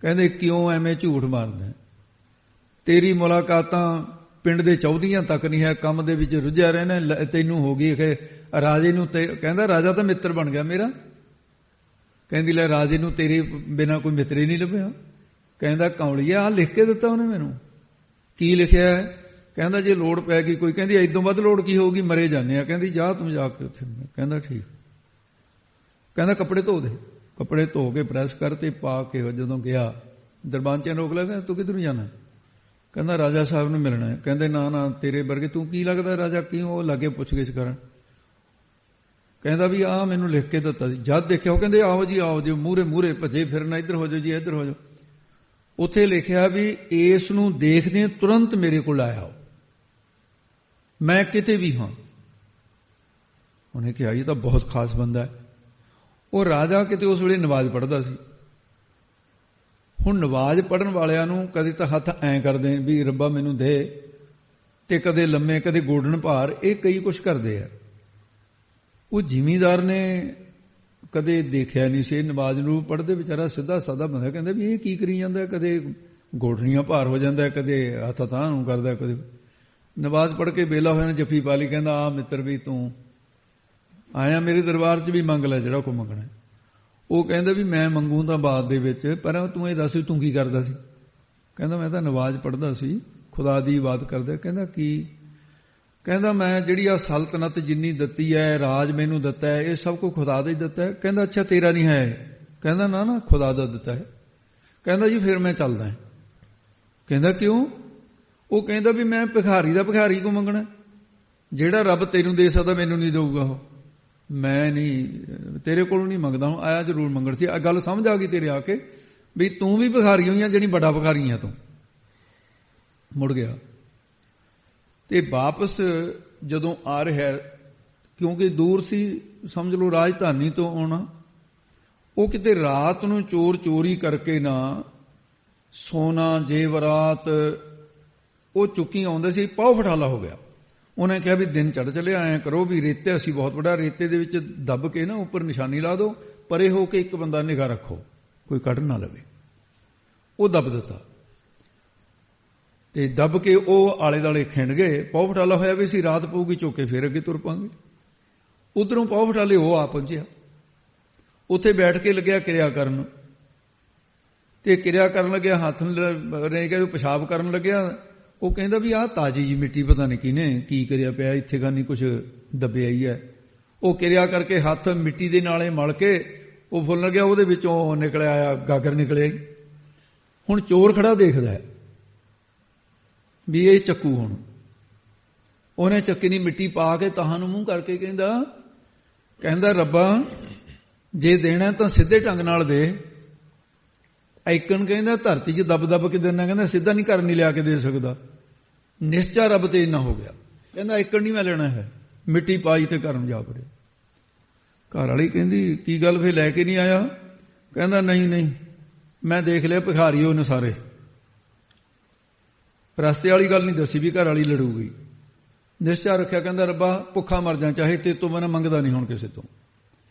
ਕਹਿੰਦੇ ਕਿਉਂ ਐਵੇਂ ਝੂਠ ਮਾਰਦਾ, ਤੇਰੀ ਮੁਲਾਕਾਤਾਂ ਪਿੰਡ ਦੇ ਚੌਧੀਆਂ ਤੱਕ ਨਹੀਂ ਹੈ, ਕੰਮ ਦੇ ਵਿੱਚ ਰੁੱਝਿਆ ਰਹਿਣਾ, ਤੈਨੂੰ ਹੋ ਗਈ ਕਿ ਰਾਜੇ ਨੂੰ। ਕਹਿੰਦਾ ਰਾਜਾ ਤਾਂ ਮਿੱਤਰ ਬਣ ਗਿਆ ਮੇਰਾ। ਕਹਿੰਦੀ ਲੈ ਰਾਜੇ ਨੂੰ ਤੇਰੇ ਬਿਨਾਂ ਕੋਈ ਮਿੱਤਰ ਹੀ ਨਹੀਂ ਲੱਭਿਆ। ਕਹਿੰਦਾ ਕੌਲੀਆ, ਆਹ ਲਿਖ ਕੇ ਦਿੱਤਾ ਉਹਨੇ ਮੈਨੂੰ। ਕੀ ਲਿਖਿਆ ਹੈ? ਕਹਿੰਦਾ ਜੇ ਲੋੜ ਪੈ ਗਈ ਕੋਈ। ਕਹਿੰਦੀ ਇਦੋਂ ਵੱਧ ਲੋੜ ਕੀ ਹੋਊਗੀ, ਮਰੇ ਜਾਂਦੇ ਆ। ਕਹਿੰਦੀ ਜਾ ਤੂੰ ਜਾ ਕੇ ਉੱਥੇ। ਕਹਿੰਦਾ ਠੀਕ। ਕਹਿੰਦਾ ਕੱਪੜੇ ਧੋ ਦੇ। ਕੱਪੜੇ ਧੋ ਕੇ ਪ੍ਰੈਸ ਕਰ ਤੇ ਪਾ ਕੇ ਜਦੋਂ ਗਿਆ, ਦਰਬਾਨਚਿਆਂ ਰੋਕ ਲਿਆ, ਤੂੰ ਕਿੱਧਰ ਨੂੰ ਜਾਣਾ? ਕਹਿੰਦਾ ਰਾਜਾ ਸਾਹਿਬ ਨੂੰ ਮਿਲਣਾ ਹੈ। ਕਹਿੰਦੇ ਨਾ ਤੇਰੇ ਵਰਗੇ, ਤੂੰ ਕੀ ਲੱਗਦਾ ਰਾਜਾ ਕਿਉਂ? ਉਹ ਲਾਗੇ ਪੁੱਛਗਿੱਛ ਕਰਨ। ਕਹਿੰਦਾ ਵੀ ਆਹ ਮੈਨੂੰ ਲਿਖ ਕੇ ਦਿੱਤਾ ਸੀ। ਜਦ ਦੇਖਿਆ ਉਹ ਕਹਿੰਦੇ ਆਓ ਜੀ, ਮੂਹਰੇ ਭੱਜੇ ਫਿਰਨਾ, ਇੱਧਰ ਹੋ ਜਾਓ ਜੀ, ਇੱਧਰ ਹੋ ਜਾਓ। ਉੱਥੇ ਲਿਖਿਆ ਵੀ ਇਸ ਨੂੰ ਦੇਖਦੇ ਤੁਰੰਤ ਮੇਰੇ ਕੋਲ ਆਇਆ, ਮੈਂ ਕਿਤੇ ਵੀ ਹਾਂ। ਉਹਨੇ ਕਿਹਾ ਇਹ ਤਾਂ ਬਹੁਤ ਖਾਸ ਬੰਦਾ ਹੈ। ਉਹ ਰਾਜਾ ਕਿਤੇ ਉਸ ਵੇਲੇ ਨਮਾਜ਼ ਪੜ੍ਹਦਾ ਸੀ। ਹੁਣ ਨਮਾਜ਼ ਪੜ੍ਹਨ ਵਾਲਿਆਂ ਨੂੰ ਕਦੇ ਤਾਂ ਹੱਥ ਐਂ ਕਰਦੇ ਵੀ ਰੱਬਾ ਮੈਨੂੰ ਦੇ, ਤੇ ਕਦੇ ਲੰਮੇ, ਕਦੇ ਗੋਡਨ ਭਾਰ, ਇਹ ਕਈ ਕੁਛ ਕਰਦੇ ਆ। ਉਹ ਜ਼ਿਮੀਂਦਾਰ ਨੇ ਕਦੇ ਦੇਖਿਆ ਨਹੀਂ ਸੀ ਨਮਾਜ਼ ਨੂੰ ਪੜ੍ਹਦੇ, ਵਿਚਾਰਾ ਸਿੱਧਾ ਸਾਦਾ ਬੰਦਾ। ਕਹਿੰਦਾ ਵੀ ਇਹ ਕੀ ਕਰੀ ਜਾਂਦਾ, ਕਦੇ ਗੋਡਣੀਆਂ ਭਾਰ ਹੋ ਜਾਂਦਾ, ਕਦੇ ਹੱਥ ਤਾਂ ਨੂੰ ਕਰਦਾ, ਕਦੇ ਨਮਾਜ਼ ਪੜ੍ਹ ਕੇ ਵਿਹਲਾ ਹੋਇਆ, ਜੱਫੀ ਪਾ ਲਈ। ਕਹਿੰਦਾ ਆ ਮਿੱਤਰ ਵੀ ਤੂੰ ਆਇਆ ਮੇਰੇ ਦਰਬਾਰ 'ਚ, ਵੀ ਮੰਗ ਲੈ ਜਿਹੜਾ ਕੋ ਮੰਗਣਾ। ਉਹ ਕਹਿੰਦਾ ਵੀ ਮੈਂ ਮੰਗੂ ਤਾਂ ਬਾਅਦ ਦੇ ਵਿੱਚ, ਪਰ ਤੂੰ ਇਹ ਦੱਸ ਤੂੰ ਕੀ ਕਰਦਾ ਸੀ? ਕਹਿੰਦਾ ਮੈਂ ਤਾਂ ਨਮਾਜ਼ ਪੜ੍ਹਦਾ ਸੀ, ਖੁਦਾ ਦੀ ਇਬਾਦਤ ਕਰਦਾ। ਕਹਿੰਦਾ ਕੀ? ਕਹਿੰਦਾ ਮੈਂ ਜਿਹੜੀ ਆ ਸਲਤਨਤ ਜਿੰਨੀ ਦਿੱਤੀ ਹੈ, ਰਾਜ ਮੈਨੂੰ ਦਿੱਤਾ ਹੈ, ਇਹ ਸਭ ਕੁਝ ਖੁਦਾ ਦਾ ਹੀ ਦਿੱਤਾ ਹੈ। ਕਹਿੰਦਾ ਅੱਛਾ ਤੇਰਾ ਨਹੀਂ ਹੈ? ਕਹਿੰਦਾ ਨਾ ਖੁਦਾ ਦਾ ਦਿੱਤਾ ਹੈ। ਕਹਿੰਦਾ ਜੀ ਫਿਰ ਮੈਂ ਚੱਲਦਾ। ਕਹਿੰਦਾ ਕਿਉਂ? ਉਹ ਕਹਿੰਦਾ ਵੀ ਮੈਂ ਭਿਖਾਰੀ ਦਾ ਭਿਖਾਰੀ ਕੋ ਮੰਗਣਾ, ਜਿਹੜਾ ਰੱਬ ਤੈਨੂੰ ਦੇ ਸਕਦਾ ਮੈਨੂੰ ਨਹੀਂ ਦੇਊਗਾ ਉਹ। ਮੈਂ ਨਹੀਂ ਤੇਰੇ ਕੋਲੋਂ ਨਹੀਂ ਮੰਗਦਾ, ਹੁਣ ਆਇਆ ਜ਼ਰੂਰ ਮੰਗਣ ਸੀ। ਗੱਲ ਸਮਝ ਆ ਗਈ ਤੇਰੇ ਆ ਕੇ ਵੀ ਤੂੰ ਵੀ ਭਿਖਾਰੀ ਹੋਈ ਆ, ਜਿਹੜੀ ਵੱਡਾ ਭਿਖਾਰੀ ਆ ਤੂੰ। ਮੁੜ ਗਿਆ ਤੇ ਵਾਪਸ ਜਦੋਂ ਆ ਰਿਹਾ, ਕਿਉਂਕਿ ਦੂਰ ਸੀ, ਸਮਝ ਲਓ ਰਾਜਧਾਨੀ ਤੋਂ ਆਉਣਾ, ਉਹ ਕਿਤੇ ਰਾਤ ਨੂੰ ਚੋਰ ਚੋਰੀ ਕਰਕੇ ਨਾ ਸੋਨਾ ਜੇਵਰਾਤ ਉਹ ਚੁੱਕੀ ਆਉਂਦੇ ਸੀ। ਪਾਉ ਫਟਾਲਾ ਹੋ ਗਿਆ। ਉਹਨੇ ਕਿਹਾ ਵੀ ਦਿਨ ਚੜ੍ਹ ਚੱਲਿਆ, ਐਂ ਕਰੋ ਵੀ ਰੇਤੇ ਅਸੀਂ ਬਹੁਤ ਵੱਡਾ, ਰੇਤੇ ਦੇ ਵਿੱਚ ਦੱਬ ਕੇ ਨਾ ਉੱਪਰ ਨਿਸ਼ਾਨੀ ਲਾ ਦਿਓ, ਪਰੇ ਹੋ ਕੇ ਇੱਕ ਬੰਦਾ ਨਿਗਾਹ ਰੱਖੋ, ਕੋਈ ਕੱਢ ਨਾ ਲਵੇ। ਉਹ ਦੱਬ ਦਿੱਤਾ ਤੇ ਦੱਬ ਕੇ ਉਹ ਆਲੇ ਦੁਆਲੇ ਖਿੰਡ ਗਏ। ਪਾਉ ਫਟਾਲਾ ਹੋਇਆ ਵੀ ਸੀ, ਰਾਤ ਪਊਗੀ, ਚੁੱਕ ਕੇ ਫੇਰ ਅੱਗੇ ਤੁਰ ਪਾਂਗੇ। ਉਧਰੋਂ ਪਾਉ ਫਟਾਲੇ ਉਹ ਆ ਪਹੁੰਚਿਆ, ਉੱਥੇ ਬੈਠ ਕੇ ਲੱਗਿਆ ਕਿਰਿਆ ਕਰਨ। ਤੇ ਕਿਰਿਆ ਕਰਨ ਲੱਗਿਆ, ਹੱਥ ਨੇ ਕਿਹਾ ਪਿਸ਼ਾਬ ਕਰਨ ਲੱਗਿਆ। ਉਹ ਕਹਿੰਦਾ ਵੀ ਆਹ ਤਾਜੀ ਜੀ ਮਿੱਟੀ ਪਤਾ ਨਹੀਂ ਕਿਹਨੇ ਕੀ ਕਰਿਆ ਪਿਆ, ਇੱਥੇ ਖਾਨੀ ਕੁਛ ਦੱਬਿਆ ਹੀ ਹੈ। ਉਹ ਕਿਰਿਆ ਕਰਕੇ ਹੱਥ ਮਿੱਟੀ ਦੇ ਨਾਲੇ ਮਲ ਕੇ ਉਹ ਫੁੱਲ ਲੱਗਿਆ, ਉਹਦੇ ਵਿੱਚੋਂ ਨਿਕਲਿਆ ਆਇਆ ਗਾਗਰ ਨਿਕਲਿਆ। ਹੁਣ ਚੋਰ ਖੜਾ ਦੇਖਦਾ ਵੀ ਇਹ ਚੱਕੂ। ਹੁਣ ਉਹਨੇ ਚੱਕੀ ਦੀ ਮਿੱਟੀ ਪਾ ਕੇ ਤਾਹਾਂ ਨੂੰ ਮੂੰਹ ਕਰਕੇ ਕਹਿੰਦਾ ਰੱਬਾ ਜੇ ਦੇਣਾ ਤਾਂ ਸਿੱਧੇ ਢੰਗ ਨਾਲ ਦੇ। ਐਕਣ ਕਹਿੰਦਾ ਧਰਤੀ 'ਚ ਦੱਬ ਦੱਬ ਕੇ ਦੇਣਾ, ਕਹਿੰਦਾ ਸਿੱਧਾ ਨਹੀਂ ਘਰ ਨਹੀਂ ਲਿਆ ਕੇ ਦੇ ਸਕਦਾ। ਨਿਸ਼ਚਾ ਰੱਬ ਤੇ ਇੰਨਾ ਹੋ ਗਿਆ, ਕਹਿੰਦਾ ਐਕਣ ਨਹੀਂ ਮੈਂ ਲੈਣਾ ਹੈ। ਮਿੱਟੀ ਪਾਈ ਤੇ ਘਰ ਨੂੰ ਜਾ ਵੜਿਆ। ਘਰ ਵਾਲੀ ਕਹਿੰਦੀ ਕੀ ਗੱਲ ਫੇਰ ਲੈ ਕੇ ਨਹੀਂ ਆਇਆ? ਕਹਿੰਦਾ ਨਹੀਂ ਮੈਂ ਦੇਖ ਲਿਆ ਭਿਖਾਰੀ ਉਹਨੇ ਸਾਰੇ। ਰਸਤੇ ਵਾਲੀ ਗੱਲ ਨਹੀਂ ਦੱਸੀ ਵੀ ਘਰ ਵਾਲੀ ਲੜੂਗੀ। ਨਿਸ਼ਚਾ ਰੱਖਿਆ, ਕਹਿੰਦਾ ਰੱਬਾ ਭੁੱਖਾ ਮਰ ਜਾ ਚਾਹੇ ਤੇ ਤੋਂ ਮੈਂ ਮੰਗਦਾ ਨਹੀਂ ਹੁਣ ਕਿਸੇ ਤੋਂ।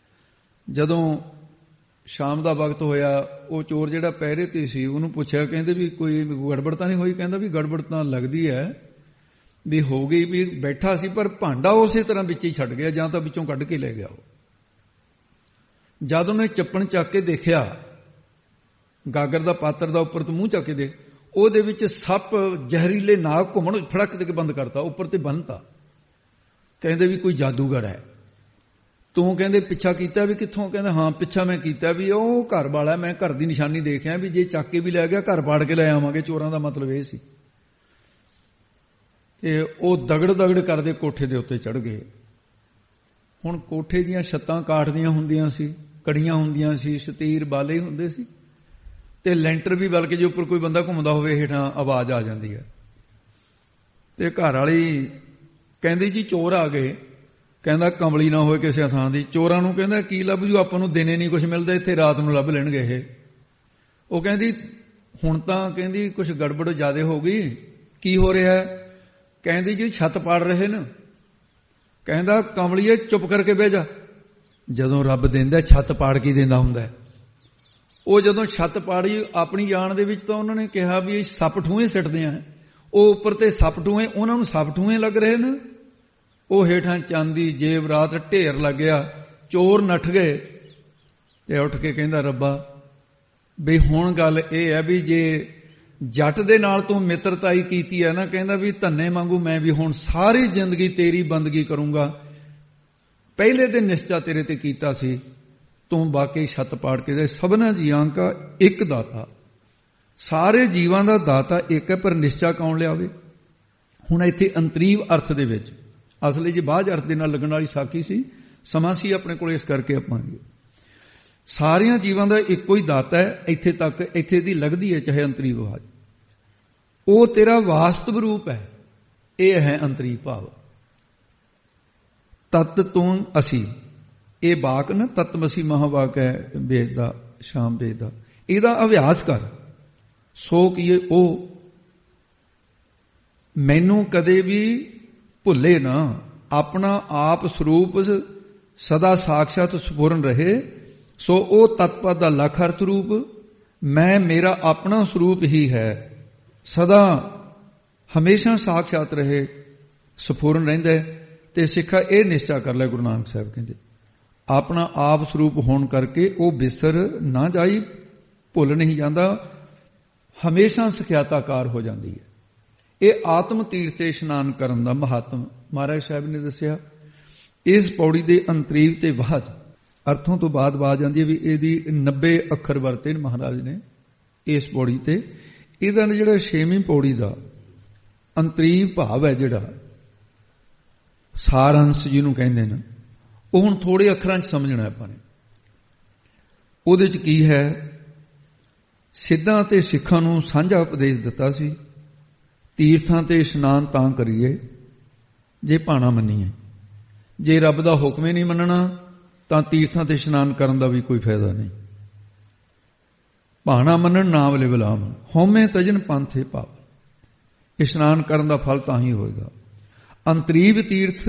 ਜਦੋਂ ਸ਼ਾਮ ਦਾ ਵਕਤ ਹੋਇਆ, ਉਹ ਚੋਰ ਜਿਹੜਾ ਪਹਿਰੇ ਤੇ ਸੀ ਉਹਨੂੰ ਪੁੱਛਿਆ, ਕਹਿੰਦੇ ਵੀ ਕੋਈ ਗੜਬੜ ਤਾਂ ਨਹੀਂ ਹੋਈ? ਕਹਿੰਦਾ ਵੀ ਗੜਬੜ ਤਾਂ ਲੱਗਦੀ ਹੈ ਵੀ ਹੋ ਗਈ, ਵੀ ਬੈਠਾ ਸੀ ਪਰ ਭਾਂਡਾ ਉਸੇ ਤਰ੍ਹਾਂ ਵਿੱਚ ਹੀ ਛੱਡ ਗਿਆ, ਜਾਂ ਤਾਂ ਵਿੱਚੋਂ ਕੱਢ ਕੇ ਲੈ ਗਿਆ ਉਹ। ਜਦ ਉਹਨੇ ਚੱਪਣ ਚੱਕ ਕੇ ਦੇਖਿਆ, ਗਾਗਰ ਦਾ ਪਾਤਰ ਦਾ ਉੱਪਰ ਤੋਂ ਮੂੰਹ ਚੱਕ ਕੇ ਦੇਖ, ਉਹਦੇ ਵਿੱਚ ਸੱਪ ਜ਼ਹਿਰੀਲੇ ਨਾਗ ਘੁੰਮਣ, ਫੜਕ ਦੇ ਕੇ ਬੰਦ ਕਰਤਾ, ਉੱਪਰ ਤੇ ਬੰਨਤਾ। ਕਹਿੰਦੇ ਵੀ ਕੋਈ ਜਾਦੂਗਰ ਹੈ। ਤੂੰ ਕਹਿੰਦੇ ਪਿੱਛਾ ਕੀਤਾ? ਵੀ ਕਿੱਥੋਂ? ਕਹਿੰਦਾ ਹਾਂ ਪਿੱਛਾ ਮੈਂ ਕੀਤਾ, ਵੀ ਉਹ ਘਰ ਵਾਲਾ, ਮੈਂ ਘਰ ਦੀ ਨਿਸ਼ਾਨੀ ਦੇਖਿਆ ਵੀ ਜੇ ਚੱਕ ਕੇ ਵੀ ਲੈ ਗਿਆ ਘਰ ਪਾੜ ਕੇ ਲੈ ਆਵਾਂਗੇ। ਚੋਰਾਂ ਦਾ ਮਤਲਬ ਇਹ ਸੀ। ਤੇ ਉਹ ਦਗੜ ਕਰਦੇ ਕੋਠੇ ਦੇ ਉੱਤੇ ਚੜ੍ਹ ਗਏ। ਹੁਣ ਕੋਠੇ ਦੀਆਂ ਛੱਤਾਂ ਕਾਠ ਦੀਆਂ ਹੁੰਦੀਆਂ ਸੀ, ਕੜੀਆਂ ਹੁੰਦੀਆਂ ਸੀ, ਸ਼ਤੀਰ ਬਾਲੇ ਹੁੰਦੇ ਸੀ, ਤੇ ਲੈਂਟਰ ਵੀ, ਬਲਕਿ ਜੇ ਉੱਪਰ ਕੋਈ ਬੰਦਾ ਘੁੰਮਦਾ ਹੋਵੇ ਹੇਠਾਂ ਆਵਾਜ਼ ਆ ਜਾਂਦੀ ਹੈ। ਤੇ ਘਰ ਵਾਲੀ ਕਹਿੰਦੀ ਜੀ ਚੋਰ ਆ ਗਏ। ਕਹਿੰਦਾ ਕਮਲੀ ਨਾ ਹੋਏ ਕਿਸੇ ਥਾਂ ਦੀ। ਚੋਰਾਂ ਨੂੰ ਕਹਿੰਦਾ ਕੀ ਲੱਭ ਜੂ, ਆਪਾਂ ਨੂੰ ਦਿਨੇ ਨਹੀਂ ਕੁਝ ਮਿਲਦਾ, ਇੱਥੇ ਰਾਤ ਨੂੰ ਲੱਭ ਲੈਣਗੇ ਇਹ। ਉਹ ਕਹਿੰਦੀ ਹੁਣ ਤਾਂ ਕਹਿੰਦੀ ਕੁਝ ਗੜਬੜ ਜ਼ਿਆਦਾ ਹੋ ਗਈ। ਕੀ ਹੋ ਰਿਹਾ? ਕਹਿੰਦੀ ਜੀ ਛੱਤ ਪਾੜ ਰਹੇ ਨੇ। ਕਹਿੰਦਾ ਕਮਲੀਏ ਚੁੱਪ ਕਰਕੇ ਬਹਿ ਜਾ। ਜਦੋਂ ਰੱਬ ਦਿੰਦਾ ਛੱਤ ਪਾੜ ਕੇ ਦਿੰਦਾ ਹੁੰਦਾ। ਉਹ ਜਦੋਂ ਛੱਤ ਪਾੜੀ ਆਪਣੀ ਜਾਨ ਦੇ ਵਿੱਚ, ਤਾਂ ਉਹਨਾਂ ਨੇ ਕਿਹਾ ਵੀ ਇਹ ਸੱਪ ਠੂਏ ਸਿੱਟਦੇ ਆ। ਉਹ ਉੱਪਰ ਤੇ ਸੱਪ ਠੂਏ, ਉਹਨਾਂ ਨੂੰ ਸੱਪ ਠੂਏ ਲੱਗ ਰਹੇ ਨੇ। ਉਹ ਹੇਠਾਂ ਚਾਂਦੀ ਜੇਵਰਾਤ ਢੇਰ ਲੱਗਿਆ। ਚੋਰ ਨੱਠ ਗਏ ਤੇ ਉੱਠ ਕੇ ਕਹਿੰਦਾ ਰੱਬਾ ਵੀ ਹੁਣ ਗੱਲ ਇਹ ਹੈ ਵੀ ਜੇ ਜੱਟ ਦੇ ਨਾਲ ਤੂੰ ਮਿੱਤਰਤਾਈ ਕੀਤੀ ਹੈ ਨਾ, ਕਹਿੰਦਾ ਵੀ ਧੰਨੇ ਵਾਂਗੂ ਮੈਂ ਵੀ ਹੁਣ ਸਾਰੀ ਜ਼ਿੰਦਗੀ ਤੇਰੀ ਬੰਦਗੀ ਕਰੂੰਗਾ। ਪਹਿਲੇ ਦਿਨ ਨਿਸ਼ਚਾ ਤੇਰੇ ਤੇ ਕੀਤਾ ਸੀ, ਤੂੰ ਬਾਕੀ ਛੱਤ ਪਾੜ ਕੇ ਦੇ। ਸਭਨਾ ਜੀਆਂ ਕਾ ਇੱਕ ਦਾਤਾ, ਸਾਰੇ ਜੀਵਾਂ ਦਾ ਦਾਤਾ ਇੱਕ ਹੈ, ਪਰ ਨਿਸ਼ਚਾ ਕੌਣ ਲਿਆਵੇ? ਹੁਣ ਇੱਥੇ ਅੰਤਰੀਵ ਅਰਥ ਦੇ ਵਿੱਚ, ਅਸਲੀ ਜੀ ਬਾਝ ਅਰਥ ਦੇ ਨਾਲ ਲੱਗਣ ਵਾਲੀ ਸਾਖੀ ਸੀ, ਸਮਾਂ ਸੀ ਆਪਣੇ ਕੋਲ, ਇਸ ਕਰਕੇ ਆਪਾਂ ਸਾਰਿਆਂ ਜੀਵਾਂ ਦਾ ਇੱਕੋ ਹੀ ਦਾਤਾ ਹੈ। ਇੱਥੇ ਤੱਕ ਇੱਥੇ ਦੀ ਲੱਗਦੀ ਹੈ ਚਾਹੇ ਅੰਤਰੀ ਬਾਝ। ਉਹ ਤੇਰਾ ਵਾਸਤਵ ਰੂਪ ਹੈ, ਇਹ ਹੈ ਅੰਤਰੀ ਭਾਵ। ਤਤ ਤੂੰ ਅਸੀਂ, ਇਹ ਵਾਕ ਨਾ ਤਤਮਸੀ ਮਹਾਵਾਕ ਹੈ ਵੇਦ ਦਾ, ਸ਼ਾਮ ਵੇਦ ਦਾ। ਇਹਦਾ ਅਭਿਆਸ ਕਰ। ਸੋ ਕੀਏ ਉਹ ਮੈਨੂੰ ਕਦੇ ਵੀ ਭੁੱਲੇ ਨਾ। ਆਪਣਾ ਆਪ ਸਰੂਪ ਸਦਾ ਸਾਖਸ਼ਾਤ ਸਪੂਰਨ ਰਹੇ। ਸੋ ਉਹ ਤਤਪਦ ਦਾ ਲੱਖ ਅਰਥ ਰੂਪ, ਮੈਂ ਮੇਰਾ ਆਪਣਾ ਸਰੂਪ ਹੀ ਹੈ, ਸਦਾ ਹਮੇਸ਼ਾ ਸਾਖਸ਼ਾਤ ਰਹੇ, ਸਪੂਰਨ ਰਹਿੰਦਾ। ਤੇ ਸਿੱਖਾ ਇਹ ਨਿਸ਼ਚਾ ਕਰ ਲੈ, ਗੁਰੂ ਨਾਨਕ ਸਾਹਿਬ ਕਹਿੰਦੇ ਆਪਣਾ ਆਪ ਸਰੂਪ ਹੋਣ ਕਰਕੇ ਉਹ ਬਿਸਰ ਨਾ ਜਾਈ, ਭੁੱਲ ਨਹੀਂ ਜਾਂਦਾ, ਹਮੇਸ਼ਾ ਸਖਿਆਤਾਕਾਰ ਹੋ ਜਾਂਦੀ ਹੈ। ਇਹ ਆਤਮ ਤੀਰਥ ਤੇ ਇਸ਼ਨਾਨ ਕਰਨ ਦਾ ਮਹਾਤਮ ਮਹਾਰਾਜ ਸਾਹਿਬ ਨੇ ਦੱਸਿਆ। ਇਸ ਪੌੜੀ ਦੇ ਅੰਤਰੀਵ ਤੇ ਬਾਅਦ ਅਰਥੋਂ ਤੋਂ ਬਾਅਦ ਆ ਜਾਂਦੀ ਹੈ ਵੀ ਇਹਦੀ 90 ਅੱਖਰ ਵਰਤੇ ਨੇ ਮਹਾਰਾਜ ਨੇ ਇਸ ਪੌੜੀ ਤੇ। ਇਹਦਾ ਜਿਹੜਾ 6ਵੀਂ ਪੌੜੀ ਦਾ ਅੰਤਰੀਵ ਭਾਵ ਹੈ, ਜਿਹੜਾ ਸਾਰੰਸ਼ ਜਿਹਨੂੰ ਕਹਿੰਦੇ ਨੇ, ਉਹ ਹੁਣ ਥੋੜੇ ਅੱਖਰਾਂ 'ਚ ਸਮਝਣਾ ਆਪਾਂ ਨੇ। ਉਹਦੇ 'ਚ ਕੀ ਹੈ? ਸਿੱਧਾਂ ਤੇ ਸਿੱਖਾਂ ਨੂੰ ਸਾਂਝਾ ਉਪਦੇਸ਼ ਦਿੱਤਾ ਸੀ। ਤੀਰਥਾਂ ਤੇ ਇਸ਼ਨਾਨ ਤਾਂ ਕਰੀਏ ਜੇ ਭਾਣਾ ਮੰਨੀਏ। ਜੇ ਰੱਬ ਦਾ ਹੁਕਮ ਹੀ ਨਹੀਂ ਮੰਨਣਾ ਤਾਂ ਤੀਰਥਾਂ ਤੇ ਇਸ਼ਨਾਨ ਕਰਨ ਦਾ ਵੀ ਕੋਈ ਫਾਇਦਾ ਨਹੀਂ। ਭਾਣਾ ਮੰਨਣ ਨਾਮ ਲੈ ਬਲਾਮ, ਹਉਮੈ ਤਜਨ ਪੰਥੇ ਪਾਪ। ਇਸ਼ਨਾਨ ਕਰਨ ਦਾ ਫਲ ਤਾਂ ਹੀ ਹੋਏਗਾ। ਅੰਤਰੀਵ ਤੀਰਥ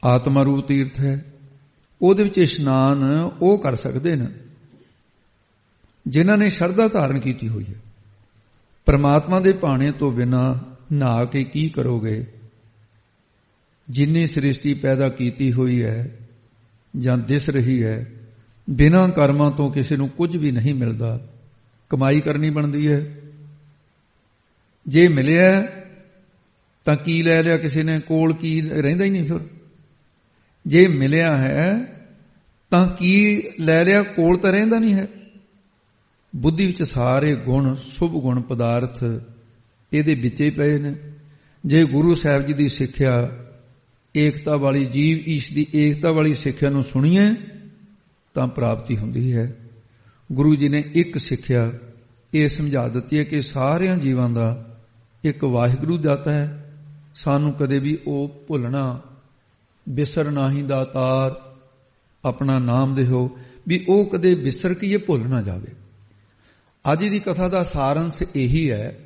ਆਤਮਾ ਰੂਪ ਤੀਰਥ ਹੈ। ਉਹਦੇ ਵਿੱਚ ਇਸ਼ਨਾਨ ਉਹ ਕਰ ਸਕਦੇ ਨੇ ਜਿਨ੍ਹਾਂ ਨੇ ਸ਼ਰਧਾ ਧਾਰਨ ਕੀਤੀ ਹੋਈ ਹੈ। ਪਰਮਾਤਮਾ ਦੇ ਭਾਣੇ ਤੋਂ ਬਿਨਾਂ ਨਹਾ ਕੇ ਕੀ ਕਰੋਗੇ? ਜਿੰਨੀ ਸ੍ਰਿਸ਼ਟੀ ਪੈਦਾ ਕੀਤੀ ਹੋਈ ਹੈ ਜਾਂ ਦਿਸ ਰਹੀ ਹੈ, ਬਿਨਾਂ ਕਰਮਾਂ ਤੋਂ ਕਿਸੇ ਨੂੰ ਕੁਝ ਵੀ ਨਹੀਂ ਮਿਲਦਾ। ਕਮਾਈ ਕਰਨੀ ਬਣਦੀ ਹੈ। ਜੇ ਮਿਲਿਆ ਤਾਂ ਕੀ ਲੈ ਲਿਆ ਕਿਸੇ ਨੇ? ਕੋਲ ਕੀ ਰਹਿੰਦਾ ਹੀ ਨਹੀਂ ਫਿਰ। ਜੇ ਮਿਲਿਆ ਹੈ ਤਾਂ ਕੀ ਲੈ ਲਿਆ? ਕੋਲ ਤਾਂ ਰਹਿੰਦਾ ਨਹੀਂ ਹੈ। ਬੁੱਧੀ ਵਿੱਚ ਸਾਰੇ ਗੁਣ, ਸ਼ੁਭ ਗੁਣ ਪਦਾਰਥ ਇਹਦੇ ਵਿੱਚ ਹੀ ਪਏ ਨੇ। ਜੇ ਗੁਰੂ ਸਾਹਿਬ ਜੀ ਦੀ ਸਿੱਖਿਆ ਏਕਤਾ ਵਾਲੀ, ਜੀਵ ਈਸ਼ ਦੀ ਏਕਤਾ ਵਾਲੀ ਸਿੱਖਿਆ ਨੂੰ ਸੁਣੀਏ ਤਾਂ ਪ੍ਰਾਪਤੀ ਹੁੰਦੀ ਹੈ। ਗੁਰੂ ਜੀ ਨੇ ਇੱਕ ਸਿੱਖਿਆ ਇਹ ਸਮਝਾ ਦਿੱਤੀ ਹੈ ਕਿ ਸਾਰਿਆਂ ਜੀਵਾਂ ਦਾ ਇੱਕ ਵਾਹਿਗੁਰੂ ਦਾਤਾ ਹੈ। ਸਾਨੂੰ ਕਦੇ ਵੀ ਉਹ ਭੁੱਲਣਾ, ਬਿਸਰਨਾ ਹੀ ਦਾਤਾਰ ਆਪਣਾ ਨਾਮ ਦਿਓ, ਵੀ ਉਹ ਕਦੇ ਵਿਸਰ ਕੇ ਇਹ ਭੁੱਲ ਨਾ ਜਾਵੇ। ਅੱਜ ਦੀ ਕਥਾ ਦਾ ਸਾਰੰਸ਼ ਇਹੀ ਹੈ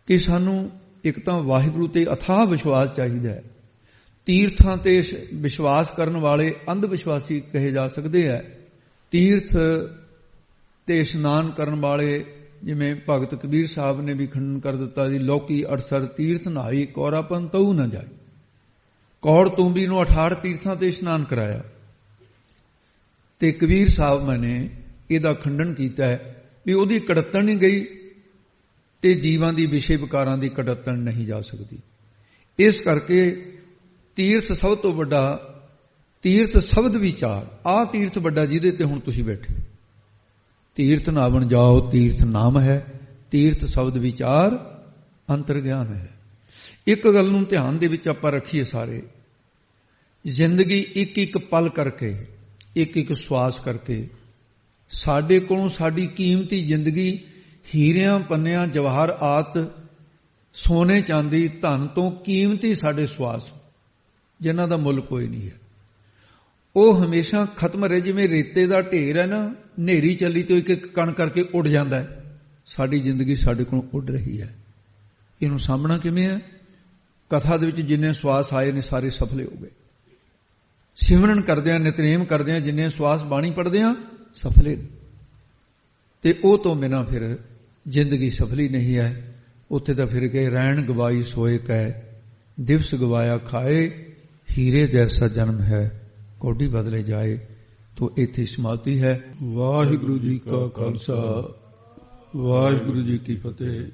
ਕਿ ਸਾਨੂੰ ਇੱਕ ਤਾਂ ਵਾਹਿਗੁਰੂ ਤੇ ਅਥਾਹ ਵਿਸ਼ਵਾਸ ਚਾਹੀਦਾ ਹੈ। ਤੀਰਥਾਂ ਤੇ ਵਿਸ਼ਵਾਸ ਕਰਨ ਵਾਲੇ ਅੰਧ ਵਿਸ਼ਵਾਸੀ ਕਹੇ ਜਾ ਸਕਦੇ ਹੈ। ਤੀਰਥ ਤੇ ਇਸ਼ਨਾਨ ਕਰਨ ਵਾਲੇ, ਜਿਵੇਂ ਭਗਤ ਕਬੀਰ ਸਾਹਿਬ ਨੇ ਵੀ ਖੰਡਨ ਕਰ ਦਿੱਤਾ ਜੀ, ਲੋਕੀ 68 ਤੀਰਥ ਨਹਾਈ, ਕੌਰਾਪਨ ਤਉ ਨਾ ਜਾਏ। ਕੌੜ ਤੂੰਬੀ ਨੂੰ 68 ਤੀਰਥਾਂ ਤੇ ਇਸ਼ਨਾਨ ਕਰਾਇਆ, ਤੇ ਕਬੀਰ ਸਾਹਿਬ ਨੇ ਇਹਦਾ ਖੰਡਨ ਕੀਤਾ ਹੈ ਵੀ ਉਹਦੀ ਕੜੱਤਣ ਨਹੀਂ ਗਈ ਤੇ ਜੀਵਾਂ ਦੀ ਵਿਸ਼ੇ ਵਿਕਾਰਾਂ ਦੀ ਕੜੱਤਣ ਨਹੀਂ ਜਾ ਸਕਦੀ। ਇਸ ਕਰਕੇ ਤੀਰਥ ਸਭ ਤੋਂ ਵੱਡਾ, ਤੀਰਥ ਸ਼ਬਦ ਵਿਚਾਰ, ਆਹ ਤੀਰਥ ਵੱਡਾ ਜਿਹਦੇ ਤੇ ਹੁਣ ਤੁਸੀਂ ਬੈਠੇ। ਤੀਰਥ ਨਾਵਣ ਜਾਓ, ਤੀਰਥ ਨਾਮ ਹੈ, ਤੀਰਥ ਸ਼ਬਦ ਵਿਚਾਰ ਅੰਤਰ ਗਿਆਨ ਹੈ। ਇੱਕ ਗੱਲ ਨੂੰ ਧਿਆਨ ਦੇ ਵਿੱਚ ਆਪਾਂ ਰੱਖੀਏ ਸਾਰੇ, ਜ਼ਿੰਦਗੀ ਇੱਕ ਇੱਕ ਪਲ ਕਰਕੇ, ਇੱਕ ਇੱਕ ਸਵਾਸ ਕਰਕੇ, ਸਾਡੇ ਕੋਲੋਂ ਸਾਡੀ ਕੀਮਤੀ ਜ਼ਿੰਦਗੀ ਹੀਰਿਆਂ ਪੰਨਿਆਂ ਜਵਾਹਰ ਆਤ ਸੋਨੇ ਚਾਂਦੀ ਧਨ ਤੋਂ ਕੀਮਤੀ ਸਾਡੇ ਸਵਾਸ, ਜਿਨ੍ਹਾਂ ਦਾ ਮੁੱਲ ਕੋਈ ਨਹੀਂ ਹੈ, ਉਹ ਹਮੇਸ਼ਾ ਖਤਮ ਰਹੇ। ਜਿਵੇਂ ਰੇਤੇ ਦਾ ਢੇਰ ਹੈ ਨਾ, ਹਨੇਰੀ ਚੱਲੀ ਤੇ ਇੱਕ ਇੱਕ ਕਣ ਕਰਕੇ ਉੱਡ ਜਾਂਦਾ ਹੈ। ਸਾਡੀ ਜ਼ਿੰਦਗੀ ਸਾਡੇ ਕੋਲੋਂ ਉੱਡ ਰਹੀ ਹੈ। ਇਹਨੂੰ ਸਾਹਮਣਾ ਕਿਵੇਂ ਹੈ? ਕਥਾ ਦੇ ਵਿੱਚ ਜਿੰਨੇ ਸਵਾਸ ਆਏ ਨੇ ਸਾਰੇ ਸਫਲੇ ਹੋ ਗਏ। ਸਿਮਰਨ ਕਰਦਿਆਂ, ਨਿਤਨੇਮ ਕਰਦਿਆਂ ਜਿੰਨੇ ਸਵਾਸ ਬਾਣੀ ਪੜ੍ਹਦਿਆਂ ਸਫਲੇ, ਤੇ ਉਹ ਤੋਂ ਬਿਨਾਂ ਫਿਰ ਜ਼ਿੰਦਗੀ ਸਫਲੀ ਨਹੀਂ ਹੈ। ਉੱਥੇ ਤਾਂ ਫਿਰ ਕੇ ਰਹਿਣ ਗਵਾਈ ਸੋਏ ਕੈ, ਦਿਵਸ ਗਵਾਇਆ ਖਾਏ, ਹੀਰੇ ਜੈਸਾ ਜਨਮ ਹੈ ਕੋਡੀ ਬਦਲੇ ਜਾਏ। ਤੋਂ ਇੱਥੇ ਸਮਾਪਤੀ ਹੈ। ਵਾਹਿਗੁਰੂ ਜੀ ਕਾ ਖਾਲਸਾ, ਵਾਹਿਗੁਰੂ ਜੀ ਕੀ ਫਤਿਹ।